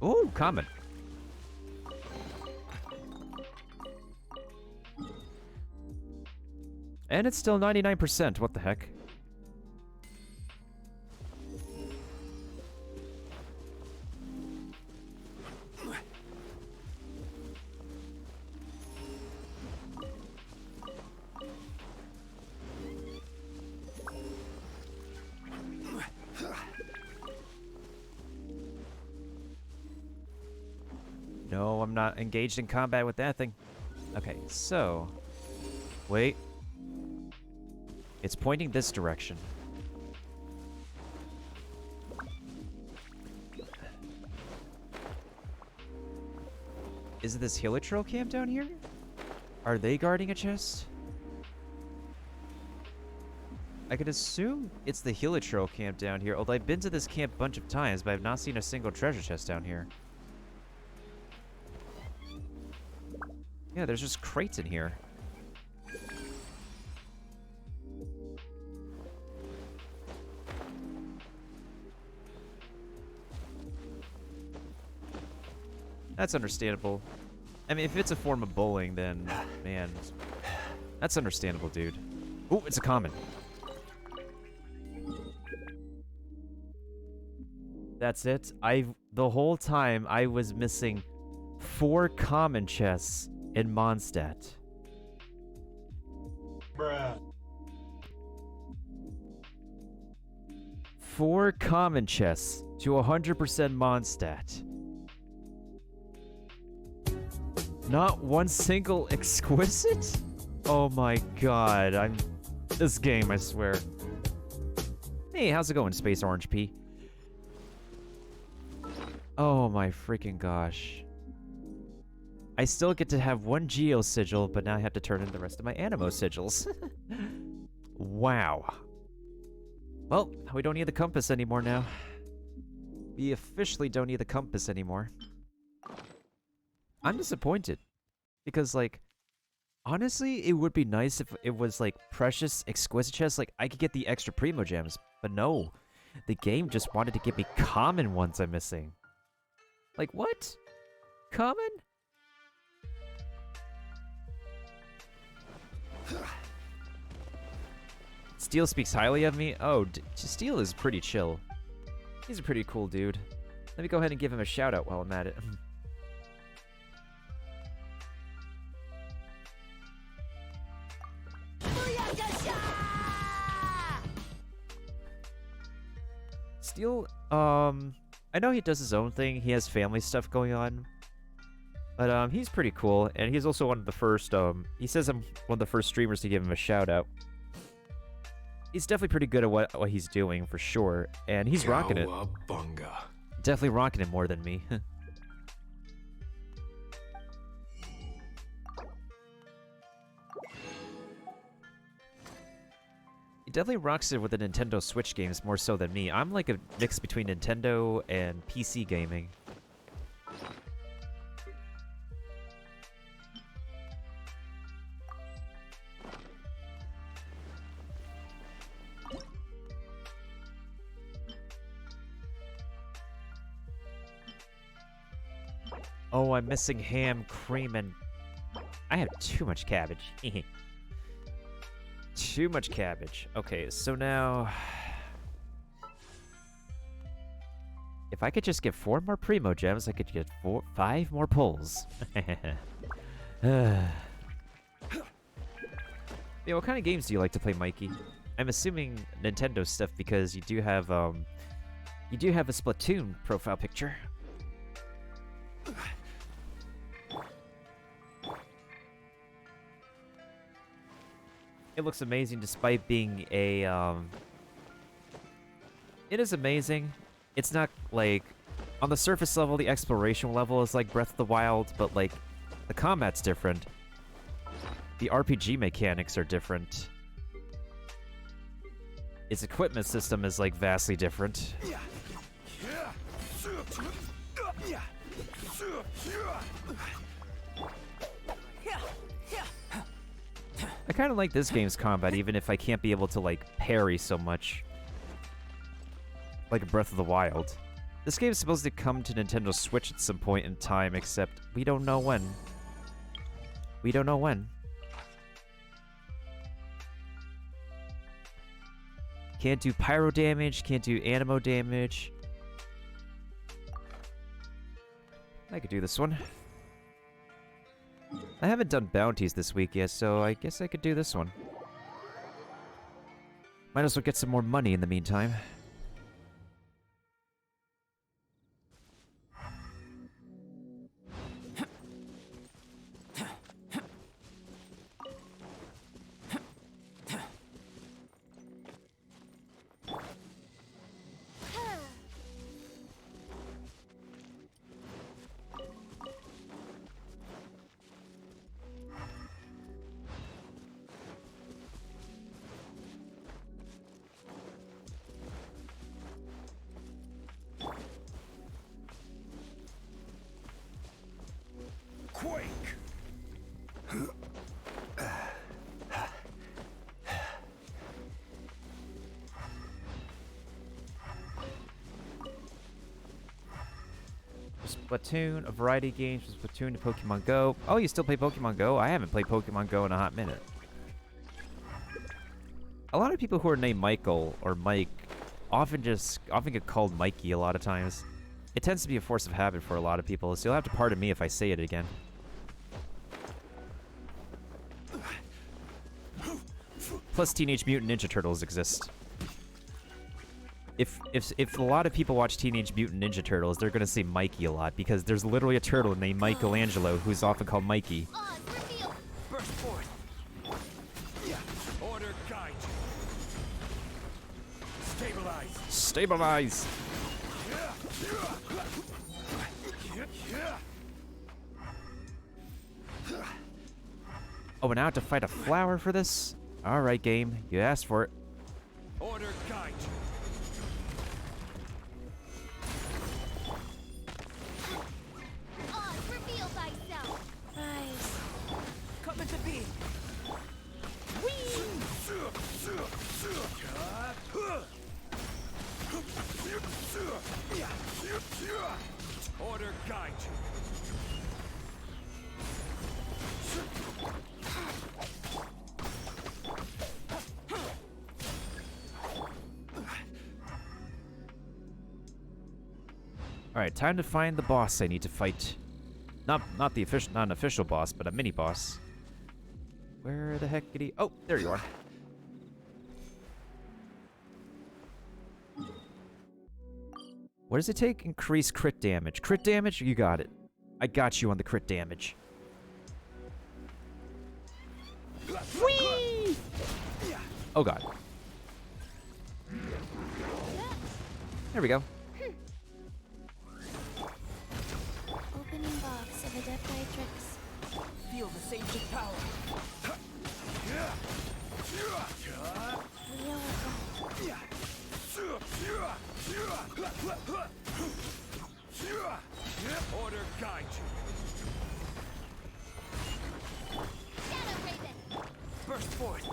Ooh, common. And it's still 99%. What the heck? No, I'm not engaged in combat with that thing. Okay, so... Wait. It's pointing this direction. Is it this Heliotrope camp down here? Are they guarding a chest? I could assume it's the Heliotrope camp down here, although I've been to this camp a bunch of times, but I've not seen a single treasure chest down here. Yeah, there's just crates in here. That's understandable. I mean, if it's a form of bullying, then, man, that's understandable, dude. Ooh, it's a common. That's it. The whole time I was missing 4 common chests in Mondstadt. Bruh. 4 common chests to 100% Mondstadt. Not one single exquisite? Oh my god, this game, I swear. Hey, how's it going, Space Orange P? Oh my freaking gosh. I still get to have 1 Geo sigil, but now I have to turn in the rest of my Animo sigils. Wow. Well, we don't need the compass anymore now. We officially don't need the compass anymore. I'm disappointed. Because, like, honestly, it would be nice if it was, like, precious, exquisite chests. Like, I could get the extra Primo Gems. But no. The game just wanted to give me common ones I'm missing. Like, what? Common? Steel speaks highly of me? Oh, Steel is pretty chill. He's a pretty cool dude. Let me go ahead and give him a shout out while I'm at it. Steel, I know he does his own thing. He has family stuff going on. But, he's pretty cool. And he's also one of the first, he says I'm one of the first streamers to give him a shout out. He's definitely pretty good at what he's doing, for sure. And he's rocking it. Cowabunga. Definitely rocking it more than me. He definitely rocks it with the Nintendo Switch games more so than me. I'm like a mix between Nintendo and PC gaming. Oh, I'm missing ham, cream, and... I have too much cabbage. Too much cabbage. Okay, so now... If I could just get 4 more Primo Gems, I could get 5 more pulls. Yeah, what kind of games do you like to play, Mikey? I'm assuming Nintendo stuff because you do have a Splatoon profile picture. It looks amazing despite being a, It is amazing. It's not, like... On the surface level, the exploration level is like Breath of the Wild, but, like, the combat's different. The RPG mechanics are different. Its equipment system is, like, vastly different. I kind of like this game's combat, even if I can't be able to, like, parry so much. Like Breath of the Wild. This game is supposed to come to Nintendo Switch at some point in time, except we don't know when. We don't know when. Can't do pyro damage, can't do anemo damage. I could do this one. I haven't done bounties this week yet, so I guess I could do this one. Might as well get some more money in the meantime. Quake! Splatoon, a variety of games from Splatoon to Pokemon Go. Oh, you still play Pokemon Go? I haven't played Pokemon Go in a hot minute. A lot of people who are named Michael or Mike often get called Mikey a lot of times. It tends to be a force of habit for a lot of people, so you'll have to pardon me if I say it again. Plus, Teenage Mutant Ninja Turtles exist. If a lot of people watch Teenage Mutant Ninja Turtles, they're gonna say Mikey a lot because there's literally a turtle named Michelangelo who's often called Mikey. Burst forth. Order guide. Stabilize. Stabilize! Oh, and now I have to fight a flower for this? Alright, game. You asked for it. Order guide. Reveal thyself. Rise. Come into being. Order guide. Alright, time to find the boss I need to fight. Not an official boss, but a mini boss. Where the heck did he? Oh, there you are. What does it take? Increase crit damage. Crit damage? You got it. I got you on the crit damage. Whee! Oh god. There we go. Opening box of Adeptitrix. Feel the sage power. Real Order guide. Shadow Raven. Burst forth.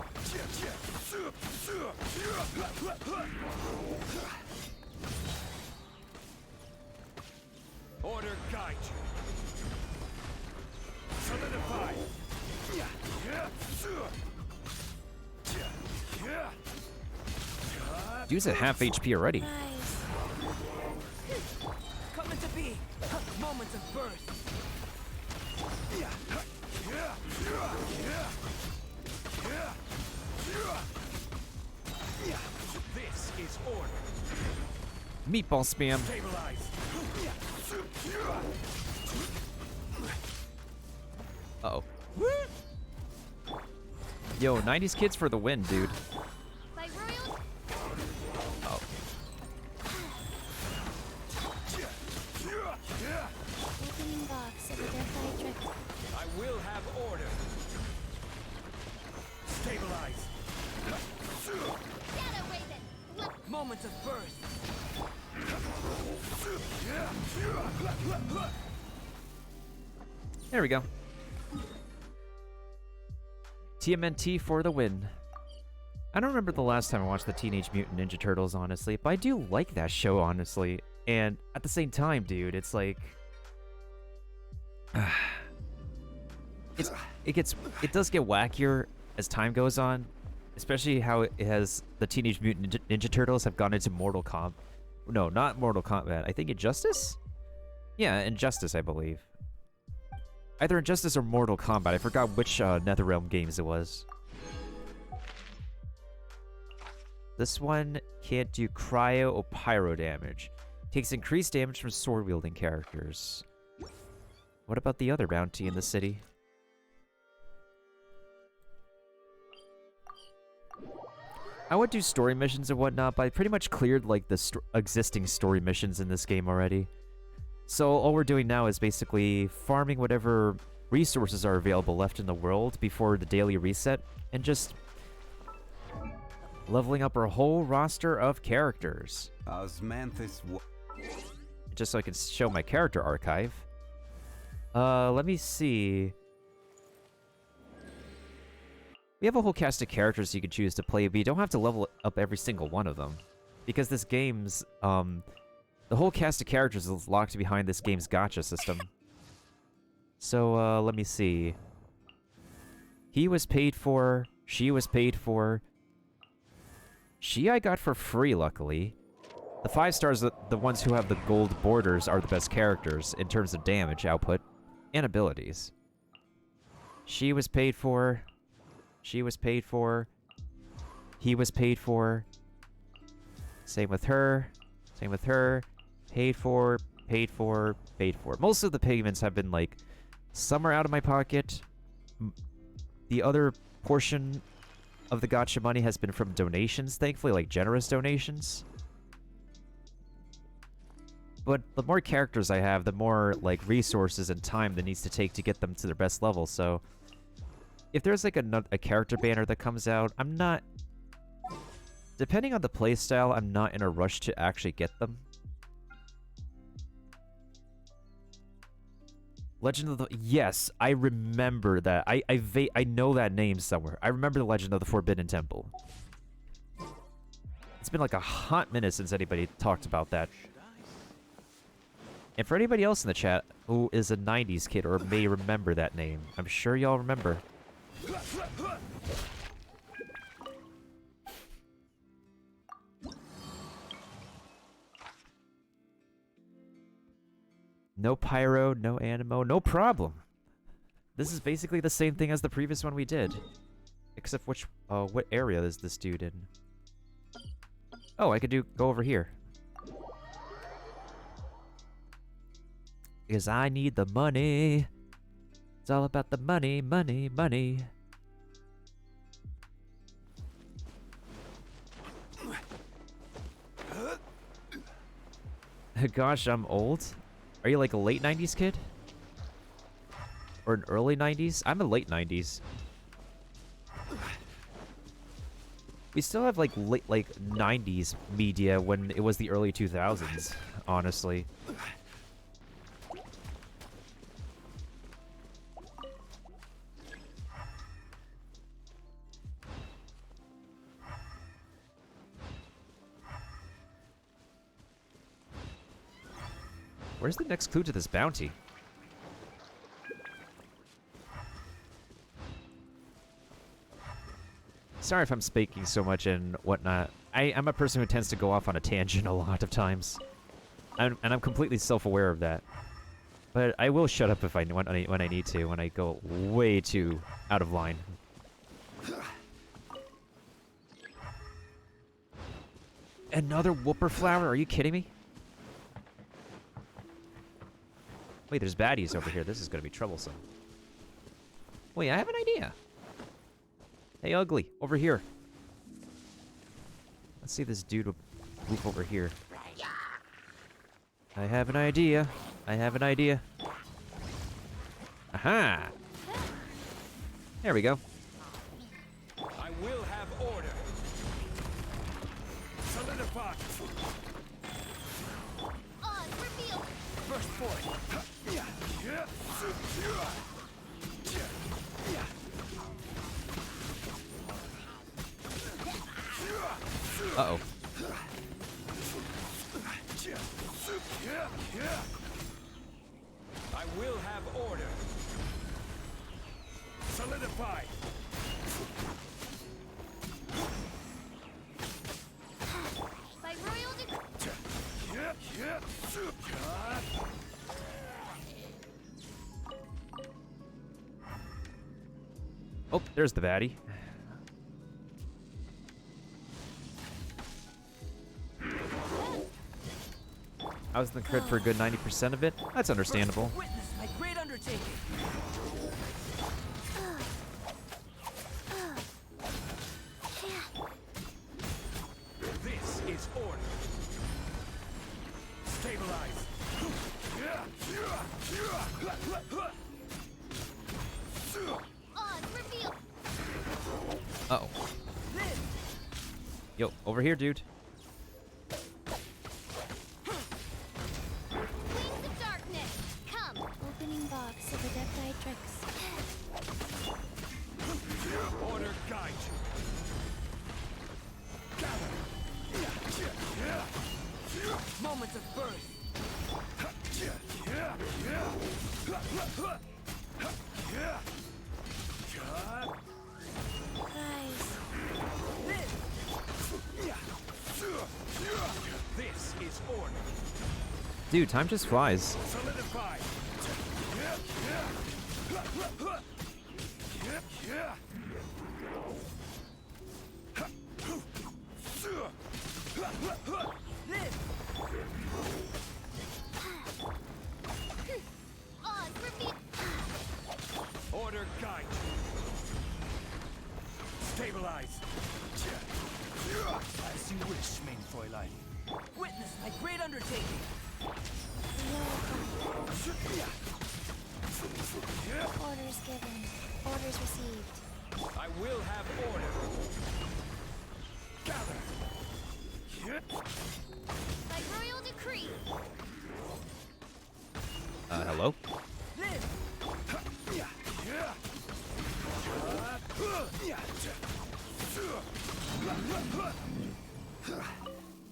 Order guide. Dude's at half HP already. Rise. Coming to be. Moments of birth. This is order. Meatball spam. Stabilize. Uh-oh. Yo, 90s kids for the win, dude. By royal. Oh. Opening box of a Death Trick. I will have order. Stabilize. Shadow Raven. Moments of birth. There we go. TMNT for the win. I don't remember the last time I watched the Teenage Mutant Ninja Turtles, honestly, but I do like that show, honestly. And at the same time, dude, it's like... it does get wackier as time goes on, especially how it has the Teenage Mutant Ninja Turtles have gone into Mortal Kombat. No, not Mortal Kombat. I think Injustice? Yeah, Injustice, I believe. Either Injustice or Mortal Kombat. I forgot which NetherRealm games it was. This one can't do cryo or pyro damage. Takes increased damage from sword-wielding characters. What about the other bounty in the city? I would do story missions and whatnot, but I pretty much cleared like the existing story missions in this game already. So all we're doing now is basically farming whatever resources are available left in the world before the daily reset, and just leveling up our whole roster of characters. Osmanthus. Just so I can show my character archive. Let me see. We have a whole cast of characters you can choose to play, but you don't have to level up every single one of them. Because this game's, the whole cast of characters is locked behind this game's gacha system. So, let me see. He was paid for. She was paid for. She I got for free, luckily. The 5 stars, the ones who have the gold borders, are the best characters in terms of damage output and abilities. She was paid for. She was paid for. He was paid for. Same with her. Same with her. Paid for, paid for, paid for. Most of the payments have been like, some are out of my pocket. The other portion of the gacha money has been from donations, thankfully, like generous donations. But the more characters I have, the more like resources and time that needs to take to get them to their best level, so... If there's like a character banner that comes out, I'm not... Depending on the playstyle, I'm not in a rush to actually get them. Legend of the... Yes, I remember that. I know that name somewhere. I remember the Legend of the Forbidden Temple. It's been like a hot minute since anybody talked about that. And for anybody else in the chat who is a 90s kid or may remember that name, I'm sure y'all remember. No pyro, no animo, no problem. This is basically the same thing as the previous one we did. Except which, what area is this dude in? Oh, I could go over here. Because I need the money. It's all about the money, money, money. Gosh, I'm old. Are you like a late 90s kid? Or an early 90s? I'm a late 90s. We still have like late 90s media when it was the early 2000s, honestly. Where's the next clue to this bounty? Sorry if I'm speaking so much and whatnot. I'm a person who tends to go off on a tangent a lot of times. And I'm completely self-aware of that. But I will shut up if when I need to, when I go way too out of line. Another whooper flower? Are you kidding me? Wait, there's baddies over here. This is gonna be troublesome. Wait, I have an idea. Hey, ugly, over here. Let's see this dude move over here. I have an idea. I have an idea. Aha! There we go. I will have order. Solidify. On, reveal. First point. Uh-oh. I will have order. Solidify. By royal decree. Oh, there's the baddie. I was in the crit for a good 90% of it. That's understandable. Witness my great undertaking. This is order. Stabilize. On, reveal. Uh-oh. Yo, over here, dude. Wings of darkness. Come. Opening box of Adepti Order guide you. Moments of birth. This is order. Dude, time just flies. Solidify. On, reveal. Order guide you. Stabilize. As you wish, main Fräulein. Witness my great undertaking. Orders given. Orders received. I will have order. Gather. By royal decree. Hello? Live.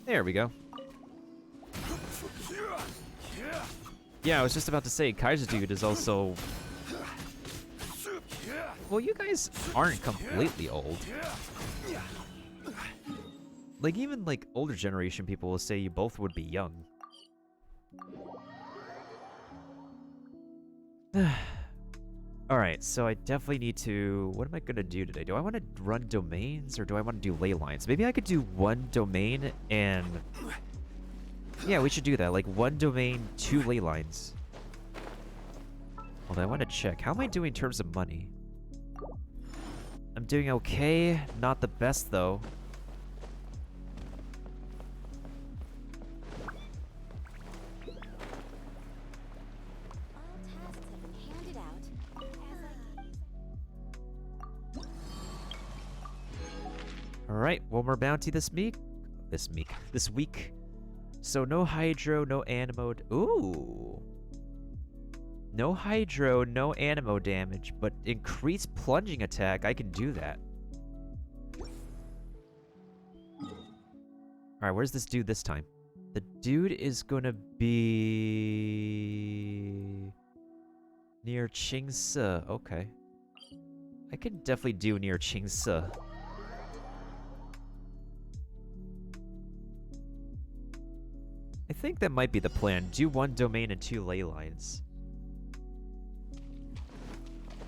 There we go. Yeah, I was just about to say, Kaiser Dude is also... Well, you guys aren't completely old. Like, even, like, older generation people will say you both would be young. Alright, so I definitely need to... What am I gonna do today? Do I want to run domains, or do I want to do ley lines? Maybe I could do one domain and... Yeah, we should do that. Like, one domain, 2 ley lines. Hold on, I want to check. How am I doing in terms of money? I'm doing okay. Not the best, though. All tasks have been handed out. Alright, one more bounty this week. This week. So no hydro, no animo. Ooh. No hydro, no animo damage, but increased plunging attack. I can do that. Alright, where's this dude this time? The dude is gonna be... near Qingse. Okay. I could definitely do near Qingse. I think that might be the plan. Do 1 domain and 2 ley lines.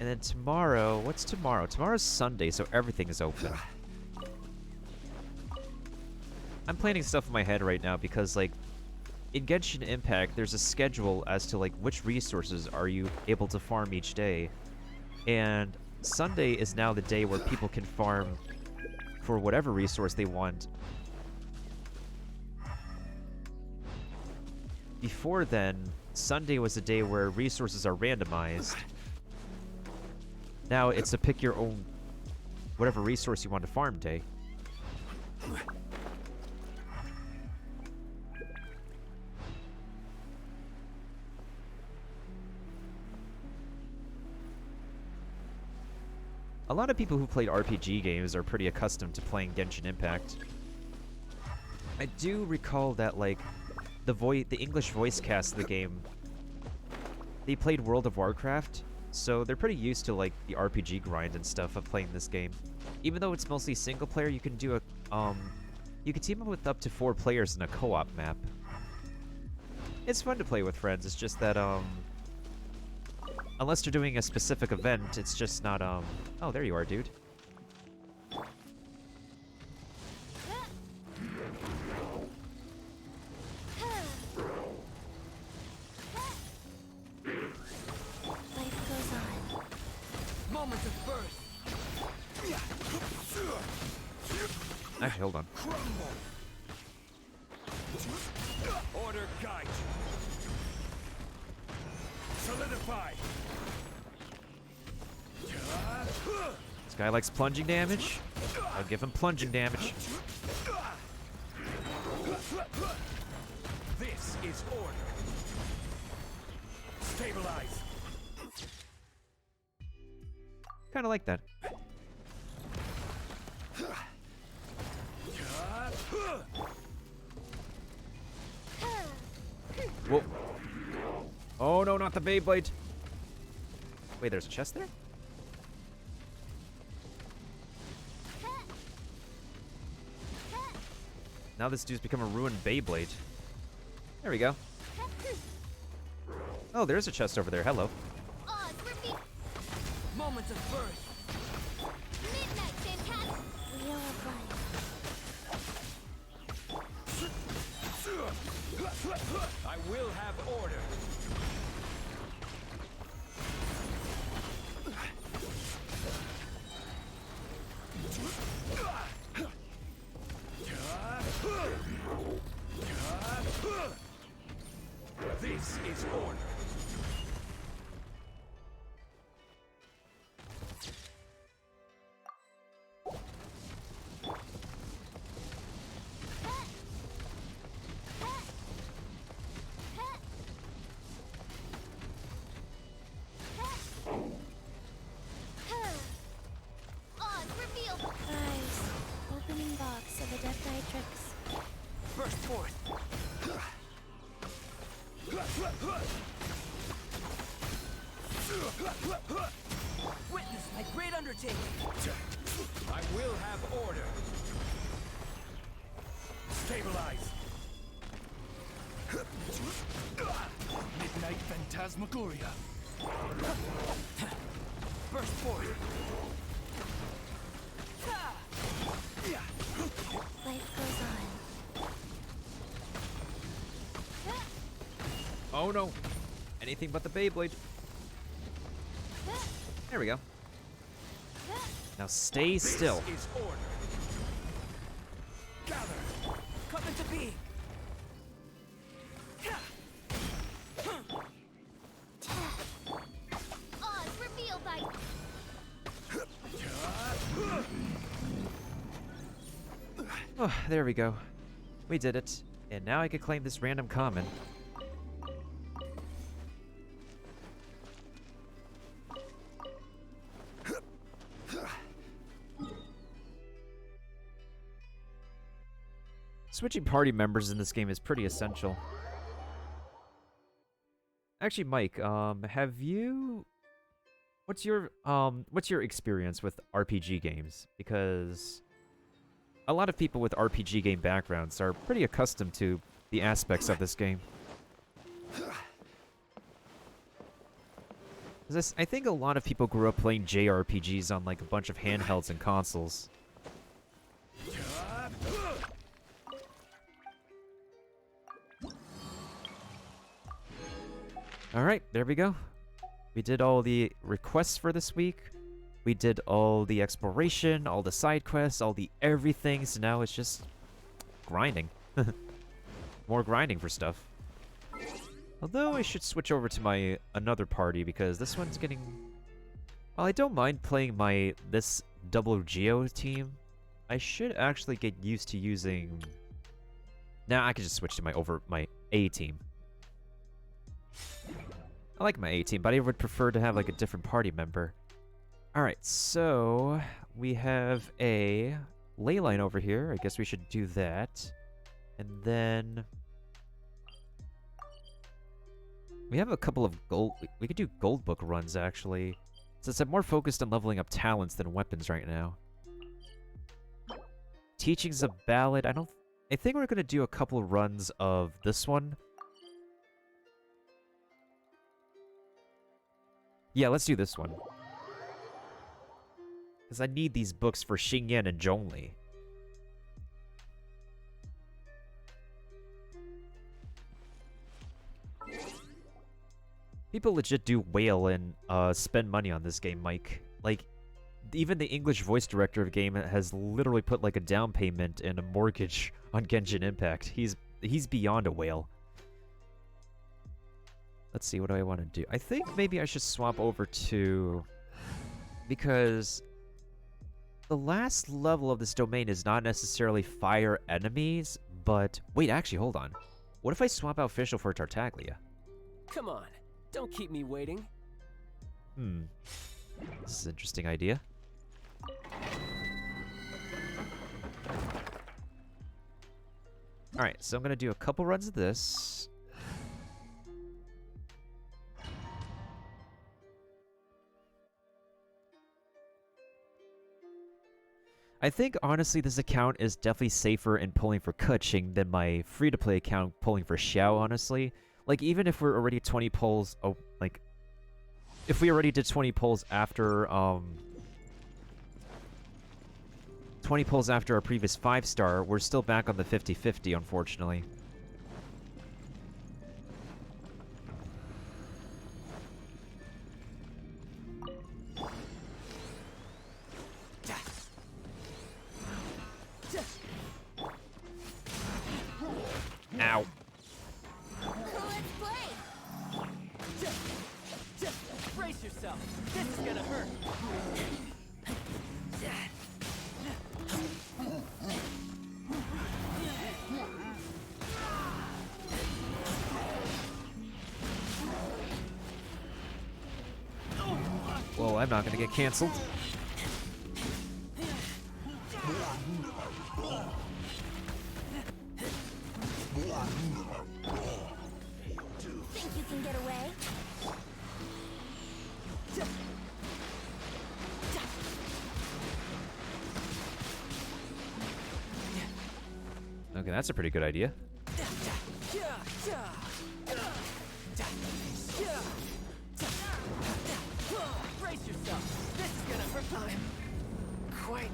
And then tomorrow, what's tomorrow? Tomorrow's Sunday, so everything is open. I'm planning stuff in my head right now because, like, in Genshin Impact, there's a schedule as to, like, which resources are you able to farm each day. And Sunday is now the day where people can farm for whatever resource they want. Before then, Sunday was a day where resources are randomized. Now it's a pick your own whatever resource you want to farm day. A lot of people who played RPG games are pretty accustomed to playing Genshin Impact. I do recall that, like, the English voice cast of the game, they played World of Warcraft, so they're pretty used to, like, the RPG grind and stuff of playing this game. Even though it's mostly single player, you can do you can team up with up to 4 players in a co-op map. It's fun to play with friends, it's just that, unless they're doing a specific event, it's just not, oh, there you are, dude. Life goes on. Moments of birth. Actually, hold on. Crumble. Order guide you. Solidify. This guy likes plunging damage. I'll give him plunging damage. This is order. Stabilize. Kind of like that. Whoa. Oh no, not the Beyblade. Wait, there's a chest there? Now this dude's become a ruined Beyblade. There we go. Oh, there's a chest over there. Hello. Oz, repeat. Moments of birth. Midnight, fantastic. Wheel of life. I will have order. This is order. Oz, reveal. Guys, opening box of the Death Tricks. Burst forth. Witness my great undertaking. I will have order. Stabilize. Midnight Phantasmagoria. Burst forth. Life goes on. Oh no. Anything but the Beyblade. There we go. Now stay still. This is order. Gather. Come into being. Oz, reveal thy. Oh, there we go. We did it. And now I can claim this random common. Switching party members in this game is pretty essential. Actually, Mike, have you... What's your experience with RPG games? Because a lot of people with RPG game backgrounds are pretty accustomed to the aspects of this game. 'Cause I think a lot of people grew up playing JRPGs on like a bunch of handhelds and consoles. Alright, there we go. We did all the requests for this week. We did all the exploration, all the side quests, all the everything, so now it's just grinding. More grinding for stuff. Although I should switch over to my another party because this one's getting... Well, I don't mind playing this double Geo team. I should actually get used to using... Nah, I can just switch to my A team. I like my A team, but I would prefer to have like a different party member. Alright, so we have a ley line over here. I guess we should do that. And then we have a couple of gold... We could do gold book runs, actually. Since I'm more focused on leveling up talents than weapons right now. Teachings of Ballad. I think we're going to do a couple of runs of this one. Yeah, let's do this one. Because I need these books for Xingyan and Zhongli. People legit do wail and spend money on this game, Mike. Like, even the English voice director of the game has literally put like a down payment and a mortgage on Genshin Impact. He's beyond a whale. Let's see, what do I want to do? I think maybe I should swap over to... Because the last level of this domain is not necessarily fire enemies, but... Wait, actually, hold on. What if I swap out Fischl for Tartaglia? Come on, don't keep me waiting. This is an interesting idea. Alright, so I'm going to do a couple runs of this. I think, honestly, this account is definitely safer in pulling for Keqing than my free-to-play account pulling for Xiao, honestly. Like, even if we're already 20 pulls... Oh, like... If we already did 20 pulls after, 20 pulls after our previous 5-star, we're still back on the 50-50, unfortunately. Ow. Let's play. Brace yourself. This is gonna hurt. Well, I'm not gonna get canceled. Think you can get away? Okay, that's a pretty good idea. Brace yourself. This is gonna hurt. I'm quite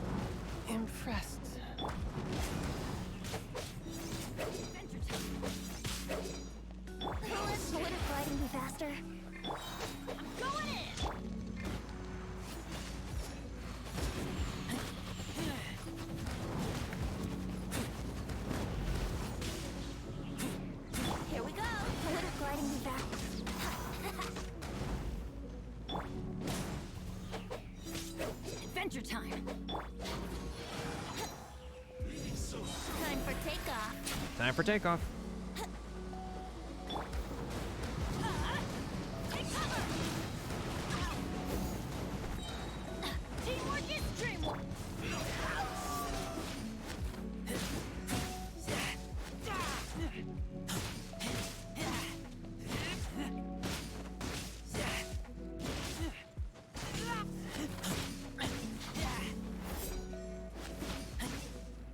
impressed. Would a gliding be faster? Going in. Here we go. Would a gliding be faster? Adventure time. Time for takeoff. Time for takeoff. Take cover. Teamwork is dreamwork.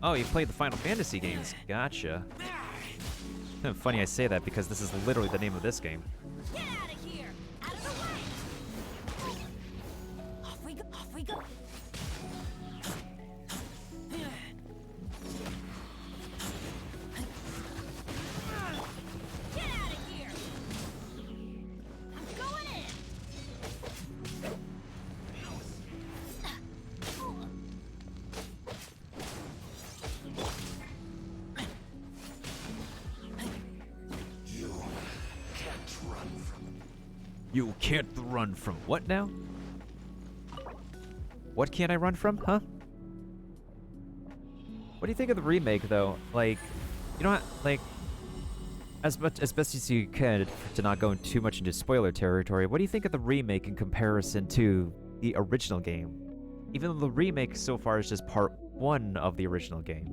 Oh, you played the Final Fantasy games. Gotcha. Funny I say that because this is literally the name of this game. Get out of here! Out of the way! Off we go! Off we go! Get out of here! I'm going in! You can't run from what now? What can't I run from, huh? What do you think of the remake, though? Like, you know what? Like, as best as you can, to not go too much into spoiler territory, what do you think of the remake in comparison to the original game? Even though the remake so far is just part 1 of the original game.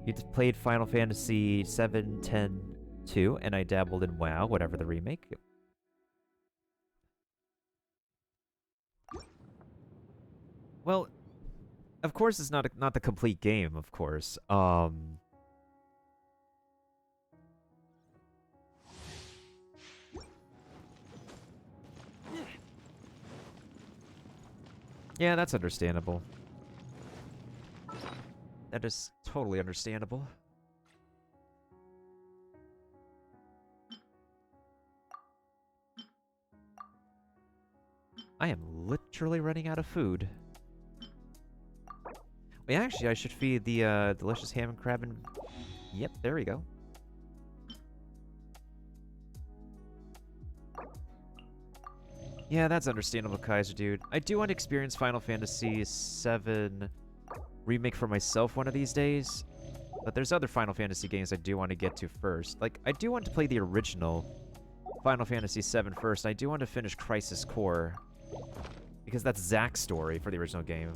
You just played Final Fantasy 7, 10, 2, and I dabbled in WoW, whatever the remake. Well, of course it's not the complete game, of course. Yeah, that's understandable. That is totally understandable. I am literally running out of food. Wait, actually, I should feed the delicious ham and crab and... Yep, there we go. Yeah, that's understandable, Kaiser, dude. I do want to experience Final Fantasy VII Remake for myself one of these days. But there's other Final Fantasy games I do want to get to first. Like, I do want to play the original Final Fantasy VII first. I do want to finish Crisis Core. Because that's Zack's story for the original game.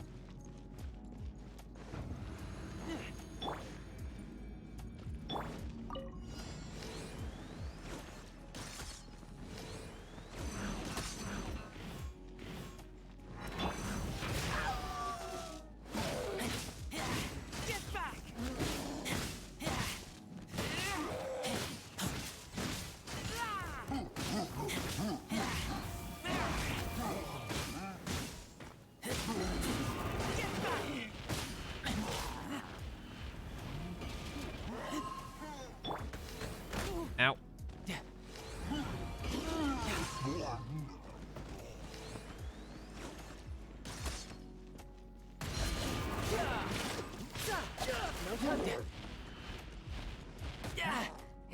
Ow.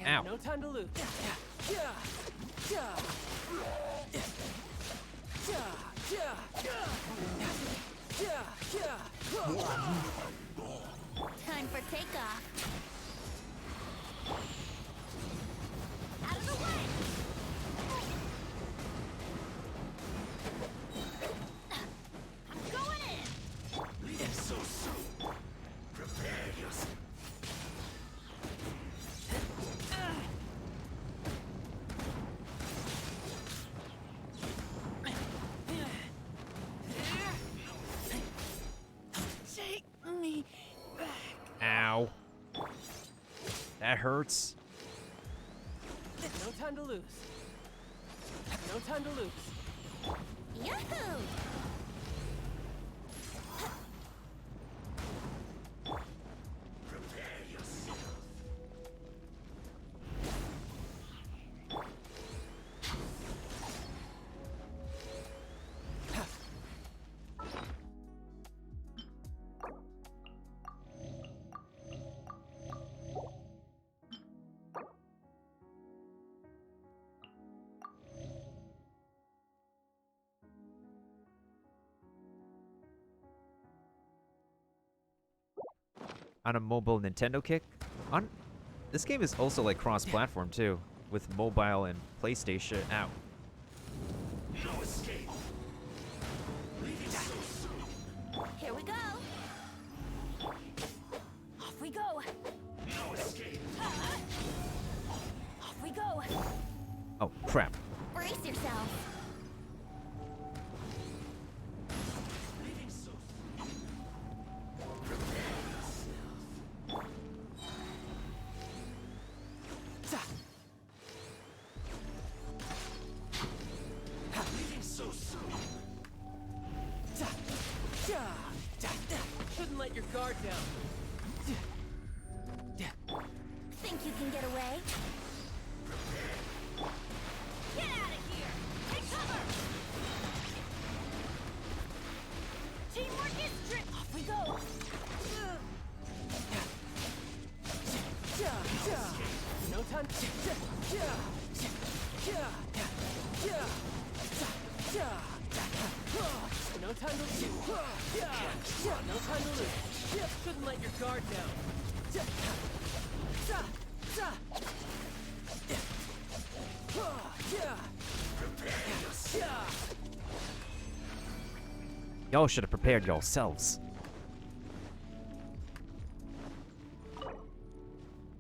Ow. No time to lose. Time for takeoff. Out of the way! I'm going in! So soon. Prepare yourself. Take me back. Ow. That hurts. No time to lose. No time to lose. Yahoo! Prepare yourself. On a mobile Nintendo kick. This game is also like cross-platform too, with mobile and PlayStation. Ow. No escape. Leaving so soon. Here we go. Off we go! No escape. Off we go! Oh crap. Brace yourself. Leaving so soon. Prepare yourself. Shouldn't let your guard down. Think you can get away? Get out of here! Take cover! Teamwork is strict! Off we go! No time. No time to lose. No time to lose. Shouldn't let your guard down. Y'all should have prepared yourselves.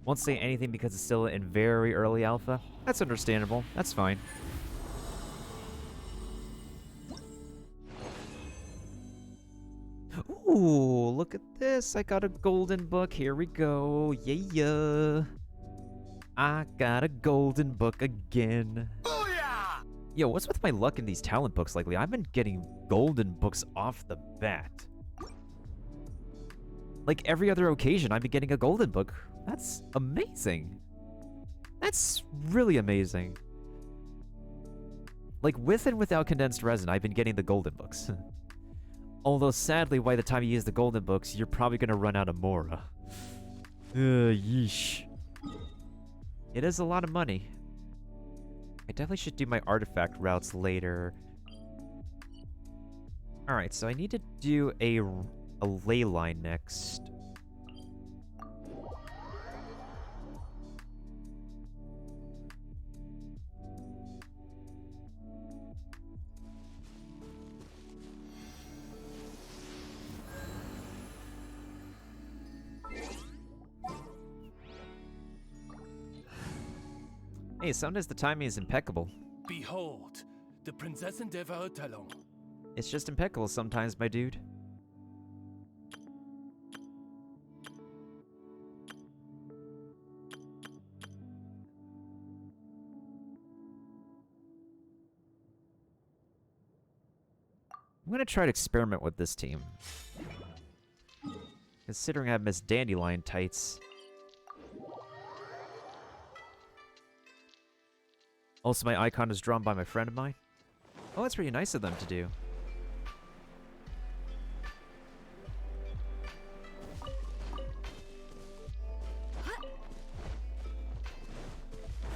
Won't say anything because it's still in very early alpha. That's understandable. That's fine. Ooh, look at this. I got a golden book. Here we go. Yeah. I got a golden book again. Booyah! Yo, what's with my luck in these talent books lately? I've been getting golden books off the bat. Like every other occasion, I've been getting a golden book. That's amazing. That's really amazing. Like with and without condensed resin, I've been getting the golden books. Although sadly, by the time you use the golden books, you're probably gonna run out of Mora. Yeesh. It is a lot of money. I definitely should do my artifact routes later. Alright, so I need to do a ley line next. Hey, sometimes the timing is impeccable. Behold, the Prinzessin der Verurteilung. It's just impeccable sometimes, my dude. I'm gonna try to experiment with this team. Considering I have Miss Dandelion tights. Also, my icon is drawn by my friend of mine. Oh, that's pretty nice of them to do.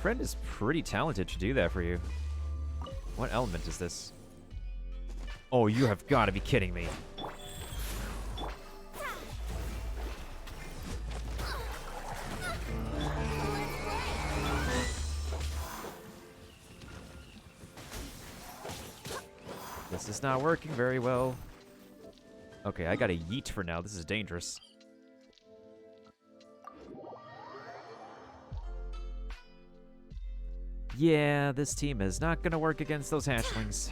Friend is pretty talented to do that for you. What element is this? Oh, you have got to be kidding me. This is not working very well. Okay, I got a yeet for now. This is dangerous. Yeah, this team is not gonna work against those hatchlings.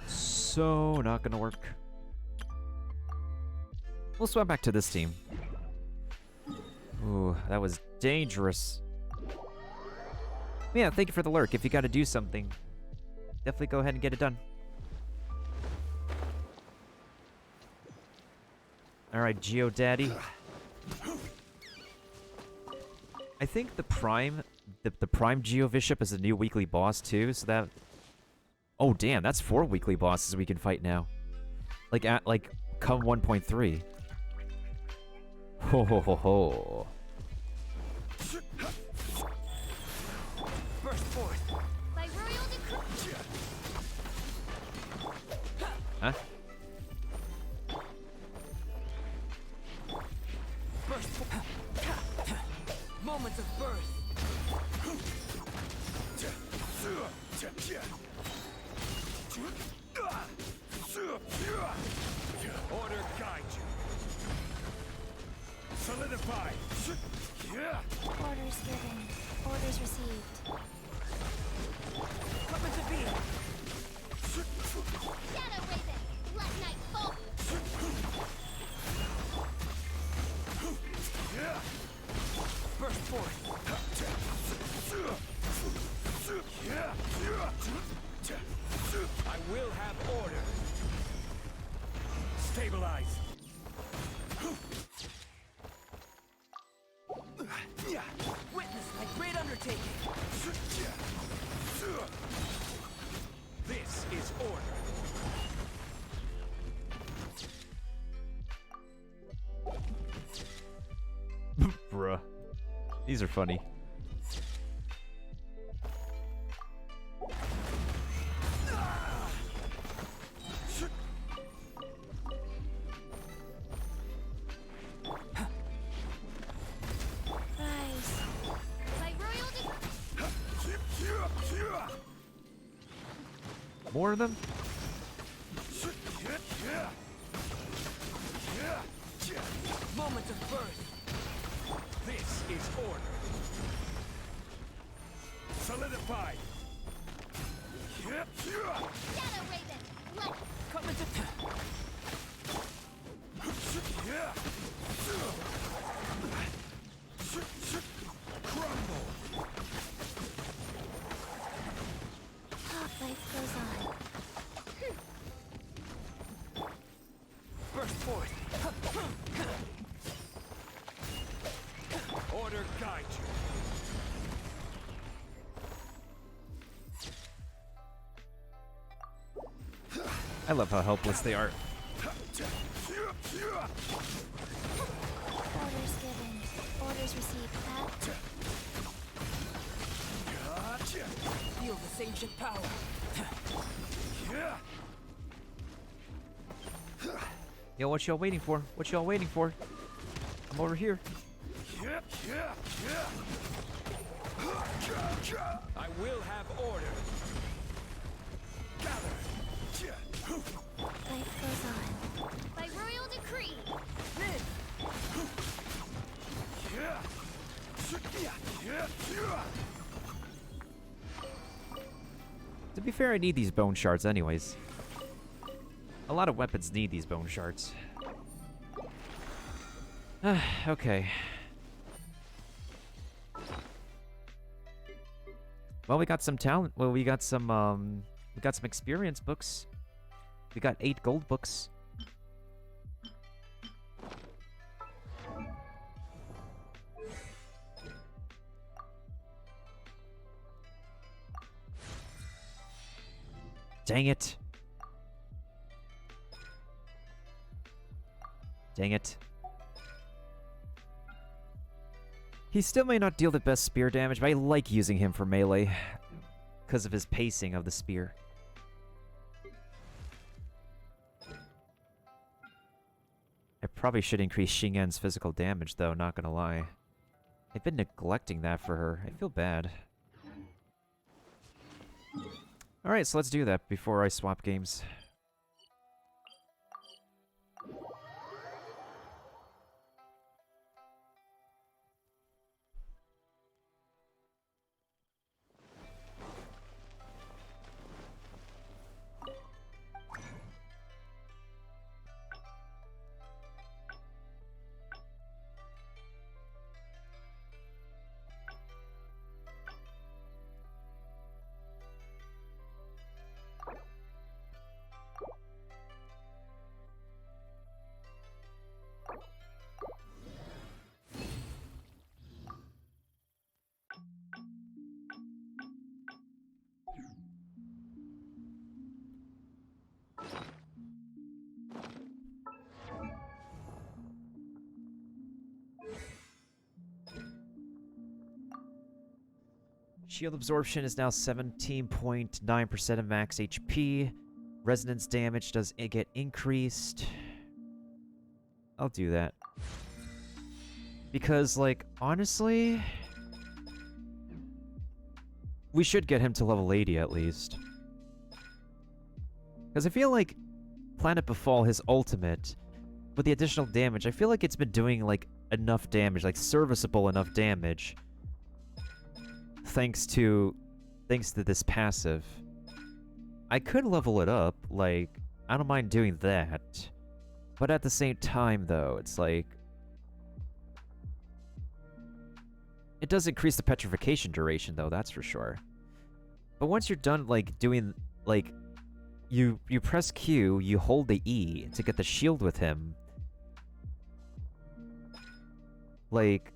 So, not gonna work. We'll swap back to this team. Ooh, that was dangerous. Yeah, thank you for the lurk. If you gotta do something, definitely go ahead and get it done. Alright, Geo Daddy. I think the Prime Geo Bishop is a new weekly boss too, so that... Oh damn, that's 4 weekly bosses we can fight now. Like come 1.3. Ho ho ho ho. Burst forth. By royal decree. Huh? Burst forth. Moments of birth. Order guide you. Solidify. Orders given. Orders received. Come into being. Shadow Raven. Blood Knight Bolt. Burst forth. I will have Stabilize. Witness my great undertaking. This is order. Bruh. These are funny. Nice. By royalty. More of them? Moment of birth. This is order. Solidified. Shadow Raven. Let Come into Crumble. Life goes on. burst forth. Order guide you. I love how helpless they are. Orders given. Orders received. Feel this ancient power. Yo, what y'all waiting for? What y'all waiting for? I'm over here. I will have order. Gather. Life goes on. by royal decree. To be fair, I need these bone shards anyways. A lot of weapons need these bone shards. Okay. Well, we got some talent. Well, we got some experience books. We got 8 gold books. Dang it. Dang it. He still may not deal the best spear damage, but I like using him for melee because of his pacing of the spear. I probably should increase Xing'an's physical damage, though, not gonna lie. I've been neglecting that for her. I feel bad. Alright, so let's do that before I swap games. Shield absorption is now 17.9% of max HP. Resonance damage does it get increased. I'll do that. Because, like, honestly, we should get him to level 80 at least. Because I feel like Planet Befall, his ultimate, with the additional damage, I feel like it's been doing, like, enough damage, like, serviceable enough damage. Thanks to this passive. I could level it up, like, I don't mind doing that. But at the same time, though, it's like... It does increase the petrification duration, though, that's for sure. But once you're done, like, doing, like, you press Q, you hold the E to get the shield with him. Like,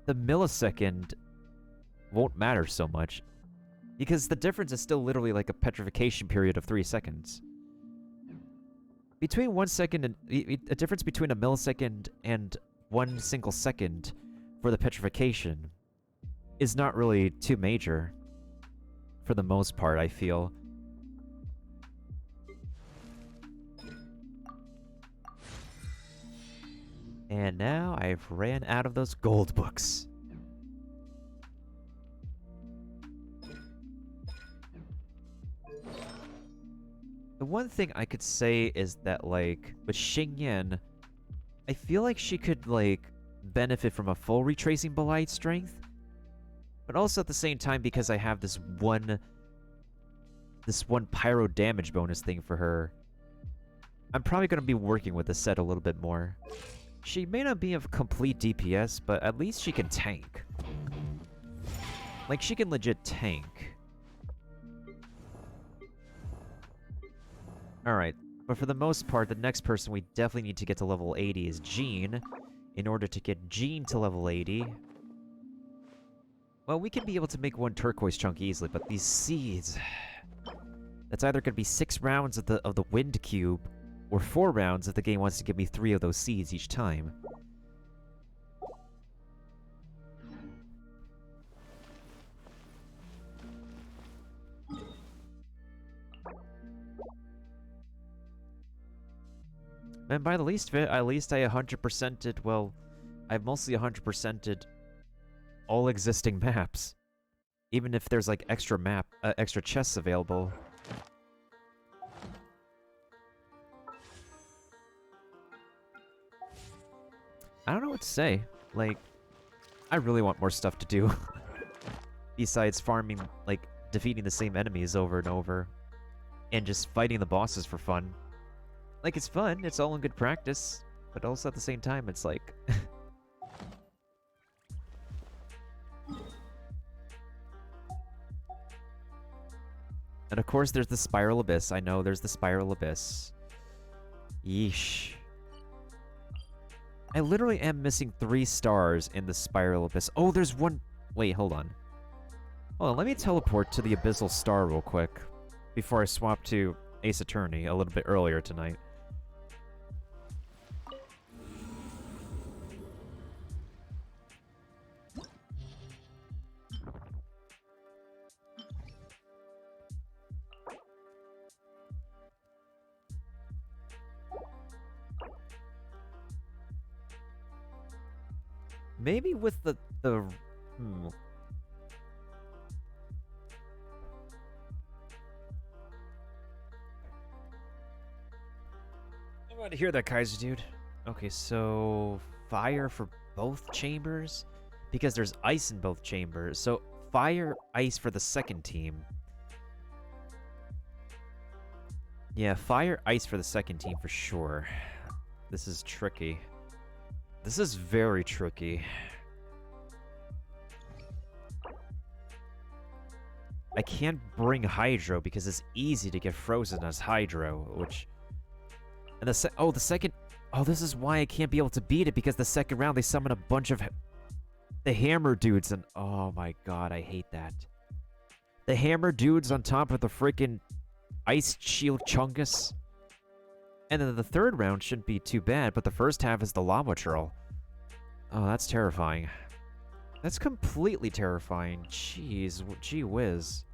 the millisecond won't matter so much. Because the difference is still literally like a petrification period of 3 seconds. Between 1 second and... a difference between a millisecond and 1 single second for the petrification is not really too major. For the most part, I feel. And now I've ran out of those gold books. The one thing I could say is that, like, with Xingyan, I feel like she could, like, benefit from a full retracing Belied Strength. But also at the same time, because I have this one pyro damage bonus thing for her, I'm probably going to be working with the set a little bit more. She may not be of complete DPS, but at least she can tank. Like, she can legit tank. Alright, but for the most part, the next person we definitely need to get to level 80 is Jean. In order to get Jean to level 80... Well, we can be able to make one turquoise chunk easily, but these seeds... That's either going to be 6 rounds of the wind cube, or 4 rounds if the game wants to give me 3 of those seeds each time. And by the least of it, at least I 100%ed, well, I've mostly 100%ed all existing maps. Even if there's like extra chests available. I don't know what to say. Like, I really want more stuff to do. Besides farming, like, defeating the same enemies over and over. And just fighting the bosses for fun. Like, it's fun, it's all in good practice. But also at the same time, it's like... And of course, there's the Spiral Abyss. I know there's the Spiral Abyss. Yeesh. I literally am missing 3 stars in the Spiral Abyss. Oh, there's one... Wait, hold on. Hold on, let me teleport to the Abyssal Star real quick. Before I swap to Ace Attorney a little bit earlier tonight. Maybe with the I'm glad to hear that, Kaiser dude. Okay, so fire for both chambers? Because there's ice in both chambers. So fire, ice for the second team. Yeah, fire, ice for the second team for sure. This is tricky. This is very tricky. I can't bring Hydro because it's easy to get frozen as Hydro, which... And the second... Oh, this is why I can't be able to beat it, because the second round they summon a bunch of... The hammer dudes, and... Oh my god, I hate that. The hammer dudes on top of the freaking Ice Shield Chungus. And then the third round shouldn't be too bad, but the first half is the Llama Troll. Oh, that's terrifying. That's completely terrifying. Jeez, gee whiz.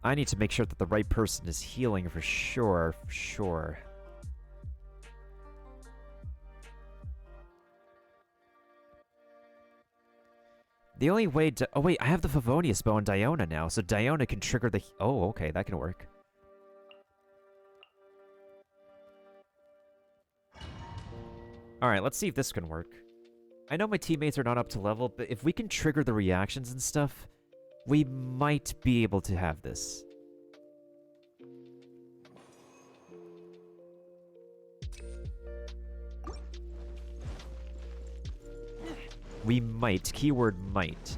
I need to make sure that the right person is healing for sure, for sure. The only way to... Oh, wait, I have the Favonius spell on Diona now, so Diona can trigger the... Oh, okay, that can work. Alright, let's see if this can work. I know my teammates are not up to level, but if we can trigger the reactions and stuff, we might be able to have this. We might. Keyword might.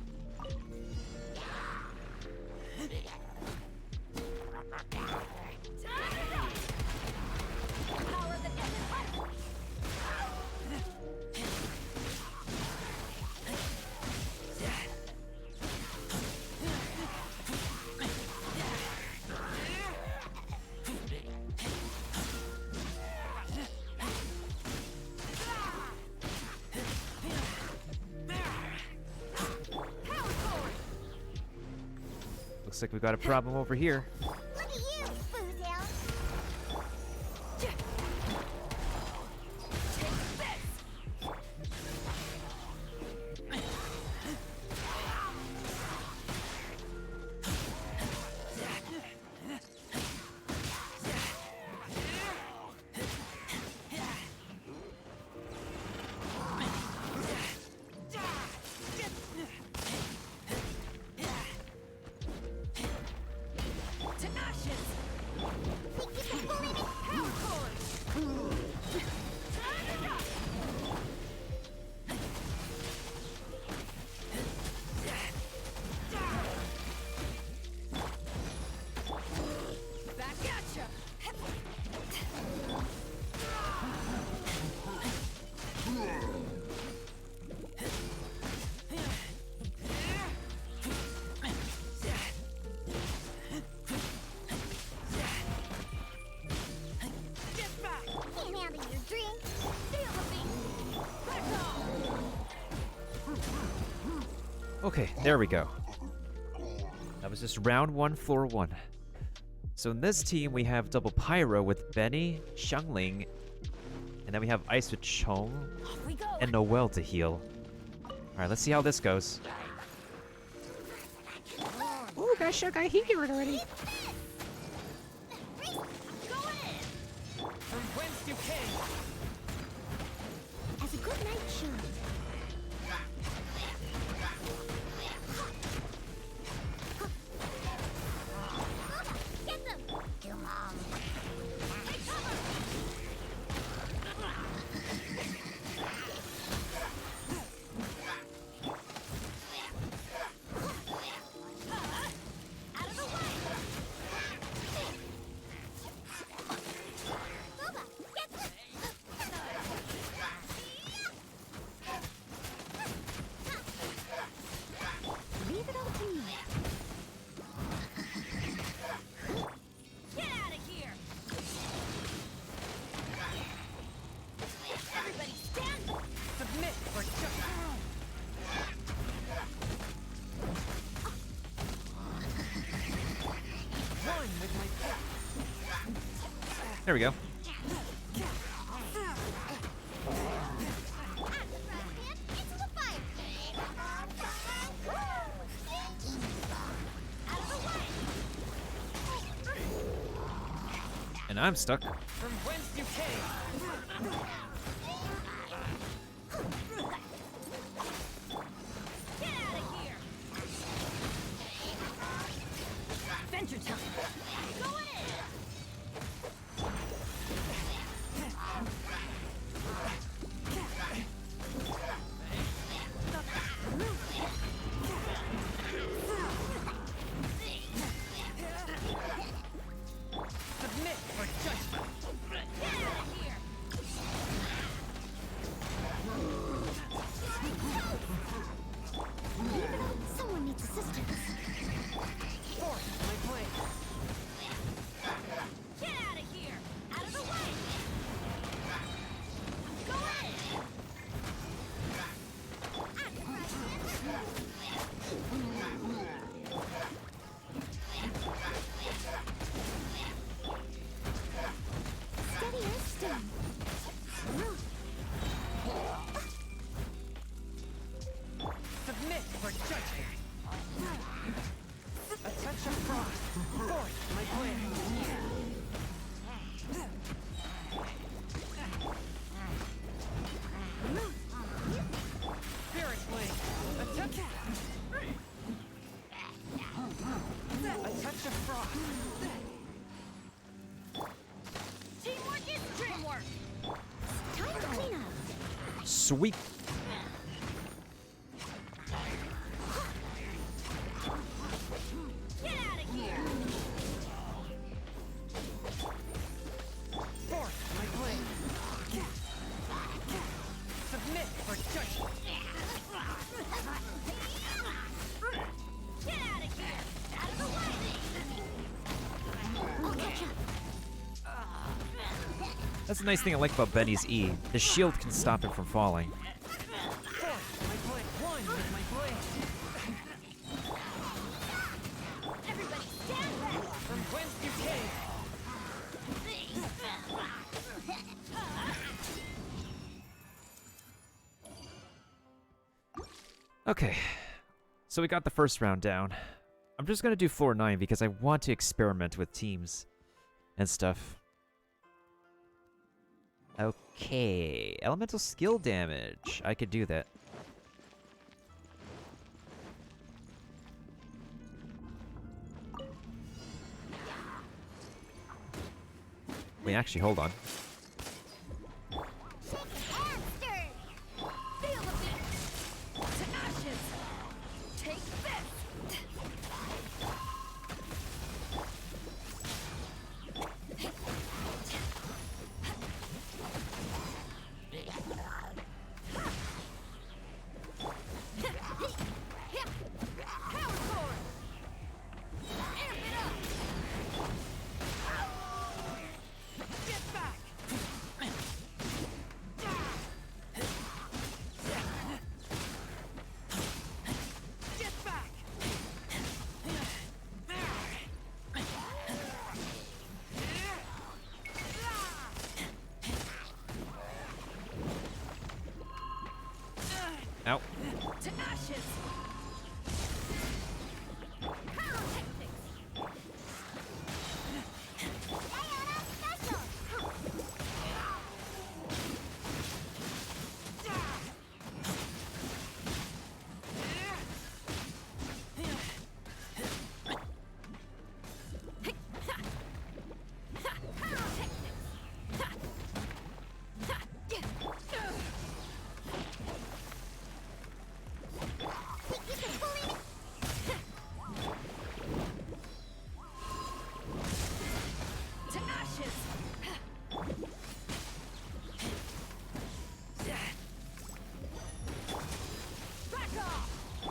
Looks like we've got a problem over here. Look at you, Boozle. Can't handle your drink. Deal with me. Okay, there we go. That was just round 1, floor 1. So in this team, we have double Pyro with Benny, Xiangling, and then we have Ice with Chong, Off we go. and Noelle to heal. Alright, let's see how this goes. Ooh, gosh, I got heated already. From whence you came. As a good night should. Get them! Come on. Take cover! Out of the way! Boba, get them! Leave it all to me. Get out of here. Everybody stand. Submit or just... One with my There we go. Into the fire! Out of the way! And I'm stuck. From whence you came. Get out of here. Adventure time. Going in. Submit or judgment. Get out of here. A touch of frost. Force my blade. Spirit blade. A touch. A touch of frost. Teamwork is dreamwork. Time to clean up. Sweet. Get out of here. Force my blade. Submit for judgment. Get out of here. Out of the way. I'll catch up. That's the nice thing I like about Benny's E. The shield can stop him from falling. Force my blade. One with my blade. Everybody stand back. From whence you came. Okay, so we got the first round down. I'm just gonna do floor 9 because I want to experiment with teams and stuff. Okay, elemental skill damage. I could do that. Wait, actually, hold on. And stir. Feel the beat. To ashes. Take this. Power core. Amp it up. Get back. Get back. Ow. To ashes. Pyrotechnics. Diana special. To ashes. Back off.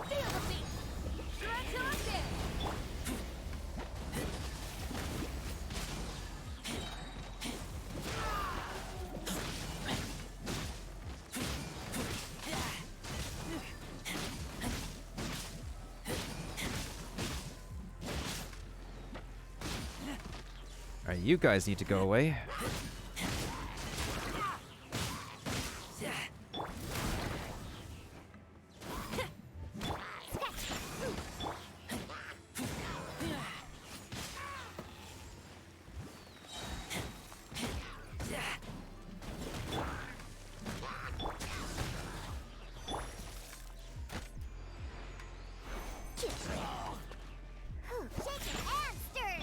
Feel the beat. Stretch on this. Alright, you guys need to go away. Shake it and stir.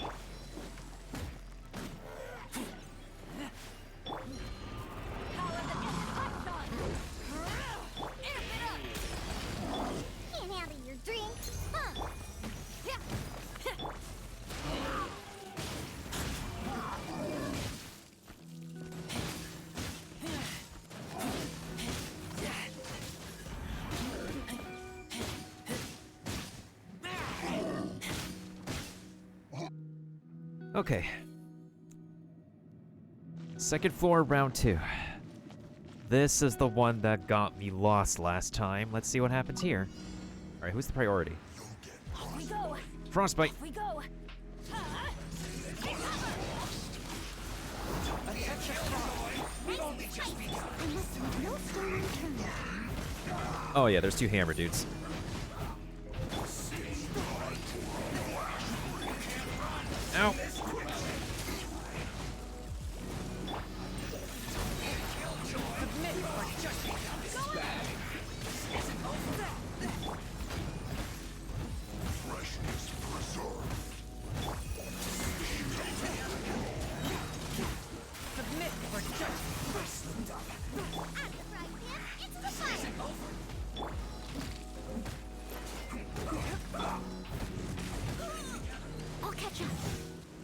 Power that gets touched on. Amp it up. Can't handle your drink. Huh. Okay. Second floor, round 2. This is the one that got me lost last time. Let's see what happens here. Alright, who's the priority? Off we go. Frostbite. Off we go. Take cover. No stone unturned. Oh yeah, there's 2 hammer dudes.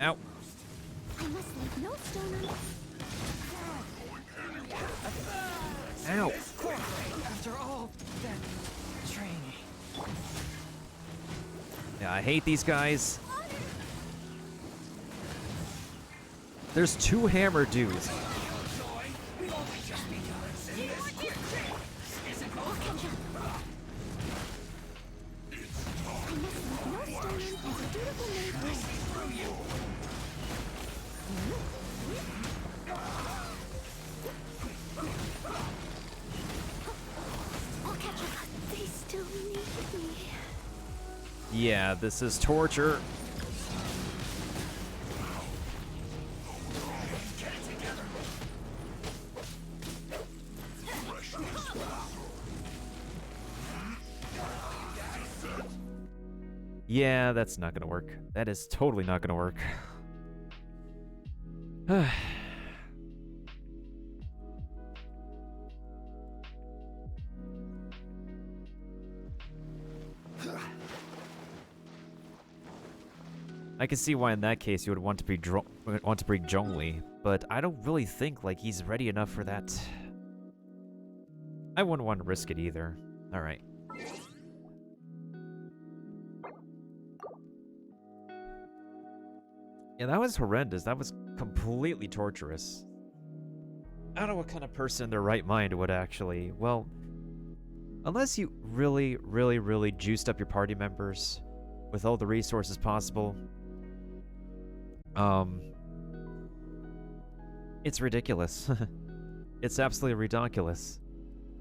Ow. I must leave no stone unturned. Ow. After all that training. Yeah, I hate these guys. There's 2 hammer dudes. They still need me. Yeah, this is torture. Yeah, that's not gonna work. That is totally not gonna work. I can see why in that case you would want to be bring Zhongli, but I don't really think like he's ready enough for that. I wouldn't want to risk it either. All right. Yeah, that was horrendous. That was completely torturous. I don't know what kind of person in their right mind would actually, well, unless you really, really, really juiced up your party members with all the resources possible, it's ridiculous. It's absolutely ridiculous.